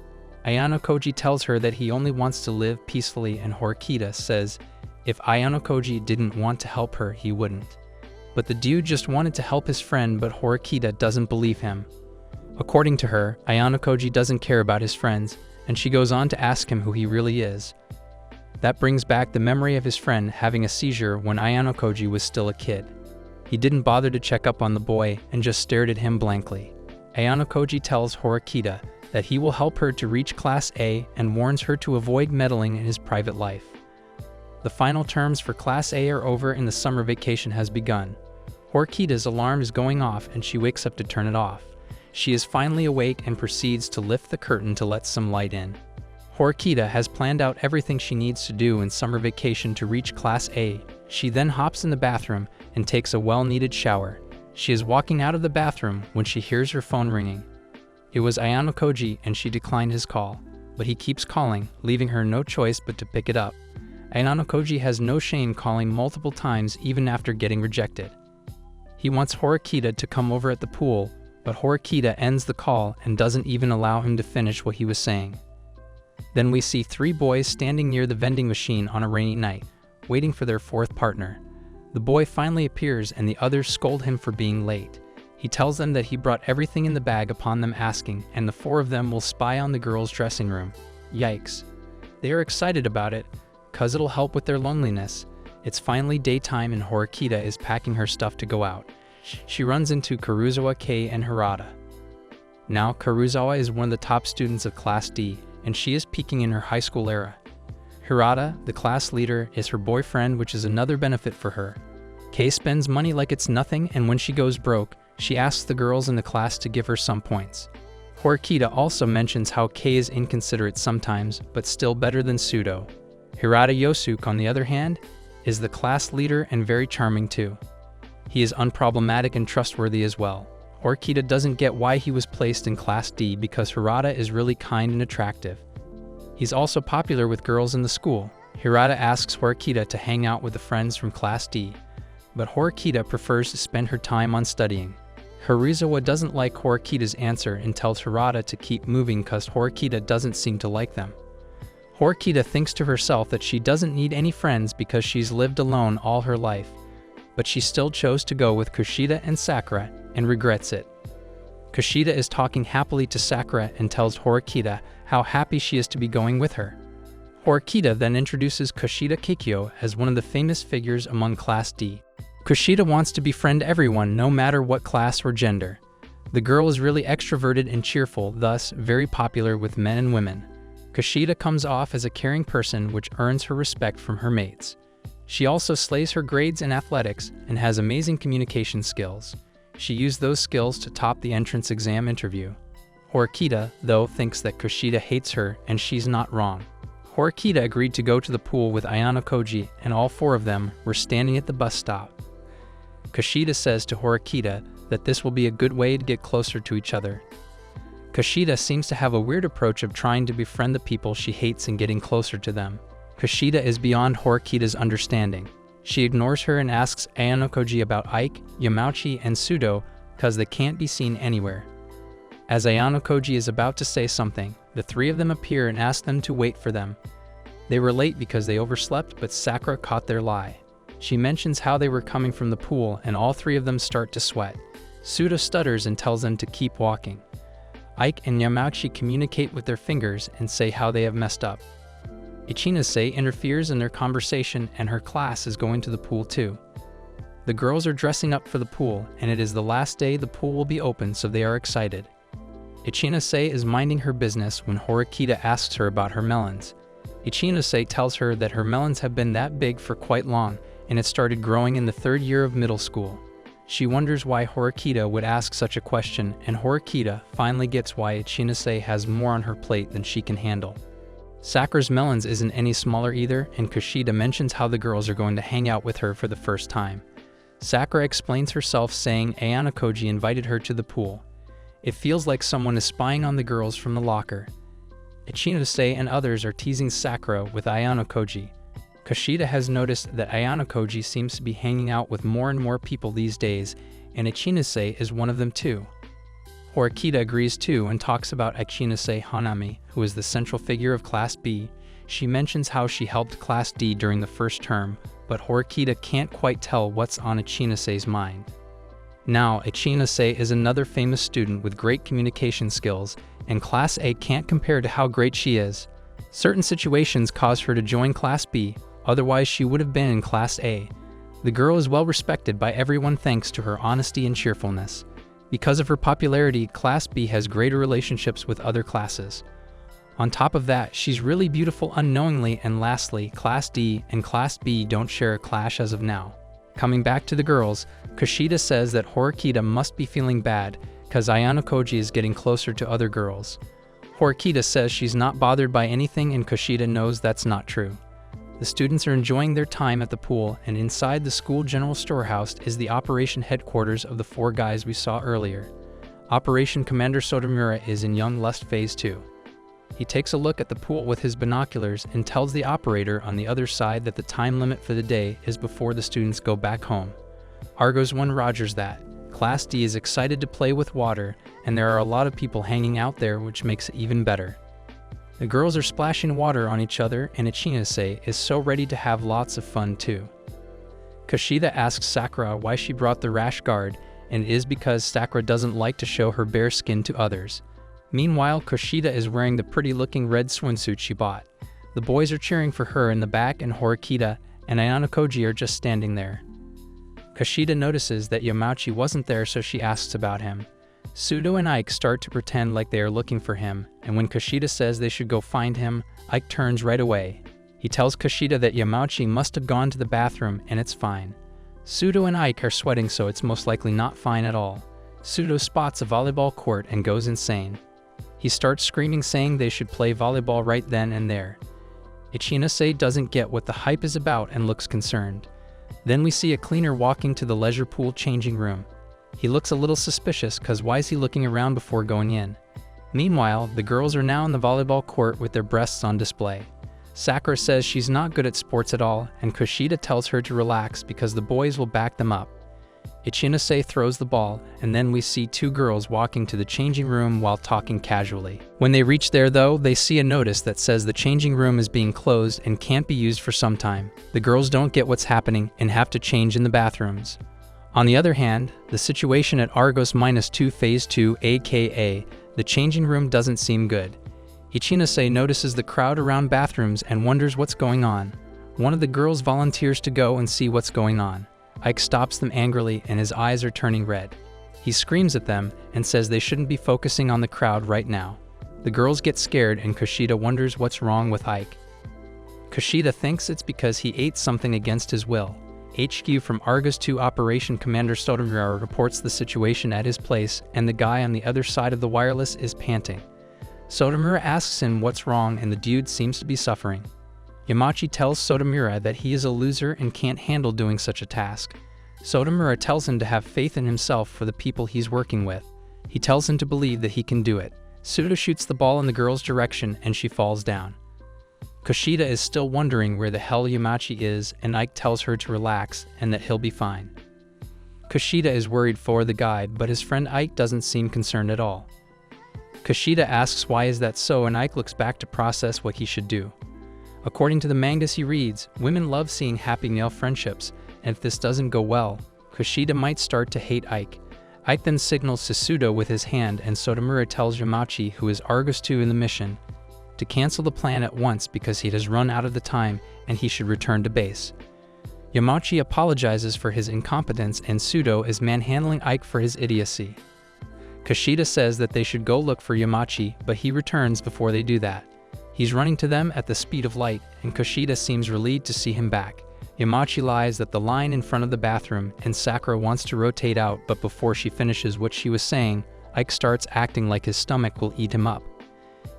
Ayano-koji tells her that he only wants to live peacefully, and Horikita says if Ayano-koji didn't want to help her, he wouldn't. But the dude just wanted to help his friend, but Horikita doesn't believe him. According to her, Ayano-koji doesn't care about his friends, and she goes on to ask him who he really is. That brings back the memory of his friend having a seizure when Ayano-koji was still a kid. He didn't bother to check up on the boy and just stared at him blankly. Ayano-koji tells Horikita that he will help her to reach Class A and warns her to avoid meddling in his private life. The final terms for Class A are over and the summer vacation has begun. Horikita's alarm is going off and she wakes up to turn it off. She is finally awake and proceeds to lift the curtain to let some light in. Horikita has planned out everything she needs to do in summer vacation to reach Class A. She then hops in the bathroom and takes a well-needed shower. She is walking out of the bathroom when she hears her phone ringing. It was Ayano-koji and she declined his call, but he keeps calling, leaving her no choice but to pick it up. Ayano-koji has no shame calling multiple times even after getting rejected. He wants Horikita to come over at the pool, but Horikita ends the call and doesn't even allow him to finish what he was saying. Then we see three boys standing near the vending machine on a rainy night, waiting for their fourth partner. The boy finally appears and the others scold him for being late. He tells them that he brought everything in the bag upon them asking, and the four of them will spy on the girls' dressing room. Yikes. They are excited about it, cause it'll help with their loneliness. It's finally daytime and Horikita is packing her stuff to go out. She runs into Karuzawa, Kei, and Hirata. Now, Karuzawa is one of the top students of Class D, and she is peaking in her high school era. Hirata, the class leader, is her boyfriend, which is another benefit for her. Kei spends money like it's nothing, and when she goes broke, she asks the girls in the class to give her some points. Horikita also mentions how Kei is inconsiderate sometimes, but still better than Pseudo. Hirata Yosuke, on the other hand, is the class leader and very charming too. He is unproblematic and trustworthy as well. Horikita doesn't get why he was placed in Class D because Hirata is really kind and attractive. He's also popular with girls in the school. Hirata asks Horikita to hang out with the friends from Class D, but Horikita prefers to spend her time on studying. Horizawa doesn't like Horikita's answer and tells Hirata to keep moving cause Horikita doesn't seem to like them. Horikita thinks to herself that she doesn't need any friends because she's lived alone all her life, but she still chose to go with Kushida and Sakura and regrets it. Kushida is talking happily to Sakura and tells Horikita how happy she is to be going with her. Horikita then introduces Kushida Kikyo as one of the famous figures among Class D. Kushida wants to befriend everyone no matter what class or gender. The girl is really extroverted and cheerful, thus very popular with men and women. Kushida comes off as a caring person which earns her respect from her mates. She also slays her grades in athletics and has amazing communication skills. She used those skills to top the entrance exam interview. Horikita, though, thinks that Kushida hates her and she's not wrong. Horikita agreed to go to the pool with Ayano Koji and all four of them were standing at the bus stop. Kushida says to Horikita that this will be a good way to get closer to each other. Kushida seems to have a weird approach of trying to befriend the people she hates and getting closer to them. Kushida is beyond Horikita's understanding. She ignores her and asks Ayano Koji about Ike, Yamauchi, and Sudo because they can't be seen anywhere. As Ayano Koji is about to say something, the three of them appear and ask them to wait for them. They were late because they overslept, but Sakura caught their lie. She mentions how they were coming from the pool and all three of them start to sweat. Sudo stutters and tells them to keep walking. Ike and Yamauchi communicate with their fingers and say how they have messed up. Ichinase interferes in their conversation and her class is going to the pool too. The girls are dressing up for the pool and it is the last day the pool will be open, so they are excited. Ichinase is minding her business when Horikita asks her about her melons. Ichinase tells her that her melons have been that big for quite long and it started growing in the third year of middle school. She wonders why Horikita would ask such a question, and Horikita finally gets why Ichinase has more on her plate than she can handle. Sakura's melons isn't any smaller either, and Kushida mentions how the girls are going to hang out with her for the first time. Sakura explains herself saying Ayano Koji invited her to the pool. It feels like someone is spying on the girls from the locker. Ichinase and others are teasing Sakura with Ayano Koji. Kushida has noticed that Ayano Koji seems to be hanging out with more and more people these days, and Ichinase is one of them too. Horikita agrees too and talks about Ichinase Hanami, who is the central figure of Class B. She mentions how she helped Class D during the first term, but Horikita can't quite tell what's on Ichinase mind. Now, Ichinase is another famous student with great communication skills, and Class A can't compare to how great she is. Certain situations cause her to join Class B, otherwise she would have been in Class A. The girl is well respected by everyone thanks to her honesty and cheerfulness. Because of her popularity, Class B has greater relationships with other classes. On top of that, she's really beautiful unknowingly, and lastly, Class D and Class B don't share a clash as of now. Coming back to the girls, Kushida says that Horikita must be feeling bad because Ayano Koji is getting closer to other girls. Horikita says she's not bothered by anything and Kushida knows that's not true. The students are enjoying their time at the pool, and inside the school general storehouse is the operation headquarters of the four guys we saw earlier. Operation Commander Sotomura is in Young Lust Phase 2. He takes a look at the pool with his binoculars and tells the operator on the other side that the time limit for the day is before the students go back home. Argos 1 Rogers that. Class D is excited to play with water, and there are a lot of people hanging out there, which makes it even better. The girls are splashing water on each other, and Ichinase is so ready to have lots of fun too. Kushida asks Sakura why she brought the rash guard, and it is because Sakura doesn't like to show her bare skin to others. Meanwhile, Kushida is wearing the pretty-looking red swimsuit she bought. The boys are cheering for her in the back, and Horikita and Ayano Koji are just standing there. Kushida notices that Yamauchi wasn't there, so she asks about him. Sudo and Ike start to pretend like they are looking for him, and when Kushida says they should go find him, Ike turns right away. He tells Kushida that Yamauchi must have gone to the bathroom and it's fine. Sudo and Ike are sweating, so it's most likely not fine at all. Sudo spots a volleyball court and goes insane. He starts screaming, saying they should play volleyball right then and there. Ichinase doesn't get what the hype is about and looks concerned. Then we see a cleaner walking to the leisure pool changing room. He looks a little suspicious because why is he looking around before going in? Meanwhile, the girls are now in the volleyball court with their breasts on display. Sakura says she's not good at sports at all, and Kushida tells her to relax because the boys will back them up. Ichinose throws the ball, and then we see two girls walking to the changing room while talking casually. When they reach there though, they see a notice that says the changing room is being closed and can't be used for some time. The girls don't get what's happening and have to change in the bathrooms. On the other hand, the situation at Argos -2 Phase 2 aka the changing room doesn't seem good. Ichinose notices the crowd around bathrooms and wonders what's going on. One of the girls volunteers to go and see what's going on. Ike stops them angrily and his eyes are turning red. He screams at them and says they shouldn't be focusing on the crowd right now. The girls get scared and Kushida wonders what's wrong with Ike. Kushida thinks it's because he ate something against his will. HQ from Argus 2 Operation Commander Sotomura reports the situation at his place and the guy on the other side of the wireless is panting. Sotomura asks him what's wrong and the dude seems to be suffering. Yamachi tells Sotomura that he is a loser and can't handle doing such a task. Sotomura tells him to have faith in himself for the people he's working with. He tells him to believe that he can do it. Sudo shoots the ball in the girl's direction and she falls down. Kushida is still wondering where the hell Yamachi is and Ike tells her to relax and that he'll be fine. Kushida is worried for the guide, but his friend Ike doesn't seem concerned at all. Kushida asks why is that so and Ike looks back to process what he should do. According to the mangas he reads, women love seeing happy male friendships, and if this doesn't go well, Kushida might start to hate Ike. Ike then signals Susudo with his hand and Sotomura tells Yamachi, who is Argus 2 in the mission, to cancel the plan at once because he has run out of the time and he should return to base. Yamachi apologizes for his incompetence and Sudo is manhandling Ike for his idiocy. Kushida says that they should go look for Yamachi, but he returns before they do that. He's running to them at the speed of light, and Kushida seems relieved to see him back. Yamachi lies at the line in front of the bathroom, and Sakura wants to rotate out, but before she finishes what she was saying, Ike starts acting like his stomach will eat him up.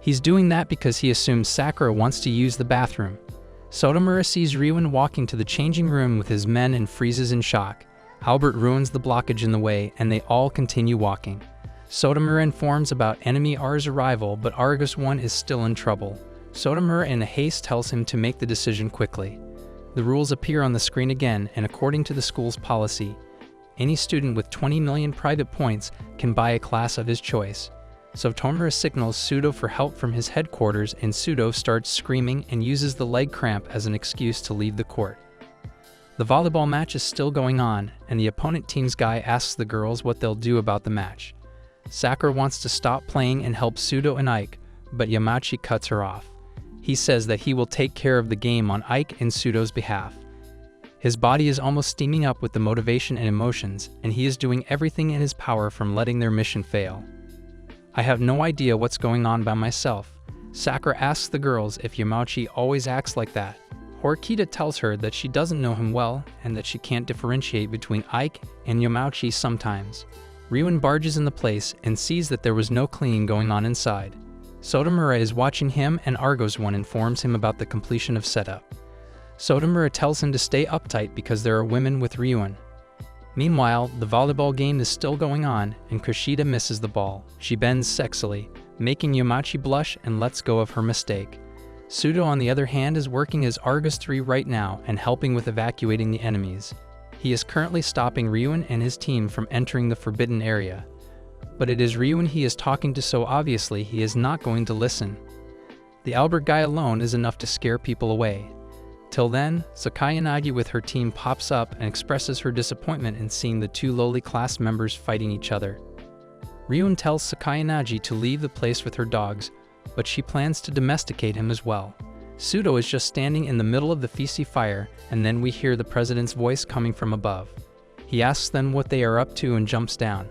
He's doing that because he assumes Sakura wants to use the bathroom. Sotomura sees Ryuin walking to the changing room with his men and freezes in shock. Albert ruins the blockage in the way, and they all continue walking. Sotomura informs about enemy R's arrival, but Argus 1 is still in trouble. Sotomura in a haste tells him to make the decision quickly. The rules appear on the screen again, and according to the school's policy, any student with 20 million private points can buy a class of his choice. Sotomura signals Sudo for help from his headquarters and Sudo starts screaming and uses the leg cramp as an excuse to leave the court. The volleyball match is still going on, and the opponent team's guy asks the girls what they'll do about the match. Sakura wants to stop playing and help Sudo and Ike, but Yamachi cuts her off. He says that he will take care of the game on Ike and Sudo's behalf. His body is almost steaming up with the motivation and emotions, and he is doing everything in his power from letting their mission fail. I have no idea what's going on by myself. Sakura asks the girls if Yamachi always acts like that. Horikita tells her that she doesn't know him well and that she can't differentiate between Ike and Yamachi sometimes. Ryuin barges in the place and sees that there was no cleaning going on inside. Sotomura is watching him and Argos 1 informs him about the completion of setup. Sotomura tells him to stay uptight because there are women with Ryuin. Meanwhile, the volleyball game is still going on and Kushida misses the ball. She bends sexily, making Yamachi blush and lets go of her mistake. Sudo on the other hand is working as Argus 3 right now and helping with evacuating the enemies. He is currently stopping Ryuin and his team from entering the forbidden area. But it is Ryuin he is talking to, so obviously he is not going to listen. The Albert guy alone is enough to scare people away. Till then, Sakayanagi with her team pops up and expresses her disappointment in seeing the two lowly class members fighting each other. Ryuin tells Sakayanagi to leave the place with her dogs, but she plans to domesticate him as well. Sudo is just standing in the middle of the feisty fire, and then we hear the president's voice coming from above. He asks them what they are up to and jumps down.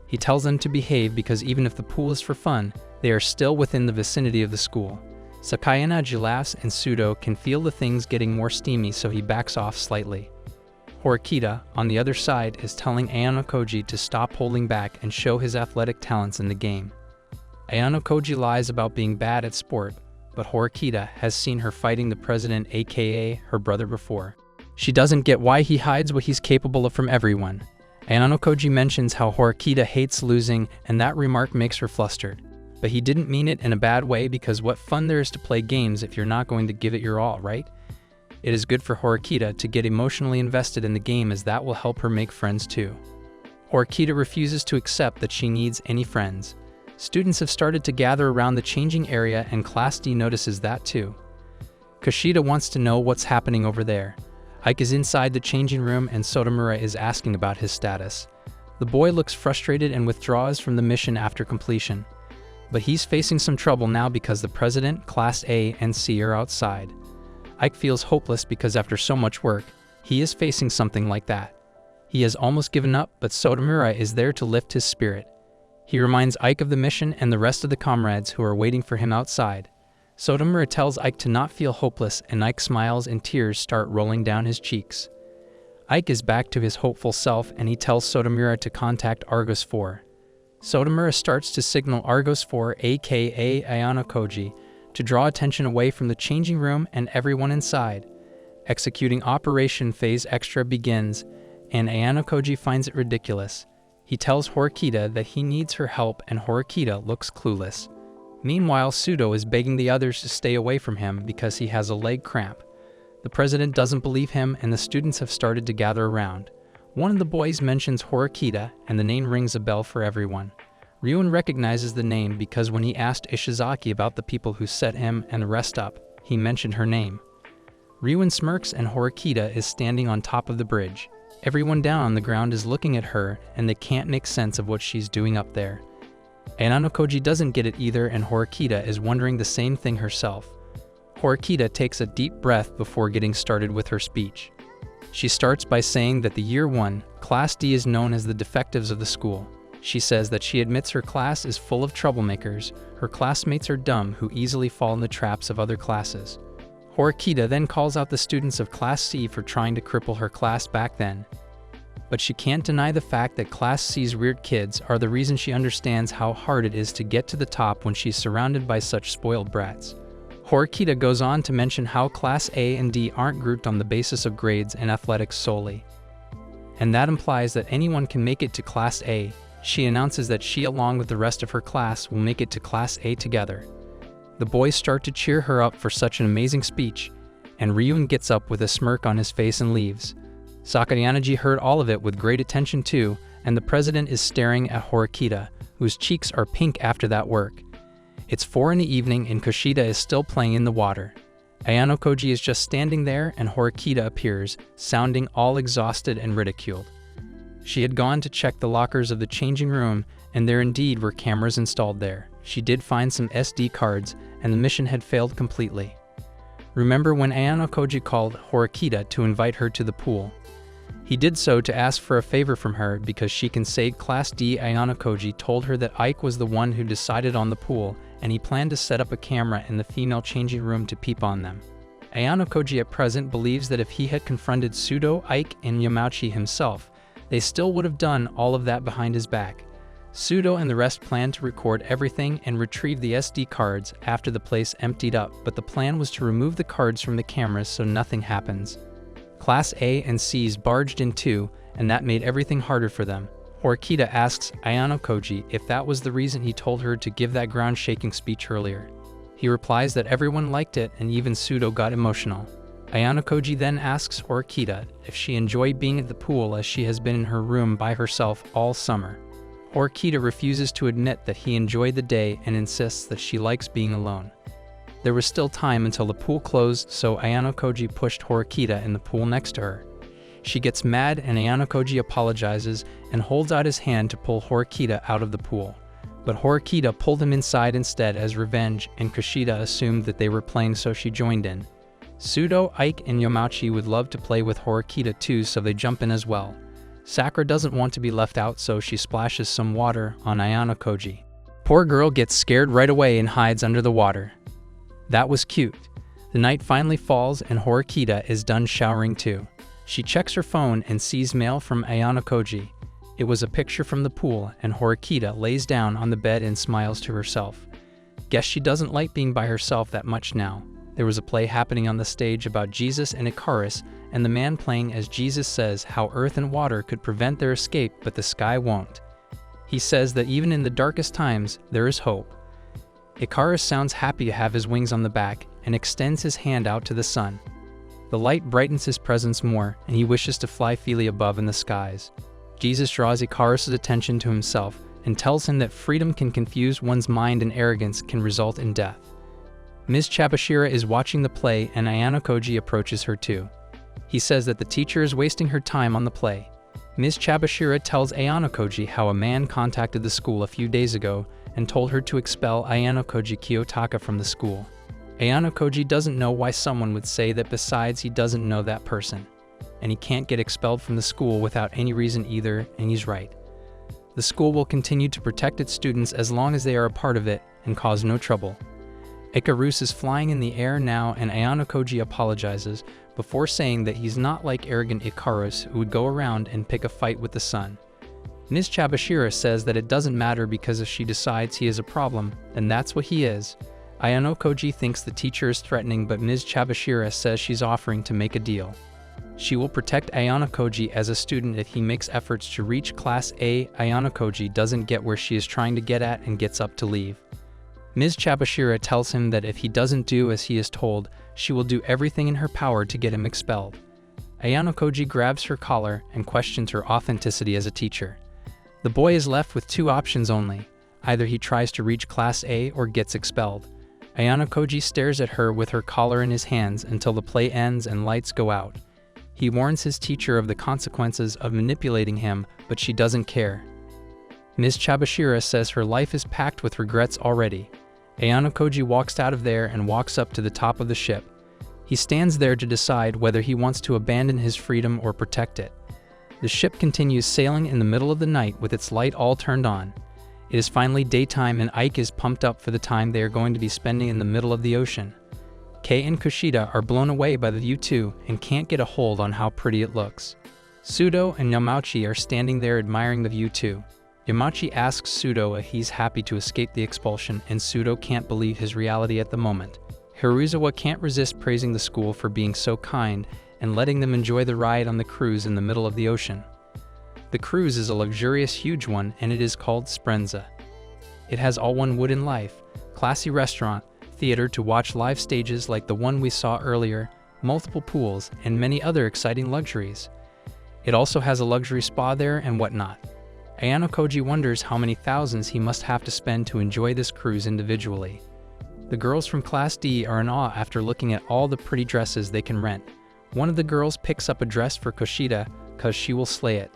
He tells them to behave because even if the pool is for fun, they are still within the vicinity of the school. Sakayanagi laughs and Sudo can feel the things getting more steamy, so he backs off slightly. Horikita, on the other side, is telling Ayano Koji to stop holding back and show his athletic talents in the game. Ayano Koji lies about being bad at sport, but Horikita has seen her fighting the president, aka her brother, before. She doesn't get why he hides what he's capable of from everyone. Ayano Koji mentions how Horikita hates losing, and that remark makes her flustered. But he didn't mean it in a bad way, because what fun there is to play games if you're not going to give it your all, right? It is good for Horikita to get emotionally invested in the game, as that will help her make friends too. Horikita refuses to accept that she needs any friends. Students have started to gather around the changing area, and Class D notices that too. Kushida wants to know what's happening over there. Ike is inside the changing room and Sotomura is asking about his status. The boy looks frustrated and withdraws from the mission after completion. But he's facing some trouble now because the president, Class A, and C are outside. Ike feels hopeless because after so much work, he is facing something like that. He has almost given up, but Sotomura is there to lift his spirit. He reminds Ike of the mission and the rest of the comrades who are waiting for him outside. Sotomura tells Ike to not feel hopeless, and Ike smiles and tears start rolling down his cheeks. Ike is back to his hopeful self, and he tells Sotomura to contact Argos 4. Sotomura starts to signal Argos 4, aka Ayano Koji, to draw attention away from the changing room and everyone inside. Executing Operation Phase Extra begins, and Ayano Koji finds it ridiculous. He tells Horikita that he needs her help, and Horikita looks clueless. Meanwhile, Sudo is begging the others to stay away from him because he has a leg cramp. The president doesn't believe him, and the students have started to gather around. One of the boys mentions Horikita, and the name rings a bell for everyone. Ryuen recognizes the name because when he asked Ishizaki about the people who set him and the rest up, he mentioned her name. Ryuen smirks, and Horikita is standing on top of the bridge. Everyone down on the ground is looking at her, and they can't make sense of what she's doing up there. Ayano Koji doesn't get it either, and Horikita is wondering the same thing herself. Horikita takes a deep breath before getting started with her speech. She starts by saying that the Year 1, Class D is known as the defectives of the school. She says that she admits her class is full of troublemakers. Her classmates are dumb who easily fall in the traps of other classes. Horikita then calls out the students of Class C for trying to cripple her class back then. But she can't deny the fact that Class C's weird kids are the reason she understands how hard it is to get to the top when she's surrounded by such spoiled brats. Horikita goes on to mention how Class A and D aren't grouped on the basis of grades and athletics solely. And that implies that anyone can make it to Class A. She announces that she, along with the rest of her class, will make it to Class A together. The boys start to cheer her up for such an amazing speech, and Ryuen gets up with a smirk on his face and leaves. Sakaryanaji heard all of it with great attention too, and the president is staring at Horikita, whose cheeks are pink after that work. It's 4 in the evening, and Kushida is still playing in the water. Ayano Koji is just standing there, and Horikita appears, sounding all exhausted and ridiculed. She had gone to check the lockers of the changing room, and there indeed were cameras installed there. She did find some SD cards, and the mission had failed completely. Remember when Ayano Koji called Horikita to invite her to the pool? He did so to ask for a favor from her because she can say Class D. Ayano Koji told her that Ike was the one who decided on the pool, and he planned to set up a camera in the female changing room to peep on them. Ayano Koji at present believes that if he had confronted Sudo, Ike, and Yamauchi himself, they still would have done all of that behind his back. Sudo and the rest planned to record everything and retrieve the SD cards after the place emptied up, but the plan was to remove the cards from the cameras so nothing happens. Class A and C's barged in too, and that made everything harder for them. Horikita asks Ayano Koji if that was the reason he told her to give that ground-shaking speech earlier. He replies that everyone liked it and even Sudo got emotional. Ayano Koji then asks Horikita if she enjoyed being at the pool as she has been in her room by herself all summer. Horikita refuses to admit that he enjoyed the day and insists that she likes being alone. There was still time until the pool closed, so Ayano Koji pushed Horikita in the pool next to her. She gets mad, and Ayano Koji apologizes and holds out his hand to pull Horikita out of the pool. But Horikita pulled him inside instead as revenge, and Kushida assumed that they were playing, so she joined in. Sudo, Ike, and Yamauchi would love to play with Horikita too, so they jump in as well. Sakura doesn't want to be left out, so she splashes some water on Ayano Koji. Poor girl gets scared right away and hides under the water. That was cute. The night finally falls, and Horikita is done showering too. She checks her phone and sees mail from Ayano Koji. It was a picture from the pool, and Horikita lays down on the bed and smiles to herself. Guess she doesn't like being by herself that much now. There was a play happening on the stage about Jesus and Icarus, and the man playing as Jesus says how earth and water could prevent their escape, but the sky won't. He says that even in the darkest times, there is hope. Icarus sounds happy to have his wings on the back and extends his hand out to the sun. The light brightens his presence more, and he wishes to fly freely above in the skies. Jesus draws Icarus' attention to himself and tells him that freedom can confuse one's mind and arrogance can result in death. Ms. Chabashira is watching the play and Ayano approaches her too. He says that the teacher is wasting her time on the play. Ms. Chabashira tells Ayano how a man contacted the school a few days ago and told her to expel Ayano Kiyotaka from the school. Ayano doesn't know why someone would say that, besides he doesn't know that person. And he can't get expelled from the school without any reason either, and he's right. The school will continue to protect its students as long as they are a part of it and cause no trouble. Icarus is flying in the air now, and Ayano apologizes before saying that he's not like arrogant Icarus who would go around and pick a fight with the sun. Ms. Chabashira says that it doesn't matter because if she decides he is a problem, then that's what he is. Ayano thinks the teacher is threatening, but Ms. Chabashira says she's offering to make a deal. She will protect Ayano as a student if he makes efforts to reach Class A. Ayano doesn't get where she is trying to get at and gets up to leave. Ms. Chabashira tells him that if he doesn't do as he is told, she will do everything in her power to get him expelled. Ayano grabs her collar and questions her authenticity as a teacher. The boy is left with two options only. Either he tries to reach Class A or gets expelled. Ayano stares at her with her collar in his hands until the play ends and lights go out. He warns his teacher of the consequences of manipulating him, but she doesn't care. Ms. Chabashira says her life is packed with regrets already. Ayano walks out of there and walks up to the top of the ship. He stands there to decide whether he wants to abandon his freedom or protect it. The ship continues sailing in the middle of the night with its light all turned on. It is finally daytime and Ike is pumped up for the time they are going to be spending in the middle of the ocean. Kei and Kushida are blown away by the view too and can't get a hold on how pretty it looks. Sudo and Yamauchi are standing there admiring the view too. Yamauchi asks Sudo if he's happy to escape the expulsion, and Sudo can't believe his reality at the moment. Hiruzawa can't resist praising the school for being so kind and letting them enjoy the ride on the cruise in the middle of the ocean. The cruise is a luxurious huge one, and it is called Sprenza. It has all one would in life: classy restaurant, theater to watch live stages like the one we saw earlier, multiple pools, and many other exciting luxuries. It also has a luxury spa there and whatnot. Ayano wonders how many thousands he must have to spend to enjoy this cruise individually. The girls from Class D are in awe after looking at all the pretty dresses they can rent. One of the girls picks up a dress for Kushida cause she will slay it.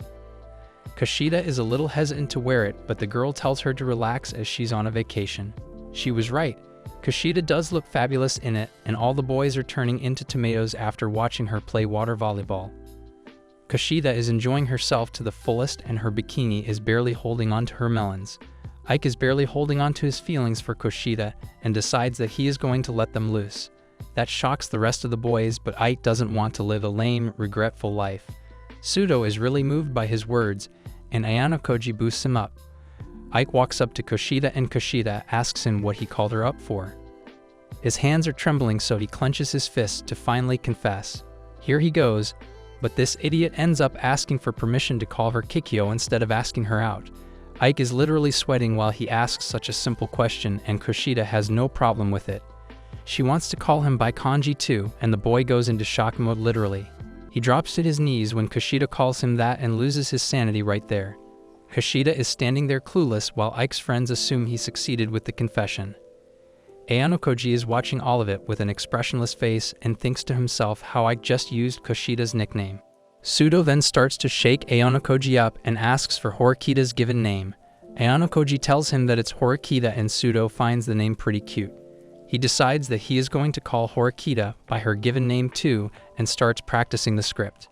Kushida is a little hesitant to wear it, but the girl tells her to relax as she's on a vacation. She was right. Kushida does look fabulous in it, and all the boys are turning into tomatoes after watching her play water volleyball. Kushida is enjoying herself to the fullest, and her bikini is barely holding on to her melons. Ike is barely holding on to his feelings for Kushida and decides that he is going to let them loose. That shocks the rest of the boys, but Ike doesn't want to live a lame, regretful life. Sudo is really moved by his words, and Ayano boosts him up. Ike walks up to Kushida and Kushida asks him what he called her up for. His hands are trembling, so he clenches his fists to finally confess. Here he goes, but this idiot ends up asking for permission to call her Kikyo instead of asking her out. Ike is literally sweating while he asks such a simple question, and Kushida has no problem with it. She wants to call him by kanji too, and the boy goes into shock mode literally. He drops to his knees when Kushida calls him that and loses his sanity right there. Kushida is standing there clueless while Ike's friends assume he succeeded with the confession. Ayano is watching all of it with an expressionless face and thinks to himself how Ike just used Kushida's nickname. Sudo then starts to shake Ayano up and asks for Horikita's given name. Ayano tells him that it's Horikita, and Sudo finds the name pretty cute. He decides that he is going to call Horikita by her given name too and starts practicing the script.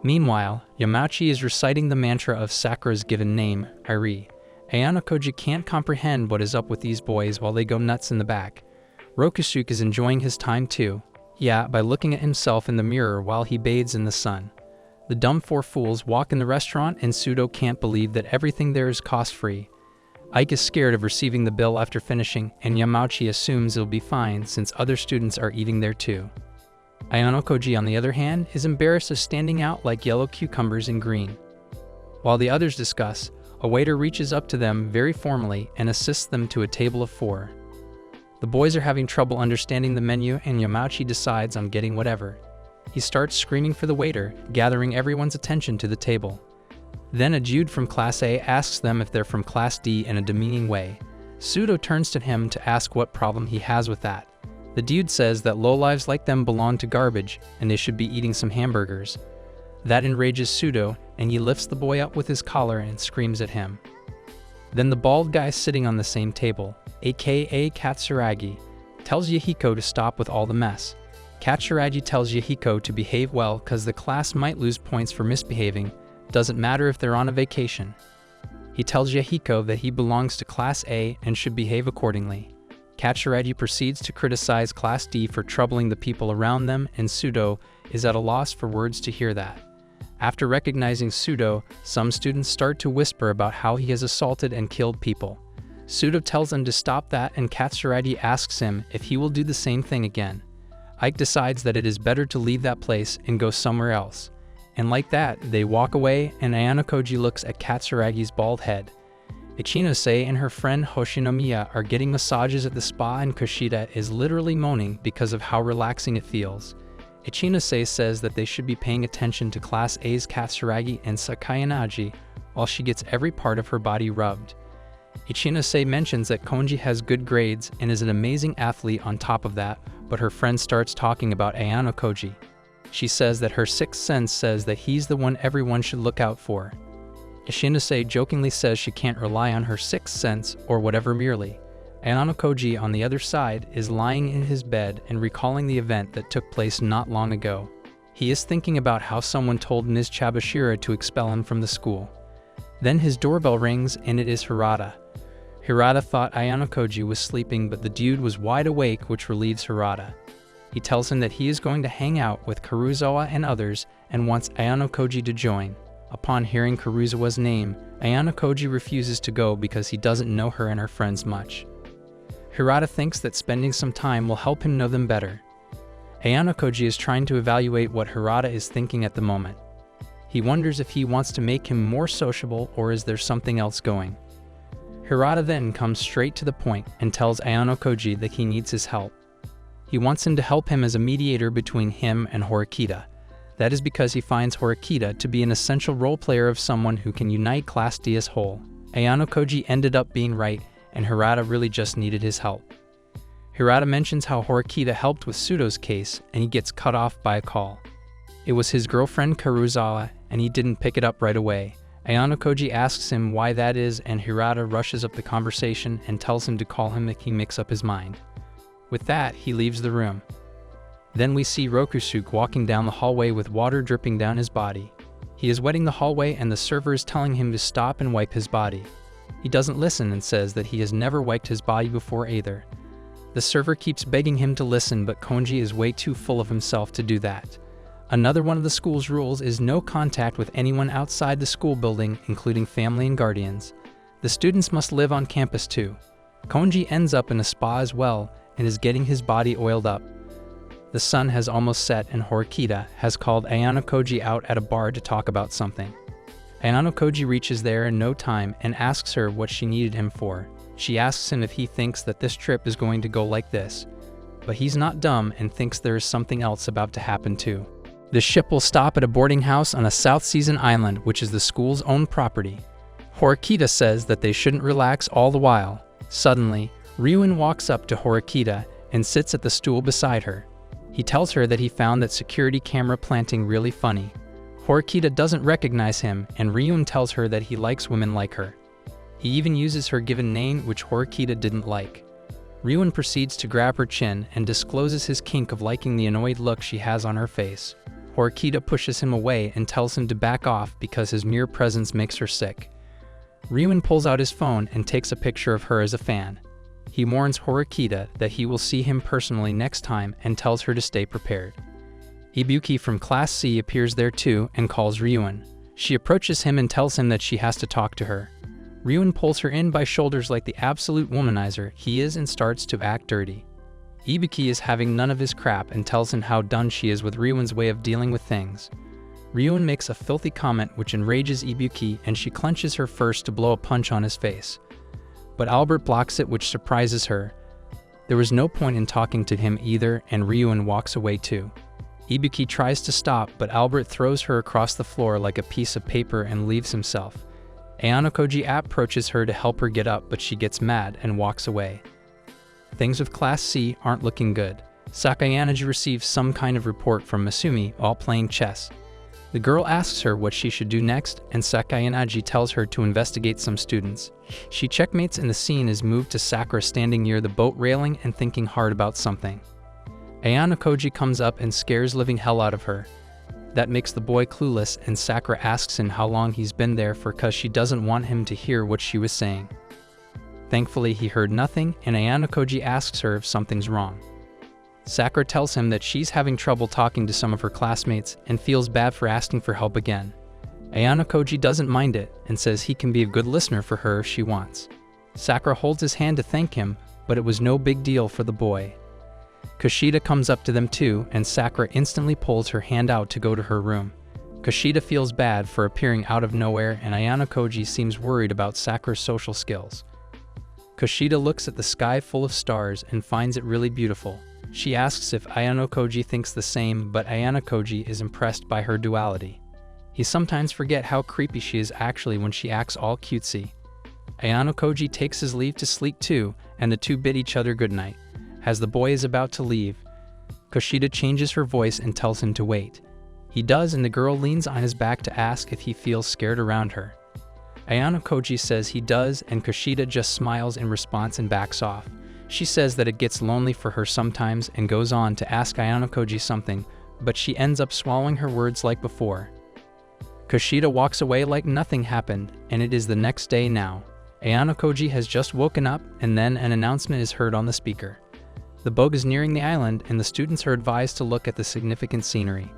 Meanwhile, Yamauchi is reciting the mantra of Sakura's given name, Iri. Ayano can't comprehend what is up with these boys while they go nuts in the back. Rokushuk is enjoying his time too. Yeah, by looking at himself in the mirror while he bathes in the sun. The dumb four fools walk in the restaurant, and Sudo can't believe that everything there is cost-free. Ike is scared of receiving the bill after finishing, and Yamauchi assumes it'll be fine since other students are eating there too. Ayano on the other hand, is embarrassed of standing out like yellow cucumbers in green. While the others discuss, a waiter reaches up to them very formally and assists them to a table of 4. The boys are having trouble understanding the menu and Yamauchi decides on getting whatever. He starts screaming for the waiter, gathering everyone's attention to the table. Then a Jude from Class A asks them if they're from Class D in a demeaning way. Pseudo turns to him to ask what problem he has with that. The dude says that lowlives like them belong to garbage and they should be eating some hamburgers. That enrages Pseudo, and he lifts the boy up with his collar and screams at him. Then the bald guy sitting on the same table, aka Katsuragi, tells Yahiko to stop with all the mess. Katsuragi tells Yahiko to behave well cause the class might lose points for misbehaving, doesn't matter if they're on a vacation. He tells Yahiko that he belongs to Class A and should behave accordingly. Katsuragi proceeds to criticize Class D for troubling the people around them, and Pseudo is at a loss for words to hear that. After recognizing Pseudo, some students start to whisper about how he has assaulted and killed people. Pseudo tells them to stop that, and Katsuragi asks him if he will do the same thing again. Ike decides that it is better to leave that place and go somewhere else. And like that, they walk away, and Ayanokoji looks at Katsuragi's bald head. Ichinose and her friend Hoshinomiya are getting massages at the spa, and Kushida is literally moaning because of how relaxing it feels. Ichinose says that they should be paying attention to Class A's Katsuragi and Sakayanaji while she gets every part of her body rubbed. Ichinose mentions that Konji has good grades and is an amazing athlete on top of that, but her friend starts talking about Ayanokoji. She says that her sixth sense says that he's the one everyone should look out for. Ichinose jokingly says she can't rely on her sixth sense or whatever merely. Ayanokoji, on the other side, is lying in his bed and recalling the event that took place not long ago. He is thinking about how someone told Ms. Chabashira to expel him from the school. Then his doorbell rings and it is Hirata. Hirata thought Ayanokoji was sleeping, but the dude was wide awake, which relieves Hirata. He tells him that he is going to hang out with Karuzawa and others and wants Ayanokoji to join. Upon hearing Karuzawa's name, Ayanokoji refuses to go because he doesn't know her and her friends much. Hirata thinks that spending some time will help him know them better. Ayanokoji is trying to evaluate what Hirata is thinking at the moment. He wonders if he wants to make him more sociable or is there something else going. Hirata then comes straight to the point and tells Ayanokoji that he needs his help. He wants him to help him as a mediator between him and Horikita. That is because he finds Horikita to be an essential role player of someone who can unite Class D as whole. Ayanokoji ended up being right, and Hirata really just needed his help. Hirata mentions how Horikita helped with Pseudo's case, and he gets cut off by a call. It was his girlfriend Karuzawa, and he didn't pick it up right away. Ayanokoji asks him why that is, and Hirata rushes up the conversation and tells him to call him if he makes up his mind. With that, he leaves the room. Then we see Rokusuke walking down the hallway with water dripping down his body. He is wetting the hallway and the server is telling him to stop and wipe his body. He doesn't listen and says that he has never wiped his body before either. The server keeps begging him to listen, but Konji is way too full of himself to do that. Another one of the school's rules is no contact with anyone outside the school building, including family and guardians. The students must live on campus too. Konji ends up in a spa as well and is getting his body oiled up. The sun has almost set and Horikita has called Ayanokoji out at a bar to talk about something. Ayanokoji reaches there in no time and asks her what she needed him for. She asks him if he thinks that this trip is going to go like this, but he's not dumb and thinks there is something else about to happen too. The ship will stop at a boarding house on a South Season island, which is the school's own property. Horikita says that they shouldn't relax all the while. Suddenly, Ryuin walks up to Horikita and sits at the stool beside her. He tells her that he found that security camera planting really funny. Horikita doesn't recognize him, and Ryuin tells her that he likes women like her. He even uses her given name, which Horikita didn't like. Ryuin proceeds to grab her chin and discloses his kink of liking the annoyed look she has on her face. Horikita pushes him away and tells him to back off because his mere presence makes her sick. Ryuin pulls out his phone and takes a picture of her as a fan. He warns Horikita that he will see him personally next time and tells her to stay prepared. Ibuki from Class C appears there too and calls Ryuin. She approaches him and tells him that she has to talk to her. Ryuin pulls her in by shoulders like the absolute womanizer he is and starts to act dirty. Ibuki is having none of his crap and tells him how done she is with Ryuin's way of dealing with things. Ryuin makes a filthy comment which enrages Ibuki and she clenches her fist to blow a punch on his face. But Albert blocks it, which surprises her. There was no point in talking to him either, and Ryuin walks away too. Ibuki tries to stop, but Albert throws her across the floor like a piece of paper and leaves himself. Ayanokoji approaches her to help her get up, but she gets mad and walks away. Things with Class C aren't looking good. Sakayanaji receives some kind of report from Masumi while playing chess. The girl asks her what she should do next, and Sakayanaji tells her to investigate some students. She checkmates, and the scene is moved to Sakura standing near the boat railing and thinking hard about something. Ayanokoji comes up and scares living hell out of her. That makes the boy clueless, and Sakura asks him how long he's been there for, cause she doesn't want him to hear what she was saying. Thankfully, he heard nothing, and Ayanokoji asks her if something's wrong. Sakura tells him that she's having trouble talking to some of her classmates and feels bad for asking for help again. Ayanokoji doesn't mind it and says he can be a good listener for her if she wants. Sakura holds his hand to thank him, but it was no big deal for the boy. Kushida comes up to them too, and Sakura instantly pulls her hand out to go to her room. Kushida feels bad for appearing out of nowhere, and Ayanokoji seems worried about Sakura's social skills. Kushida looks at the sky full of stars and finds it really beautiful. She asks if Ayanokoji thinks the same, but Ayanokoji is impressed by her duality. He sometimes forgets how creepy she is actually when she acts all cutesy. Ayanokoji takes his leave to sleep too, and the two bid each other goodnight. As the boy is about to leave, Kushida changes her voice and tells him to wait. He does, and the girl leans on his back to ask if he feels scared around her. Ayanokoji says he does, and Kushida just smiles in response and backs off. She says that it gets lonely for her sometimes and goes on to ask Ayanokoji something, but she ends up swallowing her words like before. Kushida walks away like nothing happened, and it is the next day now. Ayanokoji has just woken up, and then an announcement is heard on the speaker. The boat is nearing the island, and the students are advised to look at the significant scenery.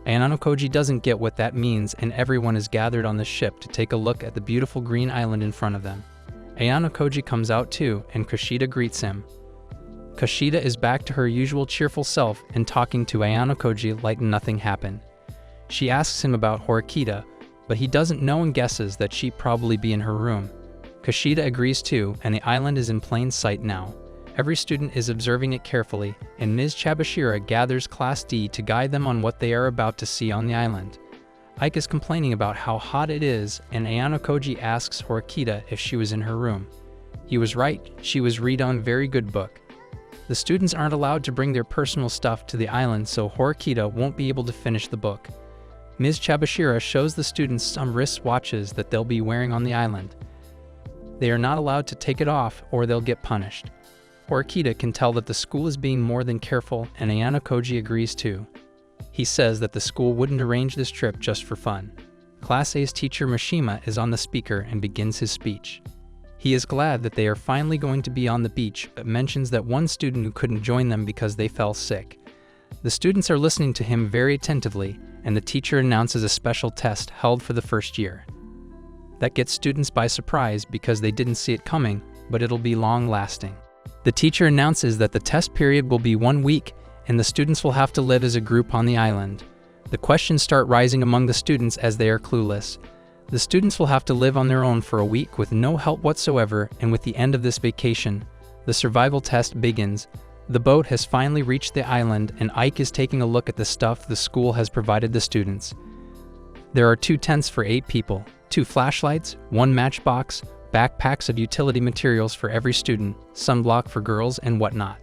Ayanokoji doesn't get what that means, and everyone is gathered on the ship to take a look at the beautiful green island in front of them. Ayanokoji comes out too, and Kushida greets him. Kushida is back to her usual cheerful self and talking to Ayanokoji like nothing happened. She asks him about Horikita, but he doesn't know and guesses that she'd probably be in her room. Kushida agrees too, and the island is in plain sight now. Every student is observing it carefully, and Ms. Chabashira gathers Class D to guide them on what they are about to see on the island. Ike is complaining about how hot it is, and Ayanokoji asks Horikita if she was in her room. He was right, she was reading a very good book. The students aren't allowed to bring their personal stuff to the island, so Horikita won't be able to finish the book. Ms. Chabashira shows the students some wristwatches that they'll be wearing on the island. They are not allowed to take it off or they'll get punished. Horikita can tell that the school is being more than careful, and Ayanokoji agrees too. He says that the school wouldn't arrange this trip just for fun. Class A's teacher Mishima is on the speaker and begins his speech. He is glad that they are finally going to be on the beach, but mentions that one student who couldn't join them because they fell sick. The students are listening to him very attentively, and the teacher announces a special test held for the first year. That gets students by surprise because they didn't see it coming, but it'll be long-lasting. The teacher announces that the test period will be 1 week, and the students will have to live as a group on the island. The questions start rising among the students as they are clueless. The students will have to live on their own for a week with no help whatsoever, and with the end of this vacation, the survival test begins. The boat has finally reached the island, and Ike is taking a look at the stuff the school has provided the students. There are 2 tents for 8 people, 2 flashlights, 1 matchbox, backpacks of utility materials for every student, sunblock for girls, and whatnot.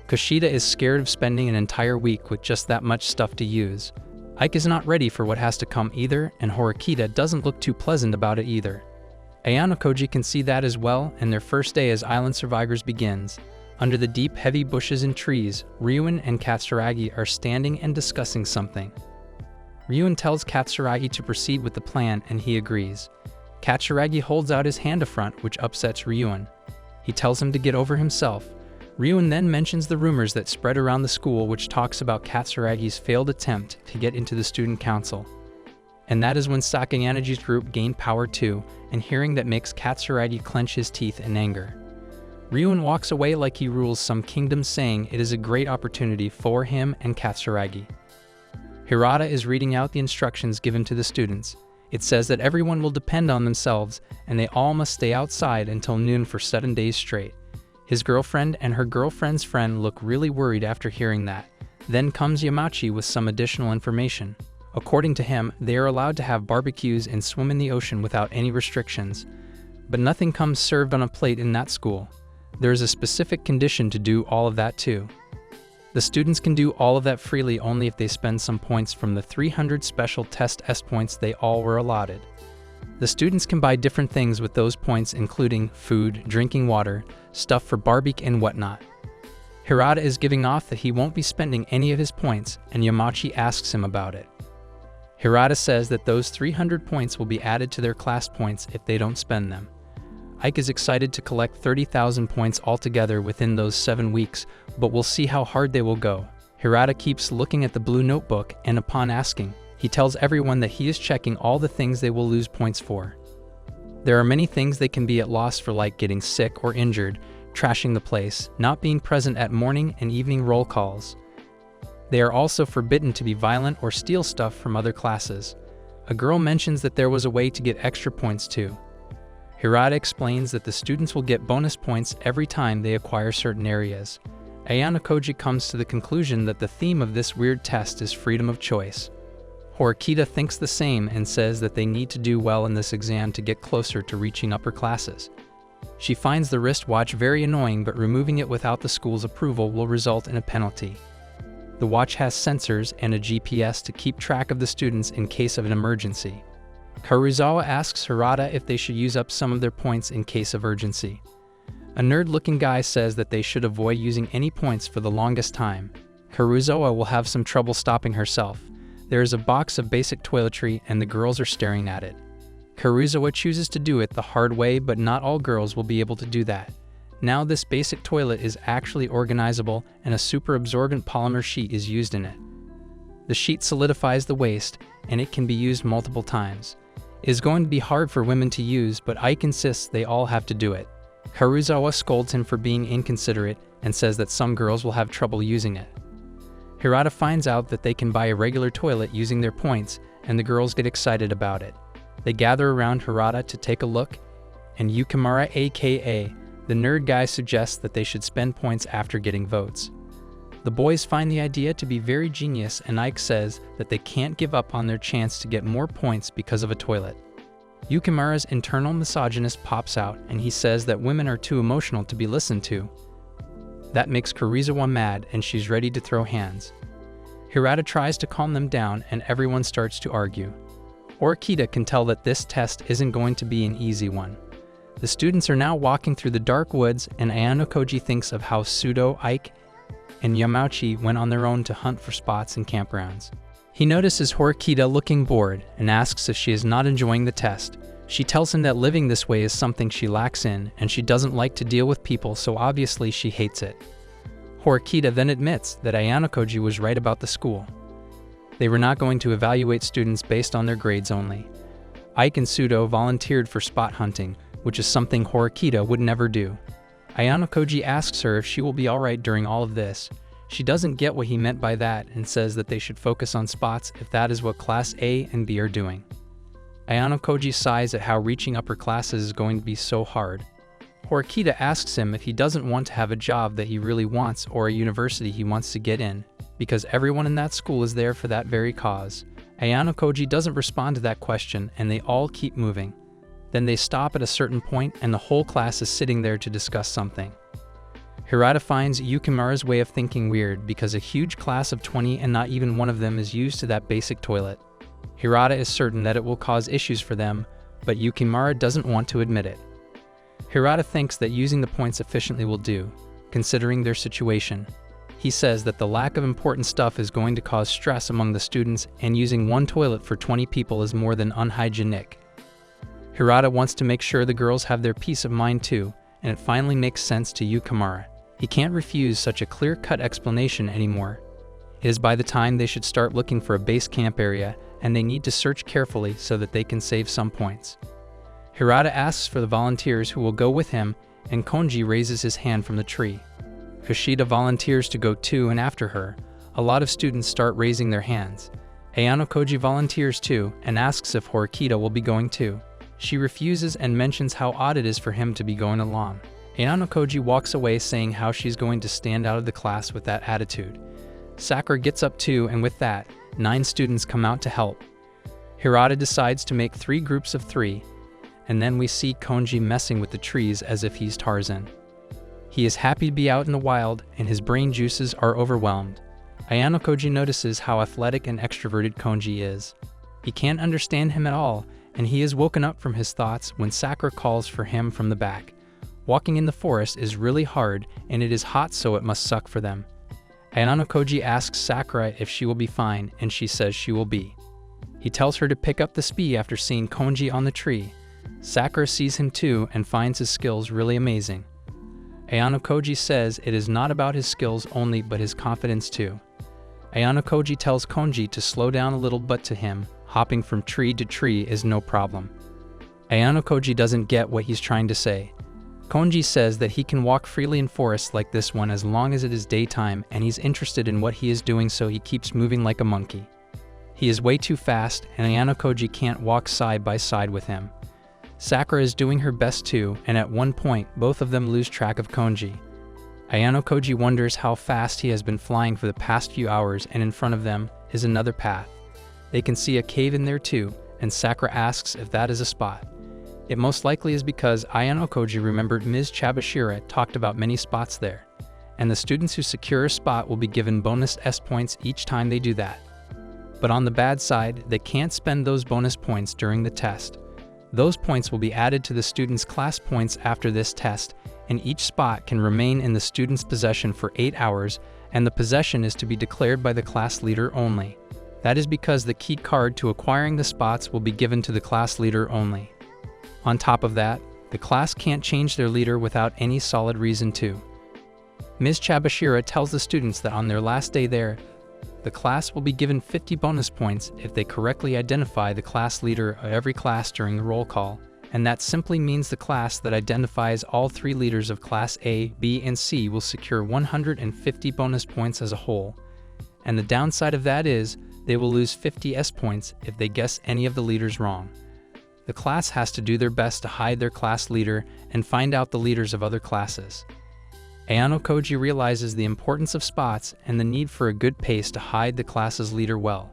Kushida is scared of spending an entire week with just that much stuff to use. Ike is not ready for what has to come either, and Horikita doesn't look too pleasant about it either. Ayanokoji can see that as well, and their first day as island survivors begins. Under the deep, heavy bushes and trees, Ryuin and Katsuragi are standing and discussing something. Ryuin tells Katsuragi to proceed with the plan, and he agrees. Katsuragi holds out his hand affront, which upsets Ryuin. He tells him to get over himself. Ryuin then mentions the rumors that spread around the school, which talks about Katsuragi's failed attempt to get into the student council. And that is when Sakayanagi's group gained power too, and hearing that makes Katsuragi clench his teeth in anger. Ryuin walks away like he rules some kingdom, saying it is a great opportunity for him and Katsuragi. Hirata is reading out the instructions given to the students. It says that everyone will depend on themselves, and they all must stay outside until noon for 7 days straight. His girlfriend and her girlfriend's friend look really worried after hearing that. Then comes Yamachi with some additional information. According to him, they are allowed to have barbecues and swim in the ocean without any restrictions. But nothing comes served on a plate in that school. There is a specific condition to do all of that too. The students can do all of that freely only if they spend some points from the 300 special test S points they all were allotted. The students can buy different things with those points, including food, drinking water, stuff for barbecue and whatnot. Hirata is giving off that he won't be spending any of his points, and Yamachi asks him about it. Hirata says that those 300 points will be added to their class points if they don't spend them. Ike is excited to collect 30,000 points altogether within those 7 weeks, but we'll see how hard they will go. Hirata keeps looking at the blue notebook, and upon asking, he tells everyone that he is checking all the things they will lose points for. There are many things they can be at loss for, like getting sick or injured, trashing the place, not being present at morning and evening roll calls. They are also forbidden to be violent or steal stuff from other classes. A girl mentions that there was a way to get extra points too. Hirata explains that the students will get bonus points every time they acquire certain areas. Ayano Koji comes to the conclusion that the theme of this weird test is freedom of choice. Horikita thinks the same and says that they need to do well in this exam to get closer to reaching upper classes. She finds the wristwatch very annoying, but removing it without the school's approval will result in a penalty. The watch has sensors and a GPS to keep track of the students in case of an emergency. Karuzawa asks Hirata if they should use up some of their points in case of urgency. A nerd-looking guy says that they should avoid using any points for the longest time. Karuzawa will have some trouble stopping herself. There is a box of basic toiletry and the girls are staring at it. Karuzawa chooses to do it the hard way, but not all girls will be able to do that. Now this basic toilet is actually organizable and a super absorbent polymer sheet is used in it. The sheet solidifies the waste and it can be used multiple times. It is going to be hard for women to use, but Ike insists they all have to do it. Karuzawa scolds him for being inconsiderate and says that some girls will have trouble using it. Hirata finds out that they can buy a regular toilet using their points, and the girls get excited about it. They gather around Hirata to take a look, and Yukimura, aka the nerd guy, suggests that they should spend points after getting votes. The boys find the idea to be very genius, and Ike says that they can't give up on their chance to get more points because of a toilet. Yukimura's internal misogynist pops out, and he says that women are too emotional to be listened to. That makes Karuzawa mad, and she's ready to throw hands. Hirata tries to calm them down, and everyone starts to argue. Horikita can tell that this test isn't going to be an easy one. The students are now walking through the dark woods, and Ayano Koji thinks of how Sudo, Ike, and Yamachi went on their own to hunt for spots in campgrounds. He notices Horikita looking bored and asks if she is not enjoying the test. She tells him that living this way is something she lacks in, and she doesn't like to deal with people, so obviously she hates it. Horikita then admits that Ayano Koji was right about the school. They were not going to evaluate students based on their grades only. Ike and Sudo volunteered for spot hunting, which is something Horikita would never do. Ayano Koji asks her if she will be alright during all of this. She doesn't get what he meant by that and says that they should focus on spots if that is what Class A and B are doing. Ayano Koji sighs at how reaching upper classes is going to be so hard. Horikita asks him if he doesn't want to have a job that he really wants or a university he wants to get in, because everyone in that school is there for that very cause. Ayano Koji doesn't respond to that question, and they all keep moving. Then they stop at a certain point and the whole class is sitting there to discuss something. Hirata finds Yukimura's way of thinking weird because a huge class of 20 and not even one of them is used to that basic toilet. Hirata is certain that it will cause issues for them, but Yukimura doesn't want to admit it. Hirata thinks that using the points efficiently will do, considering their situation. He says that the lack of important stuff is going to cause stress among the students, and using one toilet for 20 people is more than unhygienic. Hirata wants to make sure the girls have their peace of mind too, and it finally makes sense to Yukimura. He can't refuse such a clear-cut explanation anymore. It is by the time they should start looking for a base camp area, and they need to search carefully so that they can save some points. Hirata asks for the volunteers who will go with him, and Konji raises his hand from the tree. Kushida volunteers to go too, and after her, a lot of students start raising their hands. Ayano Koji volunteers too, and asks if Horikita will be going too. She refuses and mentions how odd it is for him to be going along. Ayano walks away saying how she's going to stand out of the class with that attitude. Sakura gets up too, and with that, 9 students come out to help. Hirata decides to make 3 groups of 3, and then we see Konji messing with the trees as if he's Tarzan. He is happy to be out in the wild, and his brain juices are overwhelmed. Ayano notices how athletic and extroverted Konji is. He can't understand him at all, and he is woken up from his thoughts when Sakura calls for him from the back. Walking in the forest is really hard, and it is hot, so it must suck for them. Ayano asks Sakura if she will be fine, and she says she will be. He tells her to pick up the speed after seeing Konji on the tree. Sakura sees him too and finds his skills really amazing. Ayano says it is not about his skills only but his confidence too. Ayano tells Konji to slow down a little, but to him, hopping from tree to tree is no problem. Ayano doesn't get what he's trying to say. Konji says that he can walk freely in forests like this one as long as it is daytime, and he's interested in what he is doing, so he keeps moving like a monkey. He is way too fast, and Ayano can't walk side by side with him. Sakura is doing her best too, and at one point both of them lose track of Konji. Ayano wonders how fast he has been flying for the past few hours, and in front of them is another path. They can see a cave in there too, and Sakura asks if that is a spot. It most likely is because Ayano remembered Ms. Chabashira talked about many spots there, and the students who secure a spot will be given bonus S points each time they do that. But on the bad side, they can't spend those bonus points during the test. Those points will be added to the students' class points after this test, and each spot can remain in the student's possession for 8 hours, and the possession is to be declared by the class leader only. That is because the key card to acquiring the spots will be given to the class leader only. On top of that, the class can't change their leader without any solid reason too. Ms. Chabashira tells the students that on their last day there, the class will be given 50 bonus points if they correctly identify the class leader of every class during the roll call, and that simply means the class that identifies all 3 leaders of Class A, B, and C will secure 150 bonus points as a whole. And the downside of that is, they will lose 50 S points if they guess any of the leaders wrong. The class has to do their best to hide their class leader and find out the leaders of other classes. Ayano realizes the importance of spots and the need for a good pace to hide the class's leader well.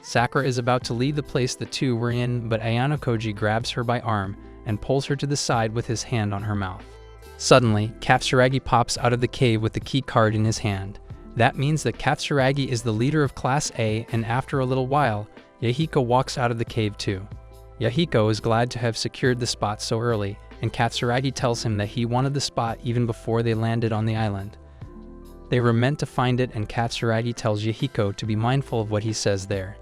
Sakura is about to leave the place the two were in, but Ayano grabs her by arm and pulls her to the side with his hand on her mouth. Suddenly, Katsuragi pops out of the cave with the key card in his hand. That means that Katsuragi is the leader of Class A, and after a little while, Yahiko walks out of the cave too. Yahiko is glad to have secured the spot so early, and Katsuragi tells him that he wanted the spot even before they landed on the island. They were meant to find it, and Katsuragi tells Yahiko to be mindful of what he says there.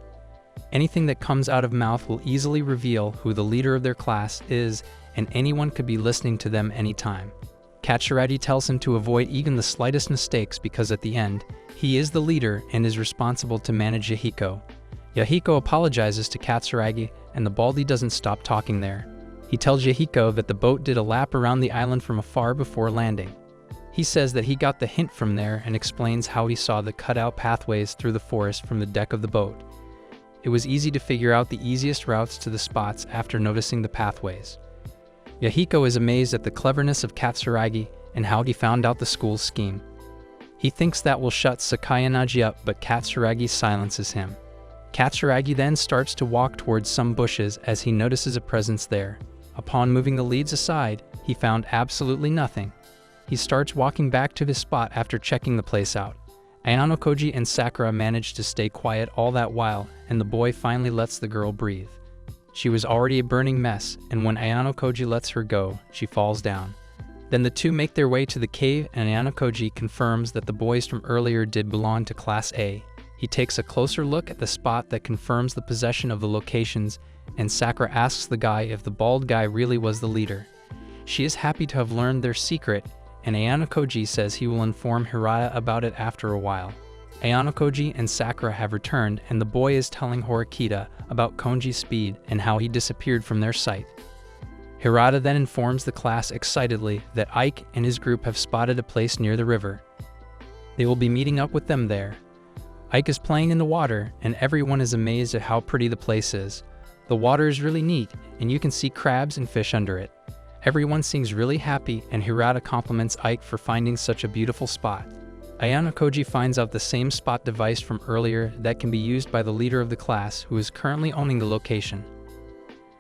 Anything that comes out of mouth will easily reveal who the leader of their class is, and anyone could be listening to them anytime. Katsuragi tells him to avoid even the slightest mistakes because at the end, he is the leader and is responsible to manage Yahiko. Yahiko apologizes to Katsuragi, and the Baldy doesn't stop talking there. He tells Yahiko that the boat did a lap around the island from afar before landing. He says that he got the hint from there and explains how he saw the cutout pathways through the forest from the deck of the boat. It was easy to figure out the easiest routes to the spots after noticing the pathways. Yahiko is amazed at the cleverness of Katsuragi and how he found out the school's scheme. He thinks that will shut Sakayanaji up, but Katsuragi silences him. Katsuragi then starts to walk towards some bushes as he notices a presence there. Upon moving the leaves aside, he found absolutely nothing. He starts walking back to his spot after checking the place out. Ayano and Sakura manage to stay quiet all that while, and the boy finally lets the girl breathe. She was already a burning mess, and when Ayano lets her go, she falls down. Then the two make their way to the cave, and Ayano confirms that the boys from earlier did belong to Class A. He takes a closer look at the spot that confirms the possession of the locations, and Sakura asks the guy if the bald guy really was the leader. She is happy to have learned their secret, and Ayano says he will inform Hirata about it after a while. Ayano and Sakura have returned, and the boy is telling Horikita about Konji's speed and how he disappeared from their sight. Hirata then informs the class excitedly that Ike and his group have spotted a place near the river. They will be meeting up with them there. Ike is playing in the water, and everyone is amazed at how pretty the place is. The water is really neat, and you can see crabs and fish under it. Everyone seems really happy, and Hirata compliments Ike for finding such a beautiful spot. Ayano finds out the same spot device from earlier that can be used by the leader of the class, who is currently owning the location.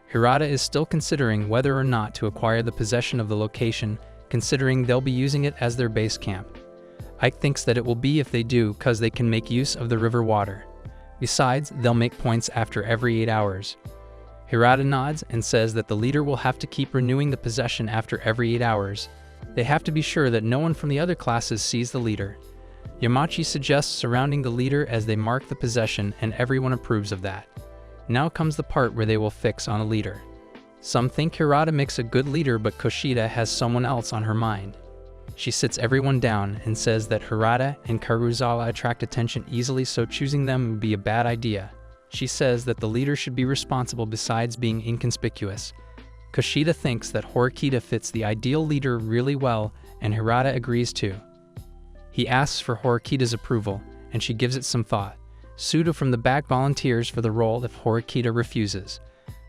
Hirata is still considering whether or not to acquire the possession of the location, considering they'll be using it as their base camp. Ike thinks that it will be if they do, cause they can make use of the river water. Besides, they'll make points after every 8 hours. Hirata nods and says that the leader will have to keep renewing the possession after every 8 hours. They have to be sure that no one from the other classes sees the leader. Yamachi suggests surrounding the leader as they mark the possession, and everyone approves of that. Now comes the part where they will fix on a leader. Some think Hirata makes a good leader, but Kushida has someone else on her mind. She sits everyone down and says that Hirata and Karuzawa attract attention easily, so choosing them would be a bad idea. She says that the leader should be responsible besides being inconspicuous. Kushida thinks that Horikita fits the ideal leader really well, and Hirata agrees too. He asks for Horikita's approval, and she gives it some thought. Suda from the back volunteers for the role if Horikita refuses,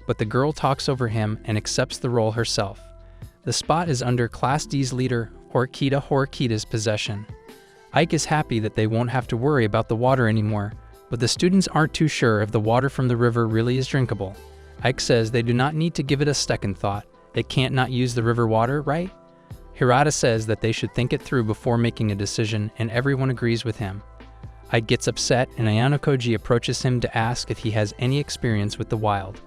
but the girl talks over him and accepts the role herself. The spot is under Class D's leader, Horikita's possession. Ike is happy that they won't have to worry about the water anymore, but the students aren't too sure if the water from the river really is drinkable. Ike says they do not need to give it a second thought. They can't not use the river water, right? Hirata says that they should think it through before making a decision, and everyone agrees with him. Ike gets upset, and Ayano approaches him to ask if he has any experience with the wild.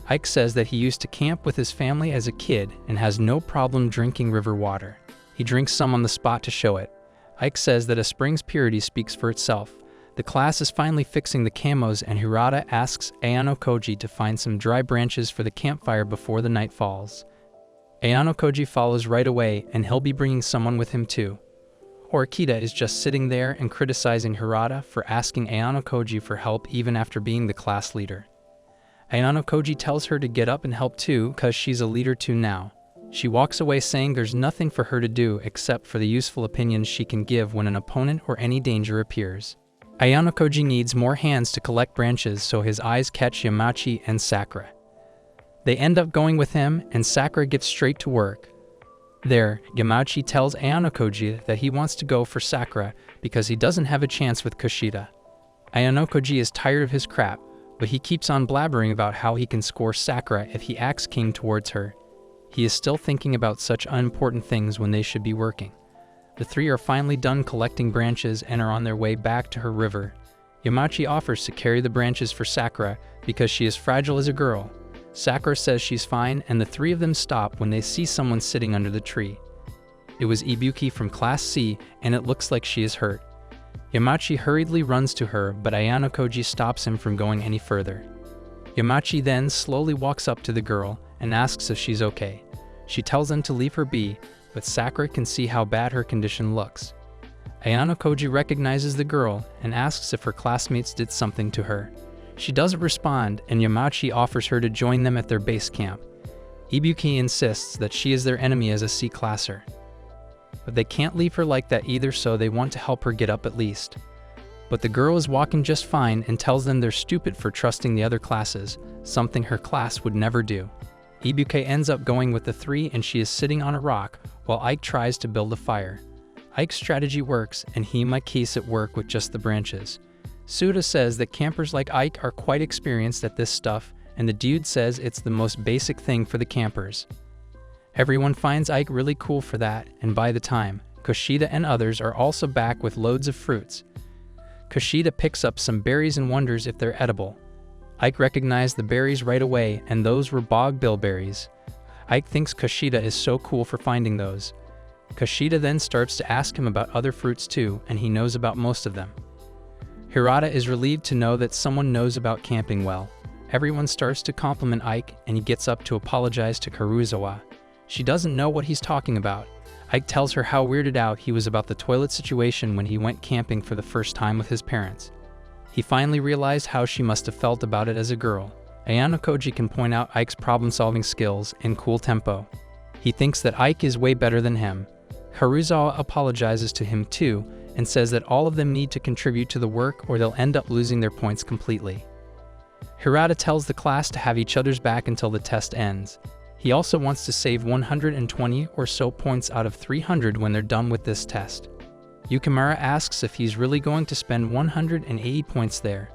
Ike says that he used to camp with his family as a kid and has no problem drinking river water. He drinks some on the spot to show it. Ike says that a spring's purity speaks for itself. The class is finally fixing the camos, and Hirata asks Ayano to find some dry branches for the campfire before the night falls. Ayano follows right away, and he'll be bringing someone with him too. Horikita is just sitting there and criticizing Hirata for asking Ayano for help even after being the class leader. Ayano tells her to get up and help too, cause she's a leader too now. She walks away saying there's nothing for her to do except for the useful opinions she can give when an opponent or any danger appears. Ayano needs more hands to collect branches, so his eyes catch Yamachi and Sakura. They end up going with him, and Sakura gets straight to work. There, Yamachi tells Ayano that he wants to go for Sakura because he doesn't have a chance with Kushida. Ayano is tired of his crap, but he keeps on blabbering about how he can score Sakura if he acts king towards her. He is still thinking about such unimportant things when they should be working. The three are finally done collecting branches and are on their way back to her river. Yamachi offers to carry the branches for Sakura because she is fragile as a girl. Sakura says she's fine, and the three of them stop when they see someone sitting under the tree. It was Ibuki from Class C, and it looks like she is hurt. Yamachi hurriedly runs to her, but Ayano stops him from going any further. Yamachi then slowly walks up to the girl and asks if she's okay. She tells them to leave her be, but Sakura can see how bad her condition looks. Ayano recognizes the girl and asks if her classmates did something to her. She doesn't respond, and Yamachi offers her to join them at their base camp. Ibuki insists that she is their enemy as a C-classer. But they can't leave her like that either, so they want to help her get up at least. But the girl is walking just fine and tells them they're stupid for trusting the other classes, something her class would never do. Ibuki ends up going with the three, and she is sitting on a rock while Ike tries to build a fire. Ike's strategy works, and he and Mike's at work with just the branches. Suda says that campers like Ike are quite experienced at this stuff, and the dude says it's the most basic thing for the campers. Everyone finds Ike really cool for that, and by the time, Kushida and others are also back with loads of fruits. Kushida picks up some berries and wonders if they're edible. Ike recognized the berries right away, and those were bog bilberries. Ike thinks Kushida is so cool for finding those. Kushida then starts to ask him about other fruits too, and he knows about most of them. Hirata is relieved to know that someone knows about camping well. Everyone starts to compliment Ike, and he gets up to apologize to Karuzawa. She doesn't know what he's talking about. Ike tells her how weirded out he was about the toilet situation when he went camping for the first time with his parents. He finally realized how she must have felt about it as a girl. Ayano can point out Ike's problem-solving skills and cool tempo. He thinks that Ike is way better than him. Karuzawa apologizes to him too, and says that all of them need to contribute to the work or they'll end up losing their points completely. Hirata tells the class to have each other's back until the test ends. He also wants to save 120 or so points out of 300 when they're done with this test. Yukimura asks if he's really going to spend 180 points there.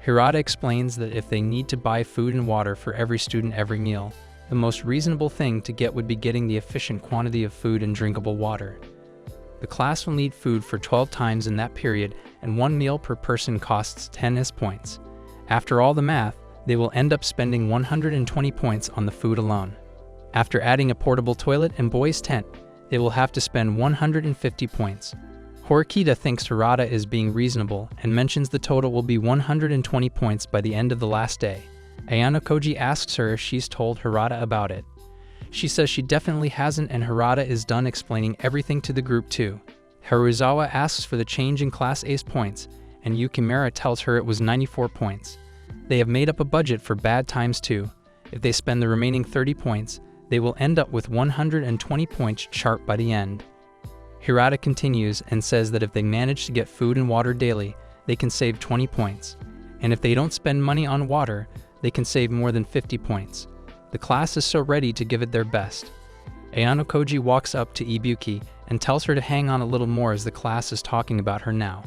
Hirata explains that if they need to buy food and water for every student every meal, the most reasonable thing to get would be getting the efficient quantity of food and drinkable water. The class will need food for 12 times in that period, and 1 meal per person costs 10 S points. After all the math, they will end up spending 120 points on the food alone. After adding a portable toilet and boys' tent, they will have to spend 150 points. Horikita thinks Hirata is being reasonable and mentions the total will be 120 points by the end of the last day. Ayano Koji asks her if she's told Hirata about it. She says she definitely hasn't, and Hirata is done explaining everything to the group too. Haruzawa asks for the change in Class A's points, and Yukimura tells her it was 94 points. They have made up a budget for bad times too. If they spend the remaining 30 points, they will end up with 120 points sharp by the end. Hirata continues and says that if they manage to get food and water daily, they can save 20 points. And if they don't spend money on water, they can save more than 50 points. The class is so ready to give it their best. Ayano Koji walks up to Ibuki and tells her to hang on a little more as the class is talking about her now.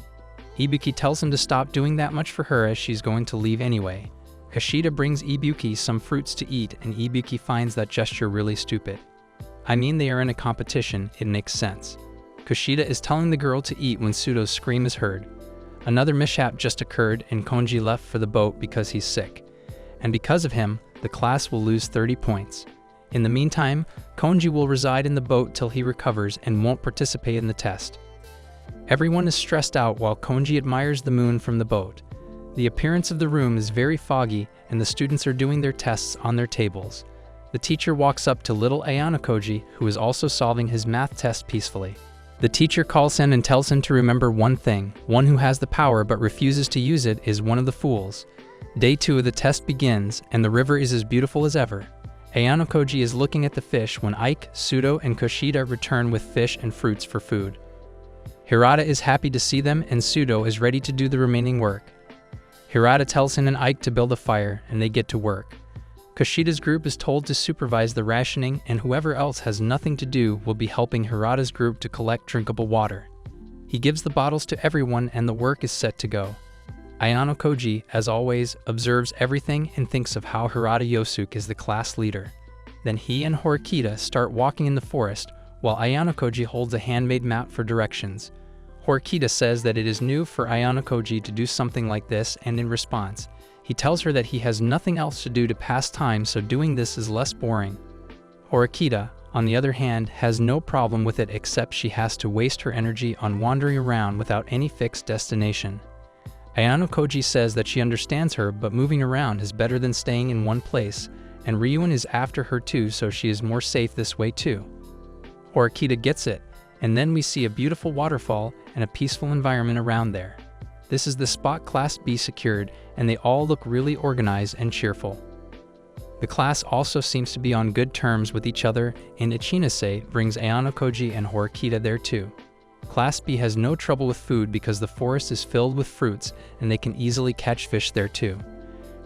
Ibuki tells him to stop doing that much for her as she's going to leave anyway. Kashida brings Ibuki some fruits to eat, and Ibuki finds that gesture really stupid. I mean, they are in a competition, it makes sense. Kushida is telling the girl to eat when Sudo's scream is heard. Another mishap just occurred and Konji left for the boat because he's sick. And because of him, the class will lose 30 points. In the meantime, Konji will reside in the boat till he recovers and won't participate in the test. Everyone is stressed out while Konji admires the moon from the boat. The appearance of the room is very foggy and the students are doing their tests on their tables. The teacher walks up to little Ayano Koji, who is also solving his math test peacefully. The teacher calls him and tells him to remember one thing: one who has the power but refuses to use it is one of the fools. Day 2 of the test begins, and the river is as beautiful as ever. Ayano Koji is looking at the fish when Ike, Sudo, and Kushida return with fish and fruits for food. Hirata is happy to see them, and Sudo is ready to do the remaining work. Hirata tells him and Ike to build a fire, and they get to work. Kushida's group is told to supervise the rationing, and whoever else has nothing to do will be helping Hirata's group to collect drinkable water. He gives the bottles to everyone and the work is set to go. Ayano Koji, as always, observes everything and thinks of how Hirata Yosuke is the class leader. Then he and Horikita start walking in the forest, while Ayano Koji holds a handmade map for directions. Horikita says that it is new for Ayano Koji to do something like this, and in response, he tells her that he has nothing else to do to pass time, so doing this is less boring. Horikita, on the other hand, has no problem with it except she has to waste her energy on wandering around without any fixed destination. Ayano Koji says that she understands her, but moving around is better than staying in one place, and Ryuin is after her too, so she is more safe this way too. Horikita gets it, and then we see a beautiful waterfall and a peaceful environment around there. This is the spot Class B secured, and they all look really organized and cheerful. The class also seems to be on good terms with each other, and Ichinase brings Ayano Koji and Horikita there too. Class B has no trouble with food because the forest is filled with fruits and they can easily catch fish there too.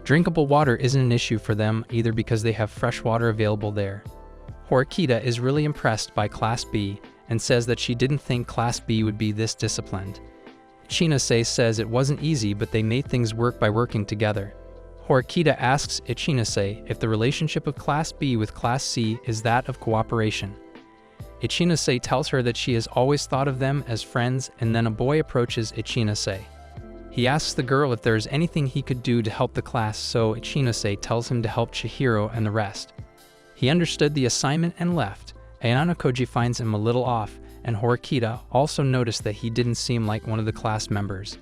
Drinkable water isn't an issue for them either because they have fresh water available there. Horikita is really impressed by Class B and says that she didn't think Class B would be this disciplined. Ichinase says it wasn't easy, but they made things work by working together. Horikita asks Ichinase if the relationship of Class B with Class C is that of cooperation. Ichinase tells her that she has always thought of them as friends, and then a boy approaches Ichinase. He asks the girl if there is anything he could do to help the class, so Ichinase tells him to help Chihiro and the rest. He understood the assignment and left. Ayano Koji finds him a little off, and Horikita also noticed that he didn't seem like one of the class members.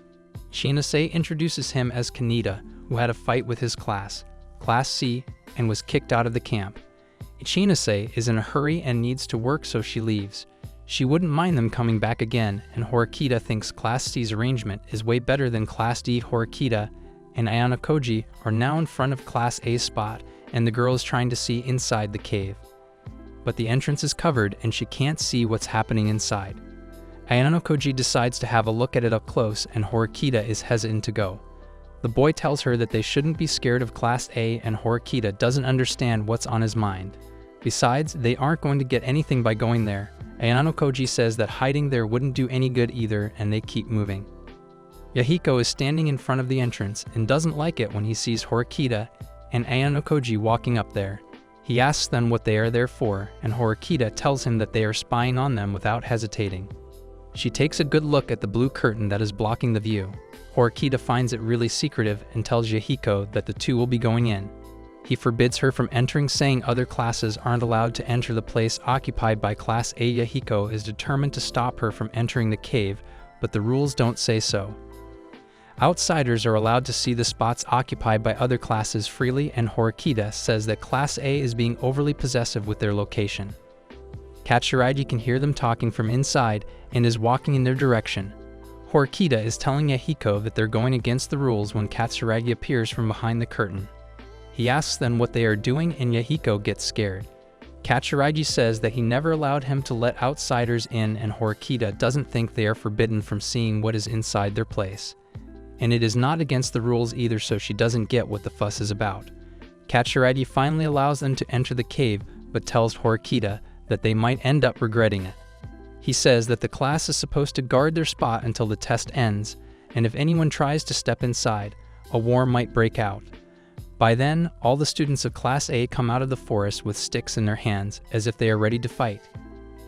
Ichinase introduces him as Kaneda, who had a fight with his class, Class C, and was kicked out of the camp. Ichinase is in a hurry and needs to work, so she leaves. She wouldn't mind them coming back again, and Horikita thinks Class C's arrangement is way better than Class D. Horikita and Ayano Koji are now in front of Class A's spot, and the girl is trying to see inside the cave. But the entrance is covered and she can't see what's happening inside. Ayano Koji decides to have a look at it up close, and Horikita is hesitant to go. The boy tells her that they shouldn't be scared of Class A, and Horikita doesn't understand what's on his mind. Besides, they aren't going to get anything by going there. Ayano says that hiding there wouldn't do any good either, and they keep moving. Yahiko is standing in front of the entrance and doesn't like it when he sees Horikita and Ayano walking up there. He asks them what they are there for, and Horikita tells him that they are spying on them without hesitating. She takes a good look at the blue curtain that is blocking the view. Horikita finds it really secretive and tells Yahiko that the two will be going in. He forbids her from entering, saying other classes aren't allowed to enter the place occupied by Class A. Yahiko is determined to stop her from entering the cave, but the rules don't say so. Outsiders are allowed to see the spots occupied by other classes freely, and Horikita says that Class A is being overly possessive with their location. Katsuragi can hear them talking from inside and is walking in their direction. Horikita is telling Yahiko that they're going against the rules when Katsuragi appears from behind the curtain. He asks them what they are doing, and Yahiko gets scared. Katsuragi says that he never allowed him to let outsiders in, and Horikita doesn't think they are forbidden from seeing what is inside their place. And it is not against the rules either, so she doesn't get what the fuss is about. Katsuragi finally allows them to enter the cave, but tells Horikita that they might end up regretting it. He says that the class is supposed to guard their spot until the test ends, and if anyone tries to step inside, a war might break out. By then, all the students of Class A come out of the forest with sticks in their hands, as if they are ready to fight.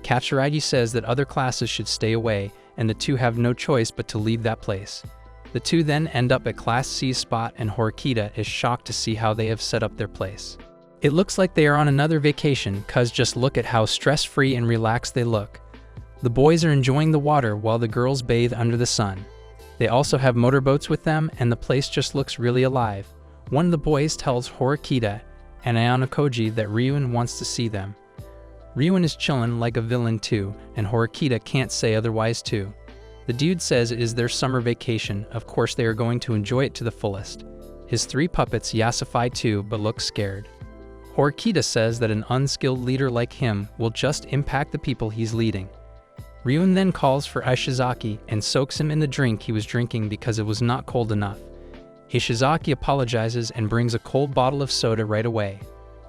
Katsuragi says that other classes should stay away, and the two have no choice but to leave that place. The two then end up at Class C's spot, and Horikita is shocked to see how they have set up their place. It looks like they are on another vacation, cuz just look at how stress-free and relaxed they look. The boys are enjoying the water while the girls bathe under the sun. They also have motorboats with them, and the place just looks really alive. One of the boys tells Horikita and Ayano that Ryuen wants to see them. Ryuen is chillin' like a villain too, and Horikita can't say otherwise too. The dude says it is their summer vacation, of course they are going to enjoy it to the fullest. His three puppets yassify too, but look scared. Horikita says that an unskilled leader like him will just impact the people he's leading. Ryuen then calls for Ishizaki and soaks him in the drink he was drinking because it was not cold enough. Ishizaki apologizes and brings a cold bottle of soda right away.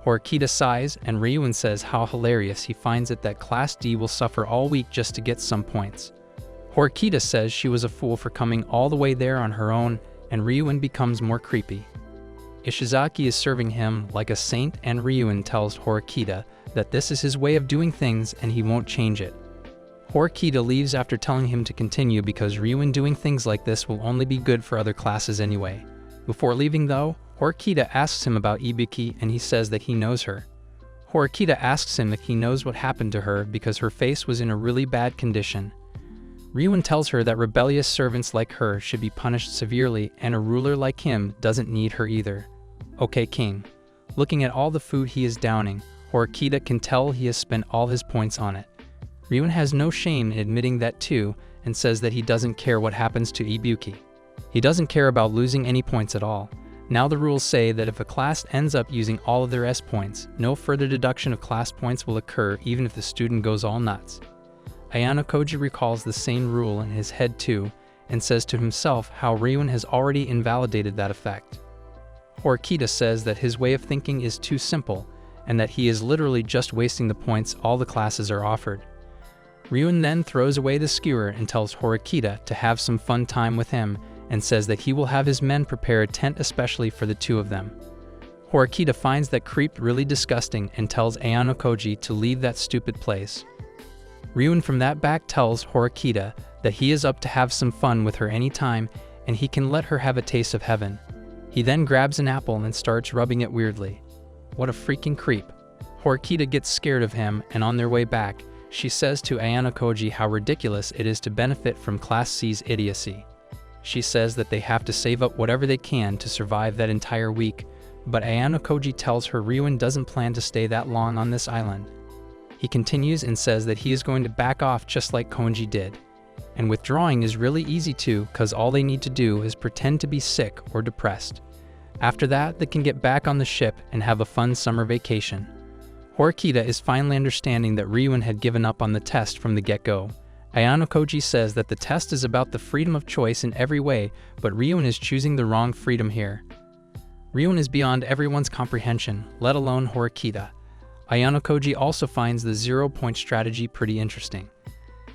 Horikita sighs, and Ryuen says how hilarious he finds it that Class D will suffer all week just to get some points. Horikita says she was a fool for coming all the way there on her own, and Ryuen becomes more creepy. Ishizaki is serving him like a saint, and Ryuen tells Horikita that this is his way of doing things and he won't change it. Horikita leaves after telling him to continue because Ryuen doing things like this will only be good for other classes anyway. Before leaving though, Horikita asks him about Ibuki, and he says that he knows her. Horikita asks him if he knows what happened to her because her face was in a really bad condition. Ryuen tells her that rebellious servants like her should be punished severely, and a ruler like him doesn't need her either. Okay, King. Looking at all the food he is downing, Horikita can tell he has spent all his points on it. Ryuen has no shame in admitting that too, and says that he doesn't care what happens to Ibuki. He doesn't care about losing any points at all. Now the rules say that if a class ends up using all of their S points, no further deduction of class points will occur even if the student goes all nuts. Ayano recalls the same rule in his head too, and says to himself how Ryuen has already invalidated that effect. Horikita says that his way of thinking is too simple, and that he is literally just wasting the points all the classes are offered. Ryuen then throws away the skewer and tells Horikita to have some fun time with him, and says that he will have his men prepare a tent especially for the two of them. Horikita finds that creep really disgusting and tells Ayano to leave that stupid place. Ryuen from that back tells Horikita that he is up to have some fun with her anytime, and he can let her have a taste of heaven. He then grabs an apple and starts rubbing it weirdly. What a freaking creep. Horikita gets scared of him, and on their way back, she says to Ayano how ridiculous it is to benefit from Class C's idiocy. She says that they have to save up whatever they can to survive that entire week, but Ayano tells her Ryuen doesn't plan to stay that long on this island. He continues and says that he is going to back off just like Konji did. And withdrawing is really easy too, cause all they need to do is pretend to be sick or depressed. After that, they can get back on the ship and have a fun summer vacation. Horikita is finally understanding that Ryuen had given up on the test from the get-go. Ayano says that the test is about the freedom of choice in every way, but Ryuen is choosing the wrong freedom here. Ryuen is beyond everyone's comprehension, let alone Horikita. Ayano also finds the 0-point strategy pretty interesting.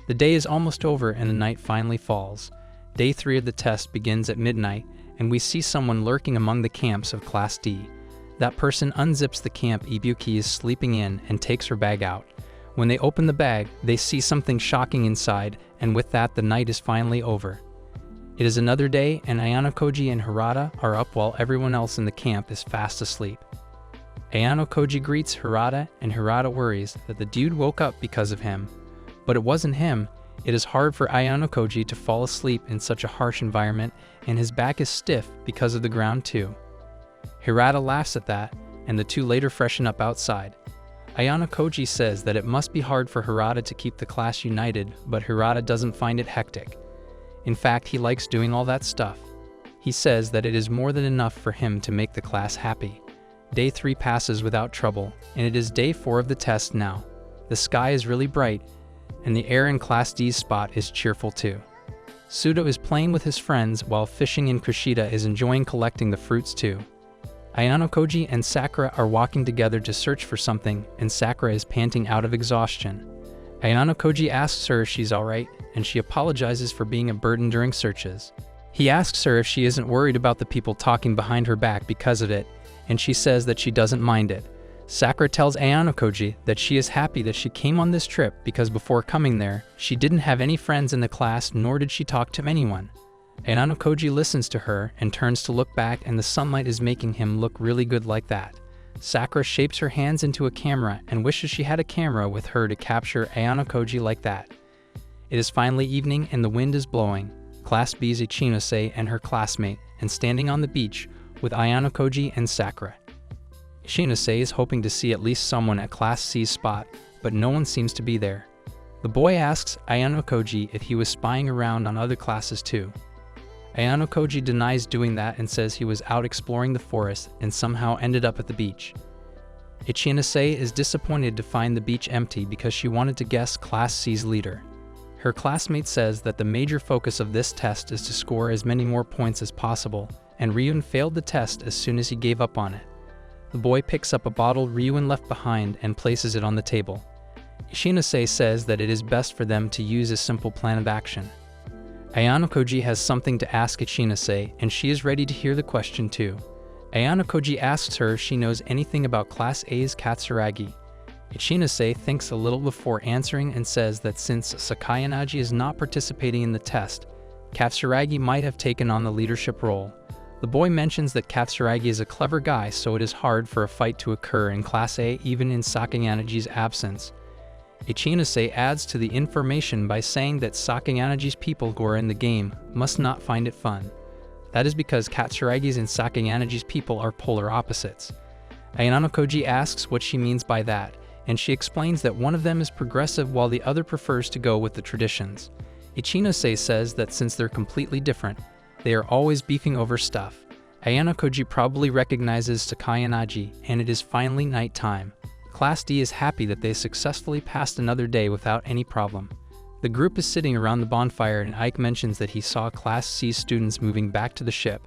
The day is almost over and the night finally falls. Day 3 of the test begins at midnight, and we see someone lurking among the camps of Class D. That person unzips the camp Ibuki is sleeping in and takes her bag out. When they open the bag, they see something shocking inside, and with that the night is finally over. It is another day, and Ayano and Hirata are up while everyone else in the camp is fast asleep. Ayano greets Hirata, and Hirata worries that the dude woke up because of him. But it wasn't him. It is hard for Ayano to fall asleep in such a harsh environment, and his back is stiff because of the ground too. Hirata laughs at that, and the two later freshen up outside. Ayano says that it must be hard for Hirata to keep the class united, but Hirata doesn't find it hectic. In fact, he likes doing all that stuff. He says that it is more than enough for him to make the class happy. Day 3 passes without trouble, and it is day 4 of the test now. The sky is really bright, and the air in Class D's spot is cheerful too. Sudo is playing with his friends while fishing, and Kushida is enjoying collecting the fruits too. Ayano and Sakura are walking together to search for something, and Sakura is panting out of exhaustion. Ayano asks her if she's alright, and she apologizes for being a burden during searches. He asks her if she isn't worried about the people talking behind her back because of it, and she says that she doesn't mind it. Sakura tells Ayano that she is happy that she came on this trip because before coming there, she didn't have any friends in the class, nor did she talk to anyone. Ayano listens to her and turns to look back, and the sunlight is making him look really good like that. Sakura shapes her hands into a camera and wishes she had a camera with her to capture Ayano like that. It is finally evening and the wind is blowing. Class B's Ichinose and her classmate, and standing on the beach with Ayano and Sakura. Ichinose is hoping to see at least someone at Class C's spot, but no one seems to be there. The boy asks Ayano if he was spying around on other classes too. Ayano denies doing that and says he was out exploring the forest and somehow ended up at the beach. Ichinose is disappointed to find the beach empty because she wanted to guess Class C's leader. Her classmate says that the major focus of this test is to score as many more points as possible, and Ryun failed the test as soon as he gave up on it. The boy picks up a bottle Ryun left behind and places it on the table. Ichinose says that it is best for them to use a simple plan of action. Ayano has something to ask Ichinose, and she is ready to hear the question too. Ayano asks her if she knows anything about Class A's Katsuragi. Ichinose thinks a little before answering and says that since Sakayanaji is not participating in the test, Katsuragi might have taken on the leadership role. The boy mentions that Katsuragi is a clever guy, so it is hard for a fight to occur in Class A even in Sakayanaji's absence. Ichinose adds to the information by saying that Sakayanaji's people who are in the game must not find it fun. That is because Katsuragi's and Sakayanaji's people are polar opposites. Ayano asks what she means by that, and she explains that one of them is progressive while the other prefers to go with the traditions. Ichinose says that since they're completely different, they are always beefing over stuff. Ayano probably recognizes Sakayanaji, and it is finally nighttime. Class D is happy that they successfully passed another day without any problem. The group is sitting around the bonfire, and Ike mentions that he saw Class C students moving back to the ship.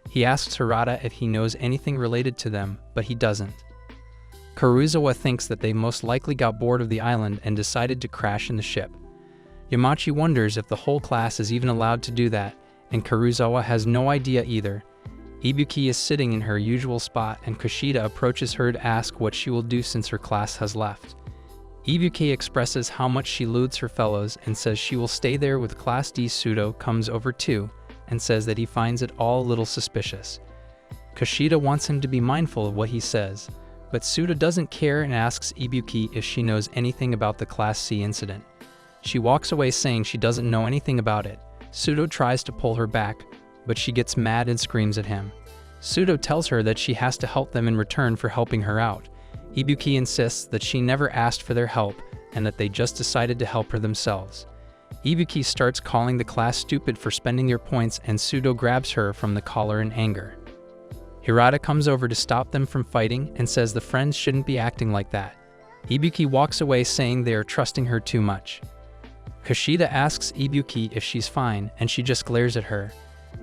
He asks Hirata if he knows anything related to them, but he doesn't. Karuizawa thinks that they most likely got bored of the island and decided to crash in the ship. Yamachi wonders if the whole class is even allowed to do that, and Karuizawa has no idea either. Ibuki is sitting in her usual spot, and Kushida approaches her to ask what she will do since her class has left. Ibuki expresses how much she loathes her fellows and says she will stay there with Class D. Sudo comes over too, and says that he finds it all a little suspicious. Kushida wants him to be mindful of what he says, but Sudo doesn't care and asks Ibuki if she knows anything about the Class C incident. She walks away saying she doesn't know anything about it. Sudo tries to pull her back, but she gets mad and screams at him. Sudo tells her that she has to help them in return for helping her out. Ibuki insists that she never asked for their help and that they just decided to help her themselves. Ibuki starts calling the class stupid for spending their points, and Sudo grabs her from the collar in anger. Hirata comes over to stop them from fighting and says the friends shouldn't be acting like that. Ibuki walks away saying they are trusting her too much. Kushida asks Ibuki if she's fine, and she just glares at her.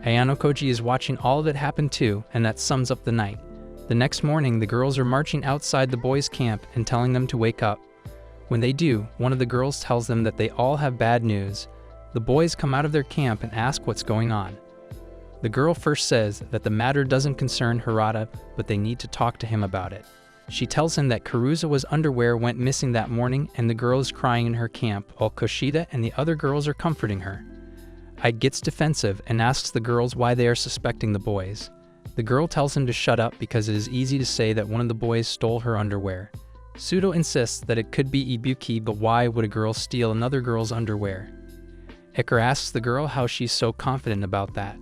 Ayano is watching all of it happen too, and that sums up the night. The next morning, the girls are marching outside the boys' camp and telling them to wake up. When they do, one of the girls tells them that they all have bad news. The boys come out of their camp and ask what's going on. The girl first says that the matter doesn't concern Harada, but they need to talk to him about it. She tells him that Karuzawa's underwear went missing that morning and the girl is crying in her camp while Koshida and the other girls are comforting her. Ike gets defensive and asks the girls why they are suspecting the boys. The girl tells him to shut up because it is easy to say that one of the boys stole her underwear. Pseudo insists that it could be Ibuki, but why would a girl steal another girl's underwear? Iker asks the girl how she's so confident about that.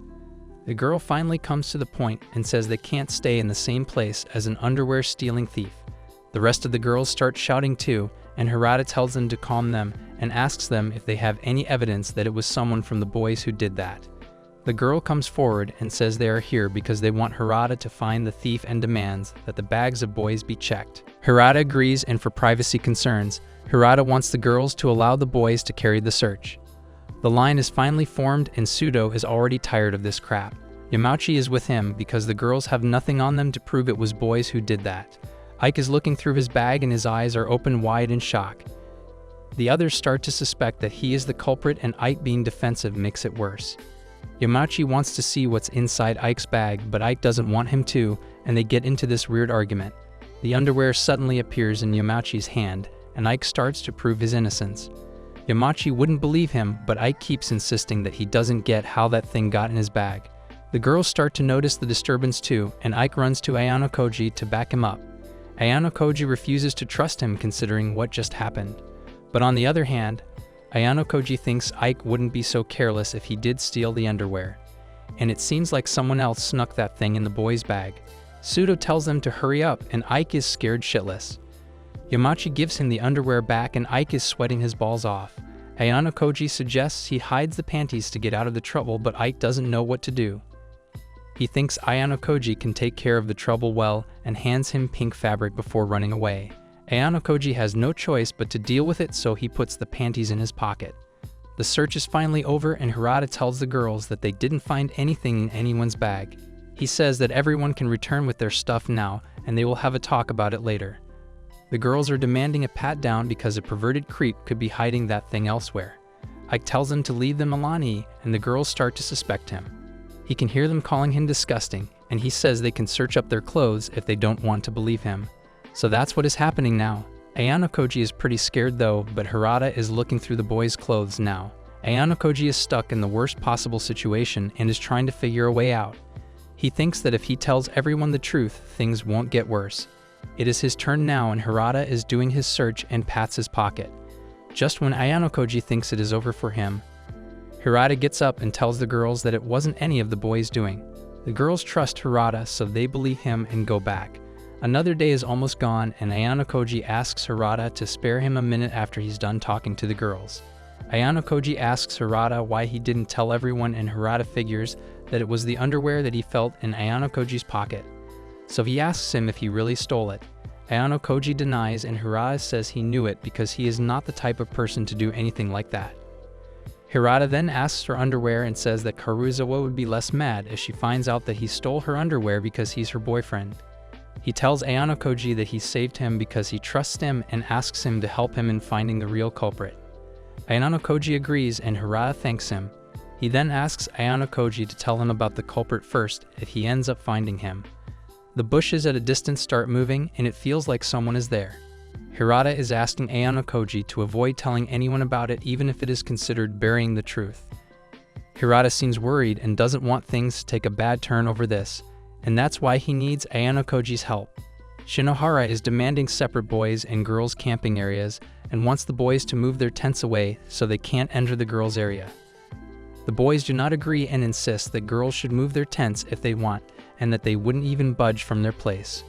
The girl finally comes to the point and says they can't stay in the same place as an underwear-stealing thief. The rest of the girls start shouting too, and Harada tells them to calm them and asks them if they have any evidence that it was someone from the boys who did that. The girl comes forward and says they are here because they want Harada to find the thief and demands that the bags of boys be checked. Harada agrees, and for privacy concerns, Harada wants the girls to allow the boys to carry the search. The line is finally formed and Pseudo is already tired of this crap. Yamauchi is with him because the girls have nothing on them to prove it was boys who did that. Ike is looking through his bag and his eyes are open wide in shock. The others start to suspect that he is the culprit, and Ike being defensive makes it worse. Yamauchi wants to see what's inside Ike's bag, but Ike doesn't want him to, and they get into this weird argument. The underwear suddenly appears in Yamauchi's hand, and Ike starts to prove his innocence. Yamauchi wouldn't believe him, but Ike keeps insisting that he doesn't get how that thing got in his bag. The girls start to notice the disturbance too, and Ike runs to Ayano Koji to back him up. Ayano Koji refuses to trust him considering what just happened. But on the other hand, Ayano Koji thinks Ike wouldn't be so careless if he did steal the underwear. And it seems like someone else snuck that thing in the boy's bag. Pseudo tells them to hurry up, and Ike is scared shitless. Yamauchi gives him the underwear back and Ike is sweating his balls off. Ayano Koji suggests he hides the panties to get out of the trouble, but Ike doesn't know what to do. He thinks Ayano Koji can take care of the trouble well and hands him pink fabric before running away. Ayano Koji has no choice but to deal with it, so he puts the panties in his pocket. The search is finally over and Harada tells the girls that they didn't find anything in anyone's bag. He says that everyone can return with their stuff now and they will have a talk about it later. The girls are demanding a pat-down because a perverted creep could be hiding that thing elsewhere. Ike tells them to leave them alone, and the girls start to suspect him. He can hear them calling him disgusting, and he says they can search up their clothes if they don't want to believe him. So that's what is happening now. Ayano Koji is pretty scared though, but Harada is looking through the boys' clothes now. Ayano Koji is stuck in the worst possible situation and is trying to figure a way out. He thinks that if he tells everyone the truth, things won't get worse. It is his turn now and Harada is doing his search and pats his pocket. Just when Ayano Koji thinks it is over for him, Harada gets up and tells the girls that it wasn't any of the boys' doing. The girls trust Harada, so they believe him and go back. Another day is almost gone and Ayano Koji asks Harada to spare him a minute after he's done talking to the girls. Ayano Koji asks Harada why he didn't tell everyone, and Harada figures that it was the underwear that he felt in Ayano Koji's pocket. So he asks him if he really stole it. Ayano Koji denies and Harada says he knew it because he is not the type of person to do anything like that. Harada then asks for underwear and says that Karuzawa would be less mad if she finds out that he stole her underwear because he's her boyfriend. He tells Ayano Koji that he saved him because he trusts him and asks him to help him in finding the real culprit. Ayano Koji agrees and Harada thanks him. He then asks Ayano Koji to tell him about the culprit first if he ends up finding him. The bushes at a distance start moving and it feels like someone is there. Harada is asking Ayano Koji to avoid telling anyone about it even if it is considered burying the truth. Harada seems worried and doesn't want things to take a bad turn over this, and that's why he needs Ayano Koji's help. Shinohara is demanding separate boys and girls camping areas and wants the boys to move their tents away so they can't enter the girls' area. The boys do not agree and insist that girls should move their tents if they want, and that they wouldn't even budge from their place.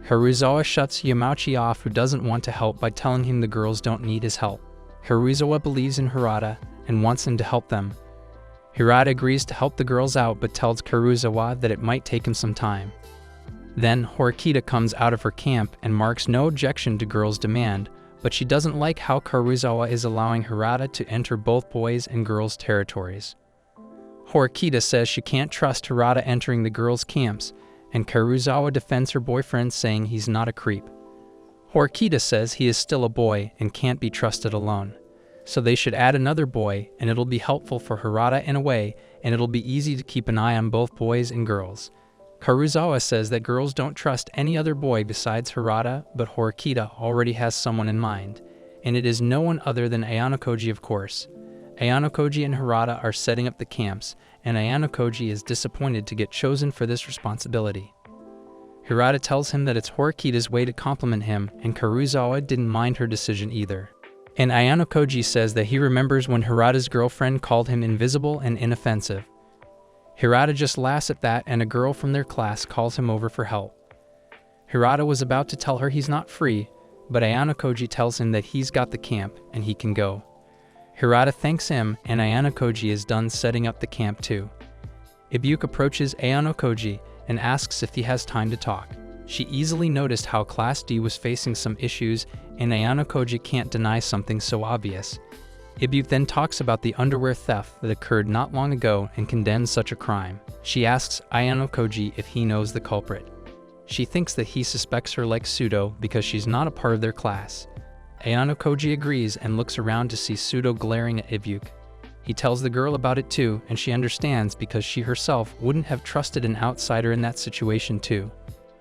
Haruzawa shuts Yamauchi off, who doesn't want to help, by telling him the girls don't need his help. Haruzawa believes in Harada and wants him to help them. Harada agrees to help the girls out but tells Karuzawa that it might take him some time. Then Horikita comes out of her camp and marks no objection to girls' demand, but she doesn't like how Karuzawa is allowing Harada to enter both boys' and girls' territories. Horikita says she can't trust Harada entering the girls' camps, and Karuzawa defends her boyfriend, saying he's not a creep. Horikita says he is still a boy and can't be trusted alone. So they should add another boy, and it'll be helpful for Hirata in a way, and it'll be easy to keep an eye on both boys and girls. Karuzawa says that girls don't trust any other boy besides Hirata, but Horikita already has someone in mind, and it is no one other than Ayanokoji, of course. Ayanokoji and Hirata are setting up the camps, and Ayanokoji is disappointed to get chosen for this responsibility. Hirata tells him that it's Horikita's way to compliment him, and Karuzawa didn't mind her decision either. And Ayanokoji says that he remembers when Hirata's girlfriend called him invisible and inoffensive. Hirata just laughs at that, and a girl from their class calls him over for help. Hirata was about to tell her he's not free, but Ayanokoji tells him that he's got the camp and he can go. Hirata thanks him, and Ayanokoji is done setting up the camp too. Ibuki approaches Ayanokoji and asks if he has time to talk. She easily noticed how Class D was facing some issues, and Ayanokoji can't deny something so obvious. Ibuki then talks about the underwear theft that occurred not long ago and condemns such a crime. She asks Ayanokoji if he knows the culprit. She thinks that he suspects her like Pseudo because she's not a part of their class. Ayanokoji agrees and looks around to see Pseudo glaring at Ibuki. He tells the girl about it too, and she understands because she herself wouldn't have trusted an outsider in that situation too.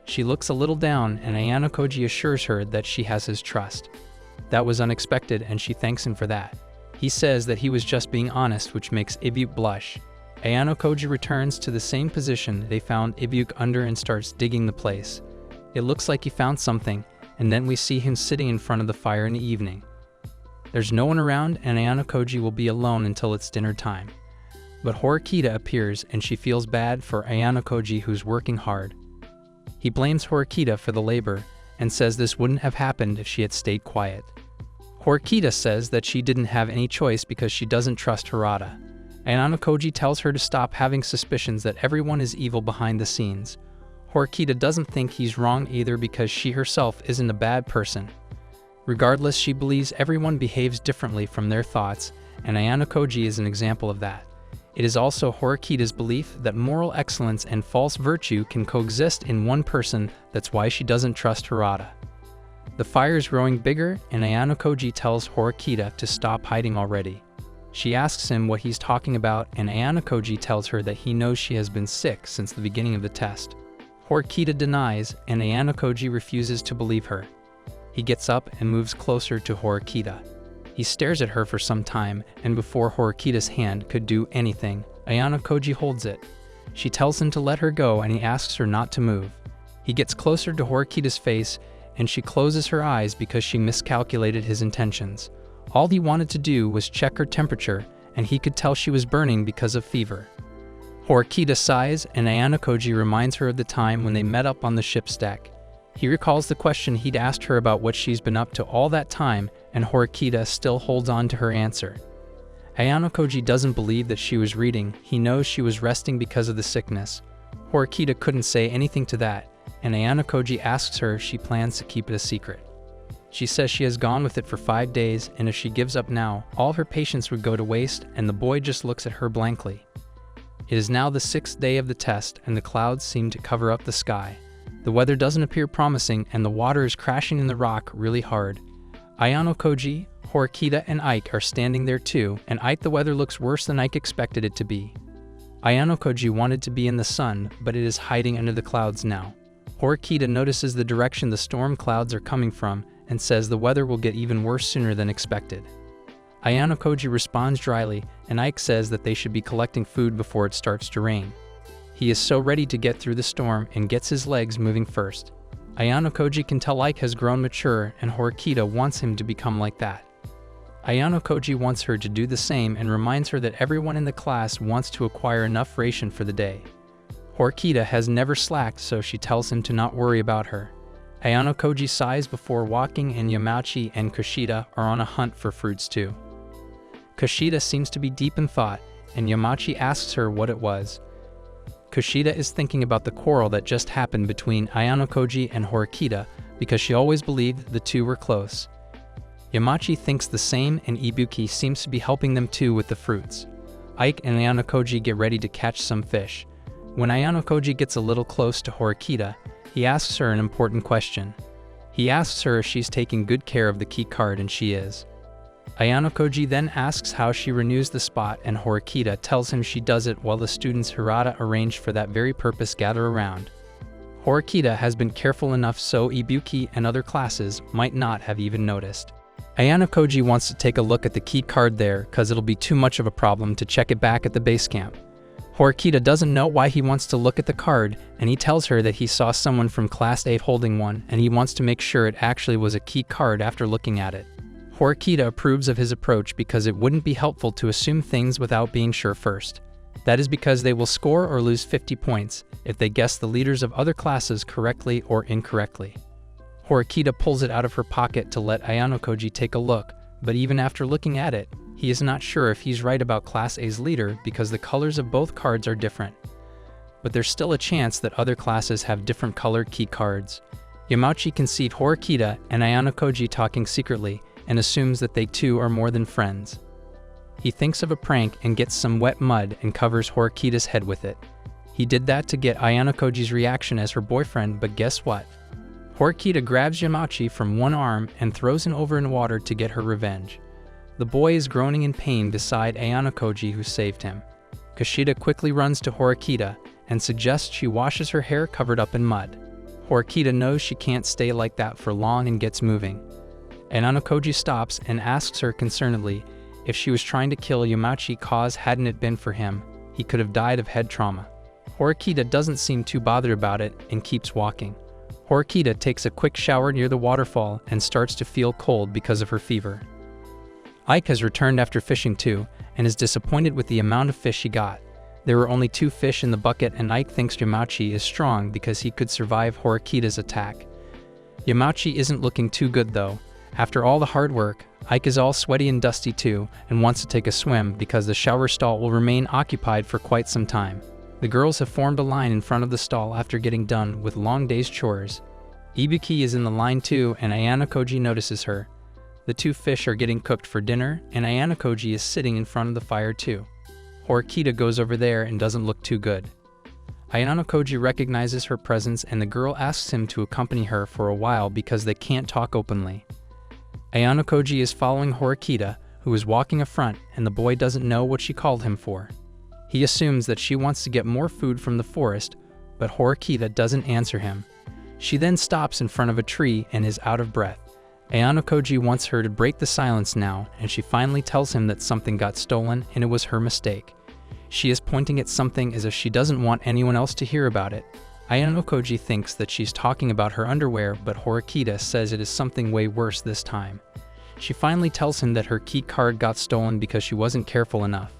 She looks a little down, and Ayanokoji assures her that she has his trust. That was unexpected, and she thanks him for that. He says that he was just being honest, which makes Ibuki blush. Ayanokoji returns to the same position they found Ibuki under and starts digging the place. It looks like he found something, and then we see him sitting in front of the fire in the evening. There's no one around, and Ayanokoji will be alone until it's dinner time. But Horikita appears, and she feels bad for Ayanokoji, who's working hard. He blames Horikita for the labor and says this wouldn't have happened if she had stayed quiet. Horikita says that she didn't have any choice because she doesn't trust Hirata. Ayanokoji tells her to stop having suspicions that everyone is evil behind the scenes. Horikita doesn't think he's wrong either because she herself isn't a bad person. Regardless, she believes everyone behaves differently from their thoughts, and Ayanokoji is an example of that. It is also Horikita's belief that moral excellence and false virtue can coexist in one person. That's why she doesn't trust Hirata. The fire is growing bigger, and Ayanokoji tells Horikita to stop hiding already. She asks him what he's talking about, and Ayanokoji tells her that he knows she has been sick since the beginning of the test. Horikita denies, and Ayanokoji refuses to believe her. He gets up and moves closer to Horikita. He stares at her for some time, and before Horikita's hand could do anything, Ayanokoji holds it. She tells him to let her go, and he asks her not to move. He gets closer to Horikita's face, and she closes her eyes because she miscalculated his intentions. All he wanted to do was check her temperature, and he could tell she was burning because of fever. Horikita sighs, and Ayanokoji reminds her of the time when they met up on the ship's deck. He recalls the question he'd asked her about what she's been up to all that time, and Horikita still holds on to her answer. Ayanokoji doesn't believe that she was reading. He knows she was resting because of the sickness. Horikita couldn't say anything to that, and Ayanokoji asks her if she plans to keep it a secret. She says she has gone with it for 5 days, and if she gives up now, all her patience would go to waste, and the boy just looks at her blankly. It is now the 6th day of the test, and the clouds seem to cover up the sky. The weather doesn't appear promising, and the water is crashing in the rock really hard. Ayanokoji, Horikita, and Ike are standing there too, and the weather looks worse than Ike expected it to be. Ayanokoji wanted to be in the sun, but it is hiding under the clouds now. Horikita notices the direction the storm clouds are coming from, and says the weather will get even worse sooner than expected. Ayanokoji responds dryly, and Ike says that they should be collecting food before it starts to rain. He is so ready to get through the storm and gets his legs moving first. Ayanokoji can tell Ike has grown mature, and Horikita wants him to become like that. Ayanokoji wants her to do the same and reminds her that everyone in the class wants to acquire enough ration for the day. Horikita has never slacked, so she tells him to not worry about her. Ayanokoji sighs before walking, and Yamachi and Kushida are on a hunt for fruits too. Kushida seems to be deep in thought, and Yamachi asks her what it was. Kushida is thinking about the quarrel that just happened between Ayanokoji and Horikita because she always believed the two were close. Yamachi thinks the same, and Ibuki seems to be helping them too with the fruits. Ike and Ayanokoji get ready to catch some fish. When Ayano gets a little close to Horikita, he asks her an important question. He asks her if she's taking good care of the key card, and she is. Ayano then asks how she renews the spot, and Horikita tells him she does it while the students Hirata arranged for that very purpose gather around. Horikita has been careful enough so Ibuki and other classes might not have even noticed. Ayano wants to take a look at the key card there cause it'll be too much of a problem to check it back at the base camp. Horikita doesn't know why he wants to look at the card, and he tells her that he saw someone from Class 8 holding one, and he wants to make sure it actually was a key card after looking at it. Horikita approves of his approach because it wouldn't be helpful to assume things without being sure first. That is because they will score or lose 50 points if they guess the leaders of other classes correctly or incorrectly. Horikita pulls it out of her pocket to let Ayano take a look, but even after looking at it, he is not sure if he's right about Class A's leader because the colors of both cards are different. But there's still a chance that other classes have different colored key cards. Yamauchi can see Horikita and Ayano talking secretly and assumes that they two are more than friends. He thinks of a prank and gets some wet mud and covers Horikita's head with it. He did that to get Ayano reaction as her boyfriend, but guess what? Horikita grabs Yamauchi from one arm and throws him over in water to get her revenge. The boy is groaning in pain beside Ayano who saved him. Kushida quickly runs to Horikita and suggests she washes her hair covered up in mud. Horikita knows she can't stay like that for long and gets moving. Ayano stops and asks her concernedly if she was trying to kill Yamauchi cause hadn't it been for him, he could have died of head trauma. Horikita doesn't seem too bothered about it and keeps walking. Horikita takes a quick shower near the waterfall and starts to feel cold because of her fever. Ike has returned after fishing too, and is disappointed with the amount of fish he got. There were only 2 fish in the bucket, and Ike thinks Yamauchi is strong because he could survive Horikita's attack. Yamauchi isn't looking too good though. After all the hard work, Ike is all sweaty and dusty too, and wants to take a swim because the shower stall will remain occupied for quite some time. The girls have formed a line in front of the stall after getting done with long day's chores. Ibuki is in the line too, and Ayano notices her. The 2 fish are getting cooked for dinner, and Ayano is sitting in front of the fire too. Horikita goes over there and doesn't look too good. Ayano recognizes her presence, and the girl asks him to accompany her for a while because they can't talk openly. Ayano is following Horikita, who is walking up front, and the boy doesn't know what she called him for. He assumes that she wants to get more food from the forest, but Horikita doesn't answer him. She then stops in front of a tree and is out of breath. Ayano wants her to break the silence now, and she finally tells him that something got stolen and it was her mistake. She is pointing at something as if she doesn't want anyone else to hear about it. Ayano thinks that she's talking about her underwear, but Horikita says it is something way worse this time. She finally tells him that her key card got stolen because she wasn't careful enough.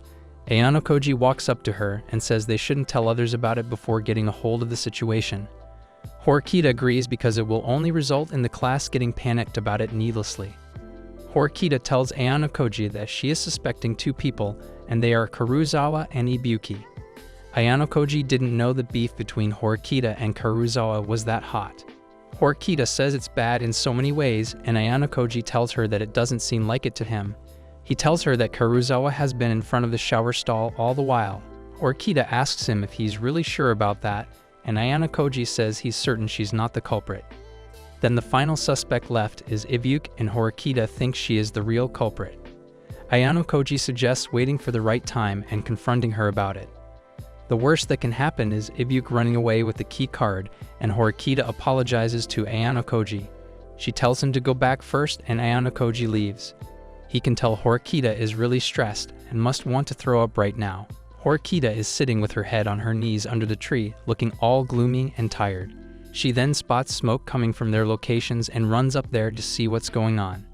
Ayano walks up to her and says they shouldn't tell others about it before getting a hold of the situation. Horikita agrees because it will only result in the class getting panicked about it needlessly. Horikita tells Ayano that she is suspecting 2 people, and they are Karuizawa and Ibuki. Ayano didn't know the beef between Horikita and Karuizawa was that hot. Horikita says it's bad in so many ways, and Ayano tells her that it doesn't seem like it to him. He tells her that Karuizawa has been in front of the shower stall all the while. Horikita asks him if he's really sure about that, and Ayano says he's certain she's not the culprit. Then the final suspect left is Ibuki, and Horikita thinks she is the real culprit. Ayano suggests waiting for the right time and confronting her about it. The worst that can happen is Ibuki running away with the key card, and Horikita apologizes to Ayano. She tells him to go back first, and Ayano leaves. He can tell Horikita is really stressed and must want to throw up right now. Horikita is sitting with her head on her knees under the tree, looking all gloomy and tired. She then spots smoke coming from their locations and runs up there to see what's going on.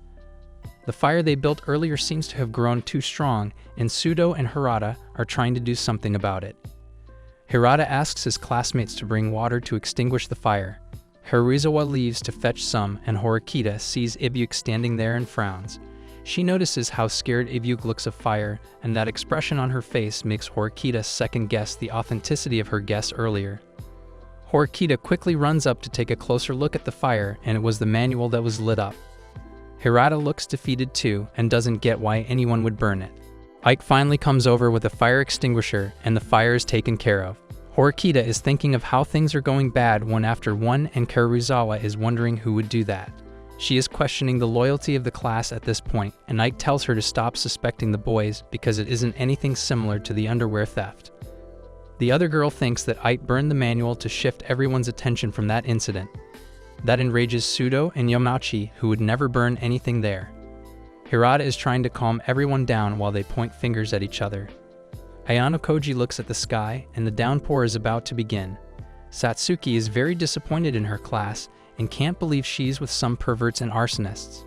The fire they built earlier seems to have grown too strong, and Sudo and Hirata are trying to do something about it. Hirata asks his classmates to bring water to extinguish the fire. Karuizawa leaves to fetch some, and Horikita sees Ibuki standing there and frowns. She notices how scared Ibuki looks of fire, and that expression on her face makes Horikita second-guess the authenticity of her guess earlier. Horikita quickly runs up to take a closer look at the fire, and it was the manual that was lit up. Hirata looks defeated too, and doesn't get why anyone would burn it. Ike finally comes over with a fire extinguisher, and the fire is taken care of. Horikita is thinking of how things are going bad one after one, and Karuizawa is wondering who would do that. She is questioning the loyalty of the class at this point, and Ike tells her to stop suspecting the boys because it isn't anything similar to the underwear theft. The other girl thinks that Ike burned the manual to shift everyone's attention from that incident. That enrages Sudo and Yamachi, who would never burn anything there. Hirata is trying to calm everyone down while they point fingers at each other. Ayano Koji looks at the sky, and the downpour is about to begin. Satsuki is very disappointed in her class and can't believe she's with some perverts and arsonists.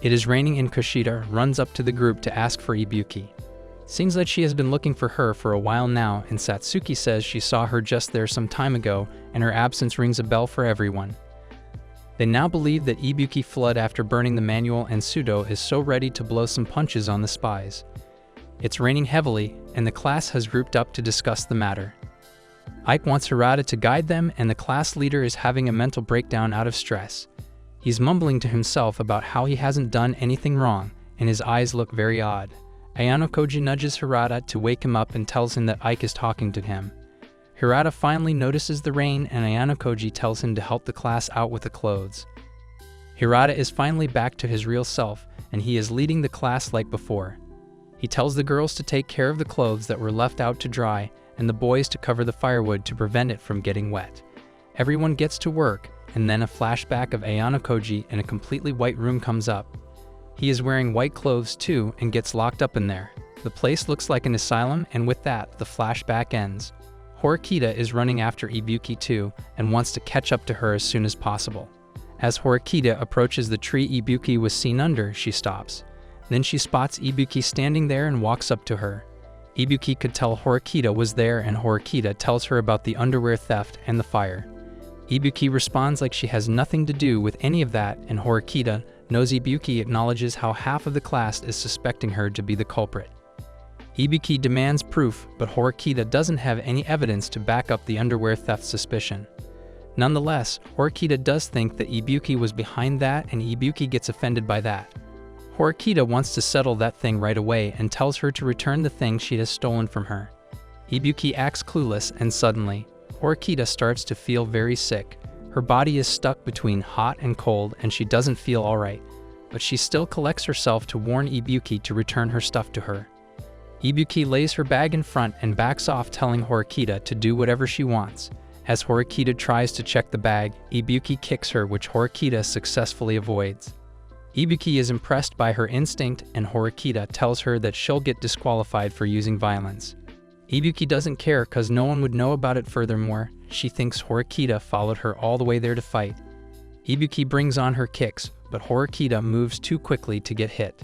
It is raining, and Kushida runs up to the group to ask for Ibuki. Seems like she has been looking for her for a while now, and Satsuki says she saw her just there some time ago, and her absence rings a bell for everyone. They now believe that Ibuki fled after burning the manual, and Sudo is so ready to blow some punches on the spies. It's raining heavily, and the class has grouped up to discuss the matter. Ike wants Hirata to guide them, and the class leader is having a mental breakdown out of stress. He's mumbling to himself about how he hasn't done anything wrong, and his eyes look very odd. Ayano Koji nudges Hirata to wake him up and tells him that Ike is talking to him. Hirata finally notices the rain, and Ayano Koji tells him to help the class out with the clothes. Hirata is finally back to his real self, and he is leading the class like before. He tells the girls to take care of the clothes that were left out to dry, and the boys to cover the firewood to prevent it from getting wet. Everyone gets to work, and then a flashback of Ayano Koji in a completely white room comes up. He is wearing white clothes too and gets locked up in there. The place looks like an asylum, and with that, the flashback ends. Horikita is running after Ibuki too and wants to catch up to her as soon as possible. As Horikita approaches the tree Ibuki was seen under, she stops. Then she spots Ibuki standing there and walks up to her. Ibuki could tell Horikita was there, and Horikita tells her about the underwear theft and the fire. Ibuki responds like she has nothing to do with any of that, and Horikita knows Ibuki acknowledges how half of the class is suspecting her to be the culprit. Ibuki demands proof, but Horikita doesn't have any evidence to back up the underwear theft suspicion. Nonetheless, Horikita does think that Ibuki was behind that, and Ibuki gets offended by that. Horikita wants to settle that thing right away and tells her to return the thing she has stolen from her. Ibuki acts clueless, and suddenly, Horikita starts to feel very sick. Her body is stuck between hot and cold, and she doesn't feel alright, but she still collects herself to warn Ibuki to return her stuff to her. Ibuki lays her bag in front and backs off, telling Horikita to do whatever she wants. As Horikita tries to check the bag, Ibuki kicks her, which Horikita successfully avoids. Ibuki is impressed by her instinct, and Horikita tells her that she'll get disqualified for using violence. Ibuki doesn't care cause no one would know about it. Furthermore, she thinks Horikita followed her all the way there to fight. Ibuki brings on her kicks, but Horikita moves too quickly to get hit.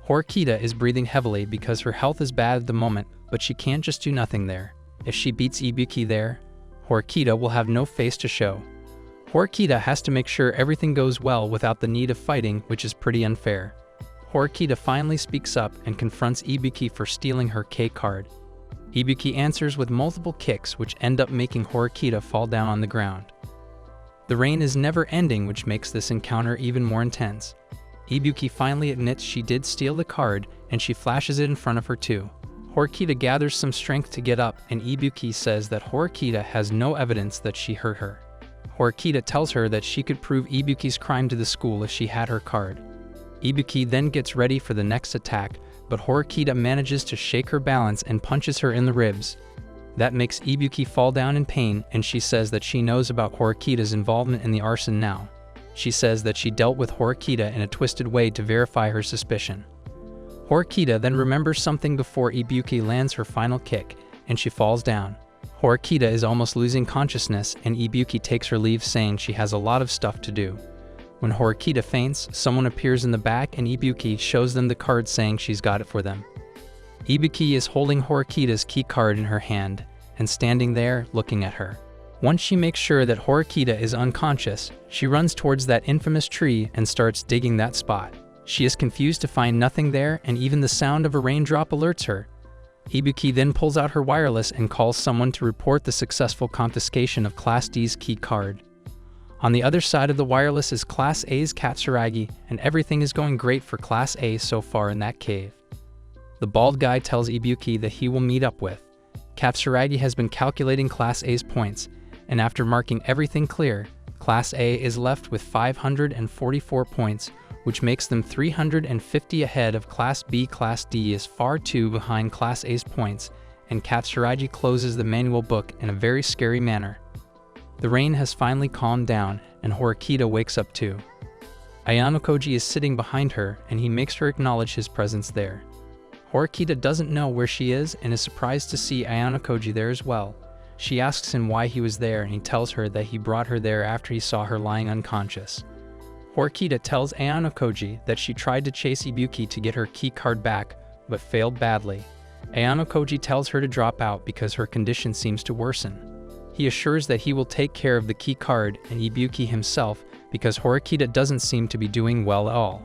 Horikita is breathing heavily because her health is bad at the moment, but she can't just do nothing there. If she beats Ibuki there, Horikita will have no face to show. Horikita has to make sure everything goes well without the need of fighting, which is pretty unfair. Horikita finally speaks up and confronts Ibuki for stealing her K card. Ibuki answers with multiple kicks, which end up making Horikita fall down on the ground. The rain is never ending, which makes this encounter even more intense. Ibuki finally admits she did steal the card, and she flashes it in front of her too. Horikita gathers some strength to get up, and Ibuki says that Horikita has no evidence that she hurt her. Horikita tells her that she could prove Ibuki's crime to the school if she had her card. Ibuki then gets ready for the next attack, but Horikita manages to shake her balance and punches her in the ribs. That makes Ibuki fall down in pain, and she says that she knows about Horikita's involvement in the arson now. She says that she dealt with Horikita in a twisted way to verify her suspicion. Horikita then remembers something before Ibuki lands her final kick, and she falls down. Horikita is almost losing consciousness, and Ibuki takes her leave, saying she has a lot of stuff to do. When Horikita faints, someone appears in the back, and Ibuki shows them the card, saying she's got it for them. Ibuki is holding Horikita's key card in her hand and standing there looking at her. Once she makes sure that Horikita is unconscious, she runs towards that infamous tree and starts digging that spot. She is confused to find nothing there, and even the sound of a raindrop alerts her. Ibuki then pulls out her wireless and calls someone to report the successful confiscation of Class D's key card. On the other side of the wireless is Class A's Katsuragi, and everything is going great for Class A so far in that cave. The bald guy tells Ibuki that he will meet up with Katsuragi has been calculating Class A's points, and after marking everything clear, Class A is left with 544 points, which makes them 350 ahead of Class B. Class D is far too behind Class A's points, and Katsuragi closes the manual book in a very scary manner. The rain has finally calmed down, and Horikita wakes up too. Ayano is sitting behind her, and he makes her acknowledge his presence there. Horikita doesn't know where she is and is surprised to see Ayano there as well. She asks him why he was there, and he tells her that he brought her there after he saw her lying unconscious. Horikita tells Ayano that she tried to chase Ibuki to get her key card back, but failed badly. Ayano tells her to drop out because her condition seems to worsen. He assures that he will take care of the key card and Ibuki himself because Horikita doesn't seem to be doing well at all.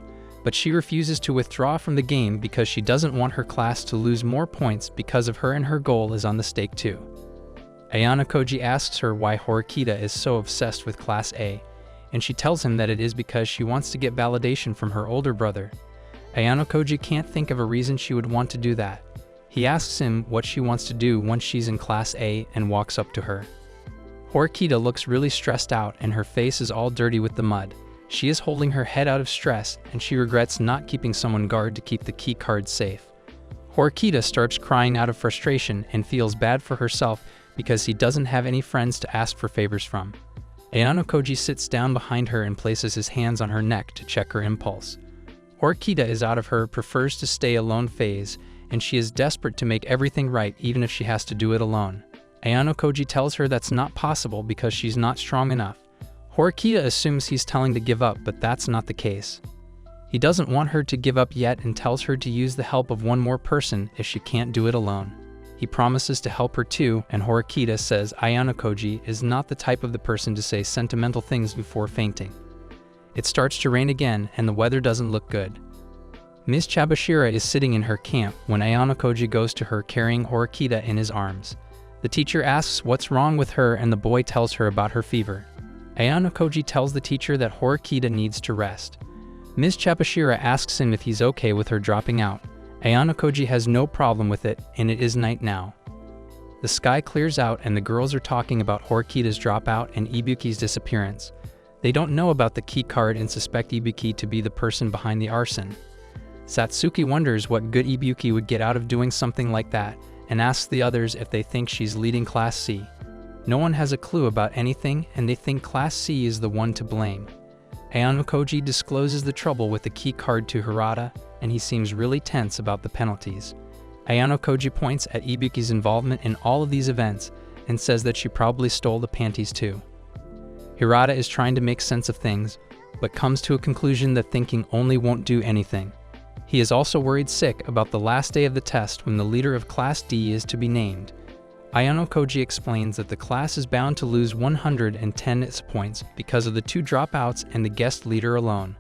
But she refuses to withdraw from the game because she doesn't want her class to lose more points because of her, and her goal is on the stake too. Ayano asks her why Horikita is so obsessed with Class A, and she tells him that it is because she wants to get validation from her older brother. Ayano can't think of a reason she would want to do that. He asks him what she wants to do once she's in Class A and walks up to her. Horikita looks really stressed out and her face is all dirty with the mud. She is holding her head out of stress and she regrets not keeping someone guard to keep the key card safe. Horikita starts crying out of frustration and feels bad for herself because he doesn't have any friends to ask for favors from. Ayano sits down behind her and places his hands on her neck to check her impulse. Horikita is out of her prefers to stay alone phase, and she is desperate to make everything right even if she has to do it alone. Ayano tells her that's not possible because she's not strong enough. Horikita assumes he's telling to give up, but that's not the case. He doesn't want her to give up yet and tells her to use the help of one more person if she can't do it alone. He promises to help her too, and Horikita says Ayano is not the type of the person to say sentimental things before fainting. It starts to rain again and the weather doesn't look good. Ms. Chabashira is sitting in her camp when Ayano goes to her carrying Horikita in his arms. The teacher asks what's wrong with her and the boy tells her about her fever. Ayano tells the teacher that Horikita needs to rest. Ms. Chabashira asks him if he's okay with her dropping out. Ayano has no problem with it, and it is night now. The sky clears out and the girls are talking about Horikita's dropout and Ibuki's disappearance. They don't know about the key card and suspect Ibuki to be the person behind the arson. Satsuki wonders what good Ibuki would get out of doing something like that, and asks the others if they think she's leading Class C. No one has a clue about anything, and they think Class C is the one to blame. Ayano discloses the trouble with the key card to Hirata, and he seems really tense about the penalties. Ayano points at Ibuki's involvement in all of these events, and says that she probably stole the panties too. Hirata is trying to make sense of things, but comes to a conclusion that thinking only won't do anything. He is also worried sick about the last day of the test when the leader of Class D is to be named. Ayano explains that the class is bound to lose 110 its points because of the 2 dropouts and the guest leader alone.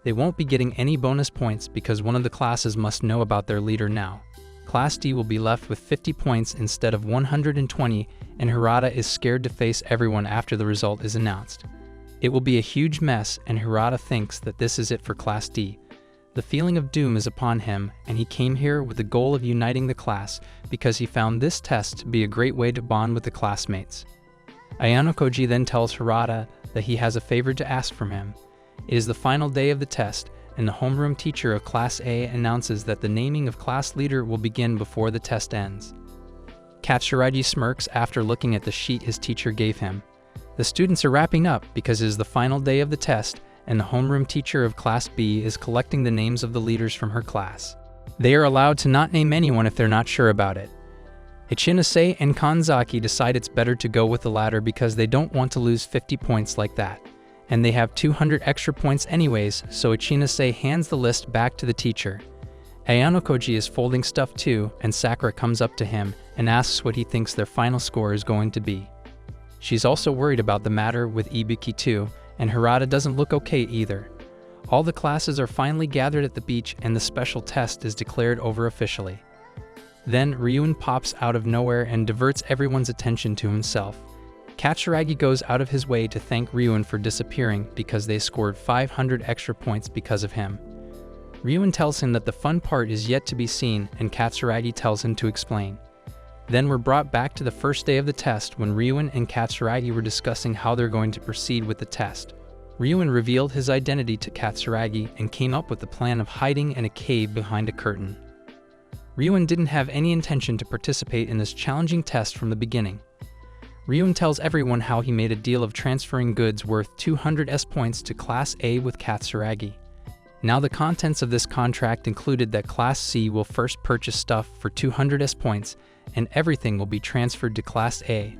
They won't be getting any bonus points because one of the classes must know about their leader now. Class D will be left with 50 points instead of 120, and Hirata is scared to face everyone after the result is announced. It will be a huge mess, and Hirata thinks that this is it for Class D. The feeling of doom is upon him, and he came here with the goal of uniting the class because he found this test to be a great way to bond with the classmates. Ayano then tells Hirata that he has a favor to ask from him. It is the final day of the test, and the homeroom teacher of Class A announces that the naming of class leader will begin before the test ends. Katsuragi smirks after looking at the sheet his teacher gave him. The students are wrapping up because it is the final day of the test, and the homeroom teacher of Class B is collecting the names of the leaders from her class. They are allowed to not name anyone if they're not sure about it. Ichinase and Kanzaki decide it's better to go with the latter because they don't want to lose 50 points like that. And they have 200 extra points anyways, so Ichinase hands the list back to the teacher. Ayano is folding stuff too, and Sakura comes up to him and asks what he thinks their final score is going to be. She's also worried about the matter with Ibuki too, and Hirata doesn't look okay either. All the classes are finally gathered at the beach and the special test is declared over officially. Then Ryuen pops out of nowhere and diverts everyone's attention to himself. Katsuragi goes out of his way to thank Ryuen for disappearing because they scored 500 extra points because of him. Ryuen tells him that the fun part is yet to be seen, and Katsuragi tells him to explain. Then we're brought back to the first day of the test when Ryuin and Katsuragi were discussing how they're going to proceed with the test. Ryuin revealed his identity to Katsuragi and came up with the plan of hiding in a cave behind a curtain. Ryuin didn't have any intention to participate in this challenging test from the beginning. Ryuin tells everyone how he made a deal of transferring goods worth 200 S points to Class A with Katsuragi. Now the contents of this contract included that Class C will first purchase stuff for 200 S points, and everything will be transferred to Class A.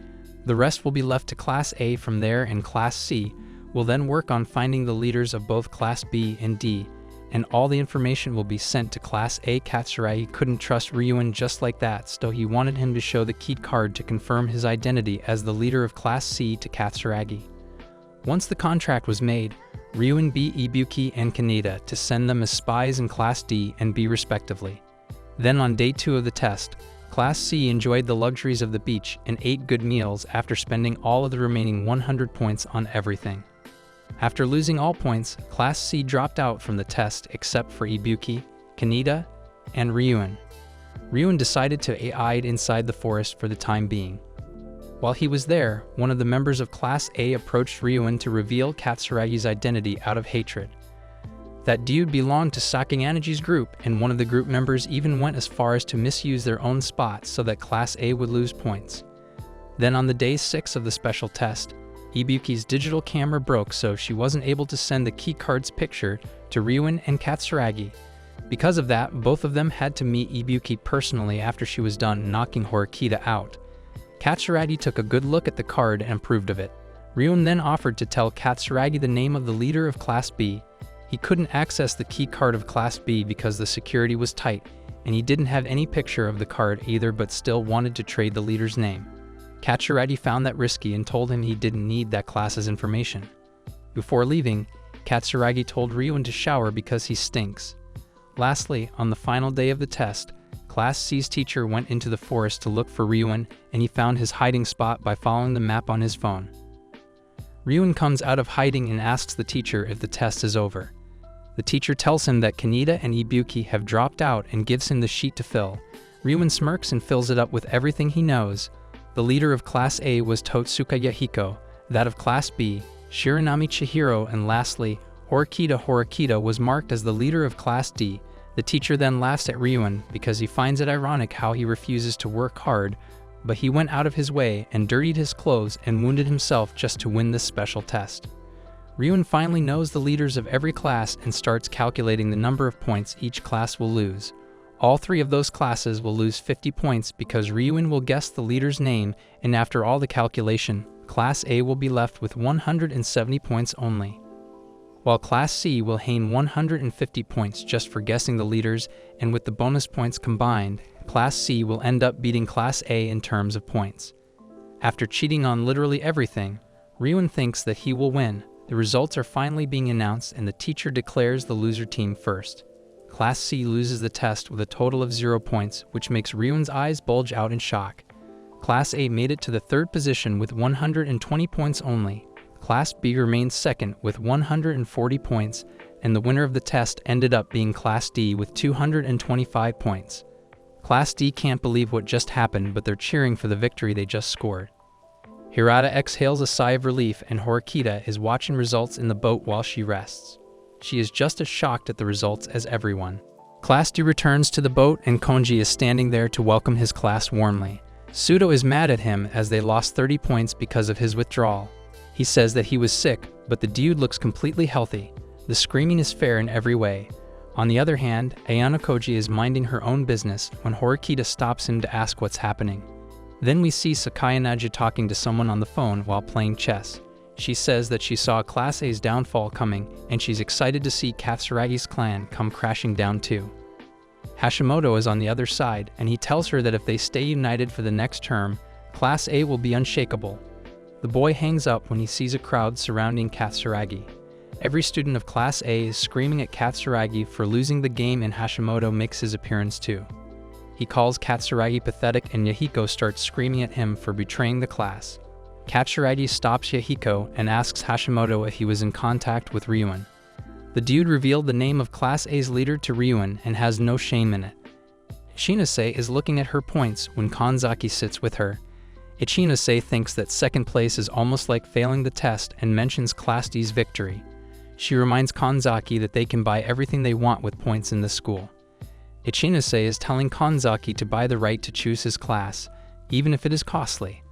The rest will be left to Class A from there, and Class C will then work on finding the leaders of both Class B and D, and all the information will be sent to Class A. Katsuragi couldn't trust Ryuin just like that, so he wanted him to show the key card to confirm his identity as the leader of Class C to Katsuragi. Once the contract was made, Ryuin beat Ibuki and Kaneda to send them as spies in Class D and B respectively. Then on day 2 of the test, Class C enjoyed the luxuries of the beach and ate good meals after spending all of the remaining 100 points on everything. After losing all points, Class C dropped out from the test except for Ibuki, Kaneda, and Ryuin. Ryuin decided to hide inside the forest for the time being. While he was there, one of the members of Class A approached Ryuin to reveal Katsuragi's identity out of hatred. That dude belonged to Sakiganagi's group, and one of the group members even went as far as to misuse their own spots so that Class A would lose points. Then on the day 6 of the special test, Ibuki's digital camera broke, so she wasn't able to send the keycard's picture to Ryuin and Katsuragi. Because of that, both of them had to meet Ibuki personally after she was done knocking Horikita out. Katsuragi took a good look at the card and approved of it. Ryuin then offered to tell Katsuragi the name of the leader of Class B. He couldn't access the key card of Class B because the security was tight, and he didn't have any picture of the card either, but still wanted to trade the leader's name. Katsuragi found that risky and told him he didn't need that class's information. Before leaving, Katsuragi told Ryuin to shower because he stinks. Lastly, on the final day of the test, Class C's teacher went into the forest to look for Ryuin, and he found his hiding spot by following the map on his phone. Ryuin comes out of hiding and asks the teacher if the test is over. The teacher tells him that Kaneda and Ibuki have dropped out and gives him the sheet to fill. Ryuin smirks and fills it up with everything he knows. The leader of Class A was Totsuka Yahiko, that of Class B, Shiranami Chihiro, and lastly, Horikita was marked as the leader of Class D. The teacher then laughs at Ryuin because he finds it ironic how he refuses to work hard, but he went out of his way and dirtied his clothes and wounded himself just to win this special test. Ryuin finally knows the leaders of every class and starts calculating the number of points each class will lose. All 3 of those classes will lose 50 points because Ryuin will guess the leader's name, and after all the calculation, Class A will be left with 170 points only, while Class C will gain 150 points just for guessing the leaders, and with the bonus points combined, Class C will end up beating Class A in terms of points. After cheating on literally everything, Ryuin thinks that he will win. The results are finally being announced and the teacher declares the loser team first. Class C loses the test with a total of 0 points, which makes Ryuin's eyes bulge out in shock. Class A made it to the 3rd position with 120 points only. Class B remained 2nd with 140 points, and the winner of the test ended up being Class D with 225 points. Class D can't believe what just happened, but they're cheering for the victory they just scored. Hirata exhales a sigh of relief, and Horikita is watching results in the boat while she rests. She is just as shocked at the results as everyone. Class D returns to the boat, and Konji is standing there to welcome his class warmly. Sudo is mad at him as they lost 30 points because of his withdrawal. He says that he was sick, but the dude looks completely healthy. The screaming is fair in every way. On the other hand, Ayano Koji is minding her own business when Horikita stops him to ask what's happening. Then we see Sakiganaji talking to someone on the phone while playing chess. She says that she saw Class A's downfall coming, and she's excited to see Katsuragi's clan come crashing down too. Hashimoto is on the other side, and he tells her that if they stay united for the next term, Class A will be unshakable. The boy hangs up when he sees a crowd surrounding Katsuragi. Every student of Class A is screaming at Katsuragi for losing the game, and Hashimoto makes his appearance too. He calls Katsuragi pathetic, and Yahiko starts screaming at him for betraying the class. Katsuragi stops Yahiko and asks Hashimoto if he was in contact with Ryuin. The dude revealed the name of Class A's leader to Ryuin and has no shame in it. Ichinose is looking at her points when Kanzaki sits with her. Ichinose thinks that second place is almost like failing the test and mentions Class D's victory. She reminds Kanzaki that they can buy everything they want with points in the school. Ichinose is telling Kanzaki to buy the right to choose his class, even if it is costly.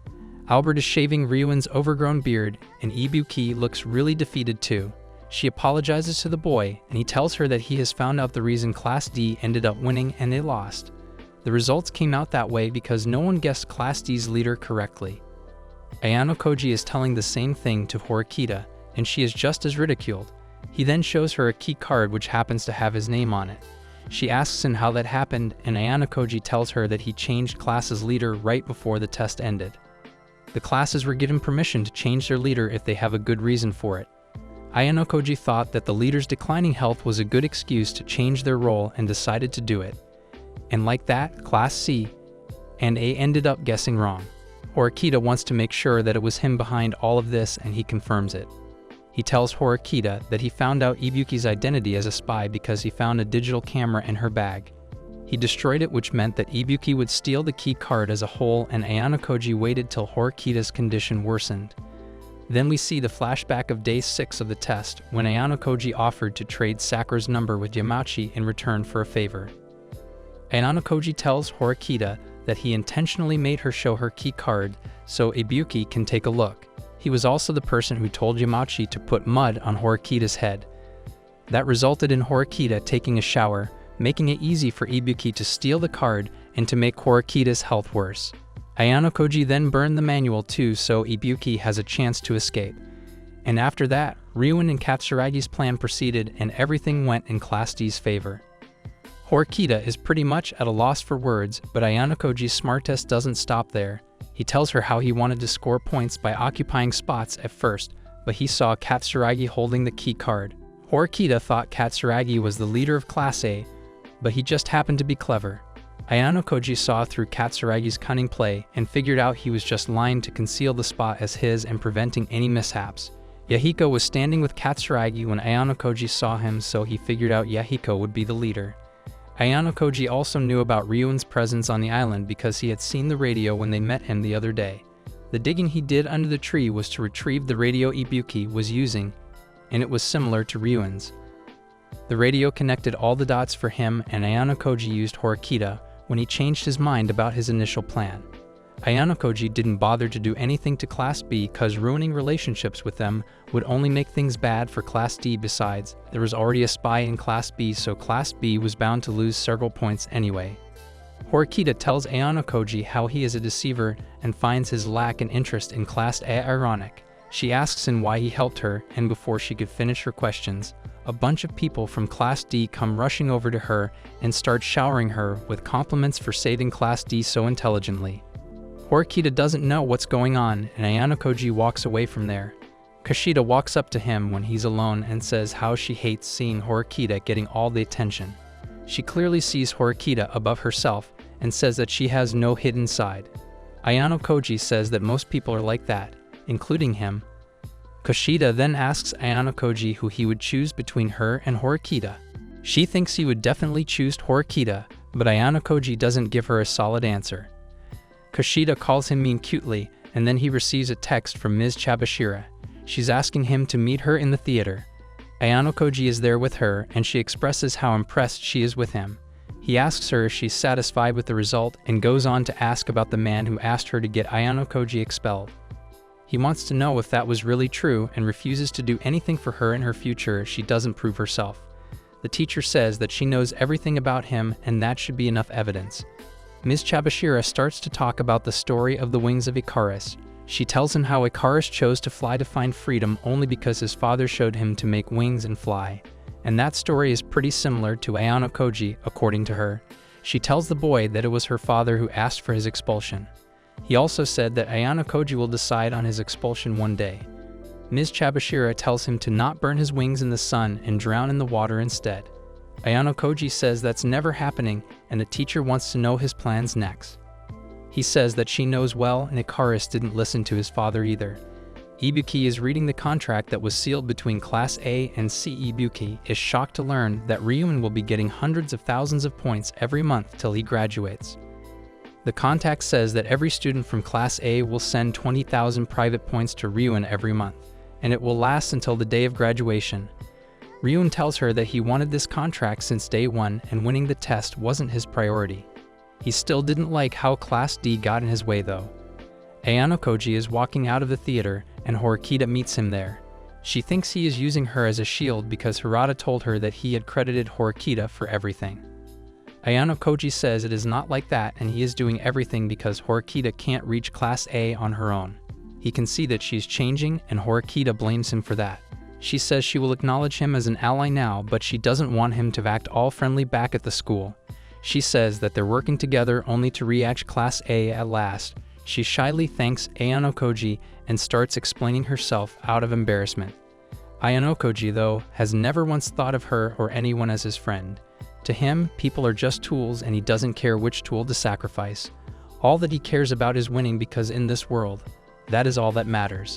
Albert is shaving Ryuin's overgrown beard, and Ibuki looks really defeated too. She apologizes to the boy, and he tells her that he has found out the reason Class D ended up winning and they lost. The results came out that way because no one guessed Class D's leader correctly. Ayano Koji is telling the same thing to Horikita, and she is just as ridiculed. He then shows her a key card which happens to have his name on it. She asks him how that happened, and Ayano Koji tells her that he changed class's leader right before the test ended. The classes were given permission to change their leader if they have a good reason for it. Ayano Koji thought that the leader's declining health was a good excuse to change their role and decided to do it. And like that, Class C and A ended up guessing wrong. Horikita wants to make sure that it was him behind all of this, and he confirms it. He tells Horikita that he found out Ibuki's identity as a spy because he found a digital camera in her bag. He destroyed it, which meant that Ibuki would steal the key card as a whole, and Ayano Koji waited till Horikita's condition worsened. Then we see the flashback of day 6 of the test, when Ayano Koji offered to trade Sakura's number with Yamachi in return for a favor. Ayano Koji tells Horikita that he intentionally made her show her key card so Ibuki can take a look. He was also the person who told Yamachi to put mud on Horikita's head. That resulted in Horikita taking a shower, making it easy for Ibuki to steal the card and to make Horikita's health worse. Ayano Koji then burned the manual too, so Ibuki has a chance to escape. And after that, Ryuin and Katsuragi's plan proceeded and everything went in Class D's favor. Horikita is pretty much at a loss for words, but Ayano Koji's smart test doesn't stop there. He tells her how he wanted to score points by occupying spots at first, but he saw Katsuragi holding the key card. Horikita thought Katsuragi was the leader of Class A, but he just happened to be clever. Ayano Koji saw through Katsuragi's cunning play and figured out he was just lying to conceal the spot as his and preventing any mishaps. Yahiko was standing with Katsuragi when Ayano Koji saw him, so he figured out Yahiko would be the leader. Ayano Koji also knew about Ryuin's presence on the island because he had seen the radio when they met him the other day. The digging he did under the tree was to retrieve the radio Ibuki was using, and it was similar to Ryuin's. The radio connected all the dots for him, and Ayano Koji used Horikita when he changed his mind about his initial plan. Ayano Koji didn't bother to do anything to Class B because ruining relationships with them would only make things bad for Class D. Besides, there was already a spy in Class B, so Class B was bound to lose several points anyway. Horikita tells Ayano Koji how he is a deceiver and finds his lack in interest in Class A ironic. She asks him why he helped her, and before she could finish her questions, a bunch of people from Class D come rushing over to her and start showering her with compliments for saving Class D so intelligently. Horikita doesn't know what's going on, and Ayano Koji walks away from there. Kushida walks up to him when he's alone and says how she hates seeing Horikita getting all the attention. She clearly sees Horikita above herself and says that she has no hidden side. Ayano Koji says that most people are like that, including him. Kushida then asks Ayano Koji who he would choose between her and Horikita. She thinks he would definitely choose Horikita, but Ayano Koji doesn't give her a solid answer. Kushida calls him mean cutely, and then he receives a text from Ms. Chabashira. She's asking him to meet her in the theater. Ayano Koji is there with her, and she expresses how impressed she is with him. He asks her if she's satisfied with the result and goes on to ask about the man who asked her to get Ayano Koji expelled. He wants to know if that was really true and refuses to do anything for her in her future if she doesn't prove herself. The teacher says that she knows everything about him, and that should be enough evidence. Ms. Chabashira starts to talk about the story of the wings of Icarus. She tells him how Icarus chose to fly to find freedom only because his father showed him to make wings and fly. And that story is pretty similar to Ayano Koji, according to her. She tells the boy that it was her father who asked for his expulsion. He also said that Ayano Koji will decide on his expulsion one day. Ms. Chabashira tells him to not burn his wings in the sun and drown in the water instead. Ayano Koji says that's never happening, and the teacher wants to know his plans next. He says that she knows well, and Icarus didn't listen to his father either. Ibuki is reading the contract that was sealed between Class A and C. Ibuki is shocked to learn that Ryun will be getting hundreds of thousands of points every month till he graduates. The contract says that every student from Class A will send 20,000 private points to Ryun every month, and it will last until the day of graduation. Ryun tells her that he wanted this contract since day one and winning the test wasn't his priority. He still didn't like how Class D got in his way though. Ayano Koji is walking out of the theater and Horikita meets him there. She thinks he is using her as a shield because Hirata told her that he had credited Horikita for everything. Ayano Koji says it is not like that and he is doing everything because Horikita can't reach Class A on her own. He can see that she's changing and Horikita blames him for that. She says she will acknowledge him as an ally now, but she doesn't want him to act all friendly back at the school. She says that they're working together only to reach Class A at last. She shyly thanks Ayano Koji and starts explaining herself out of embarrassment. Ayano Koji, though, has never once thought of her or anyone as his friend. To him, people are just tools and he doesn't care which tool to sacrifice. All that he cares about is winning because in this world, that is all that matters.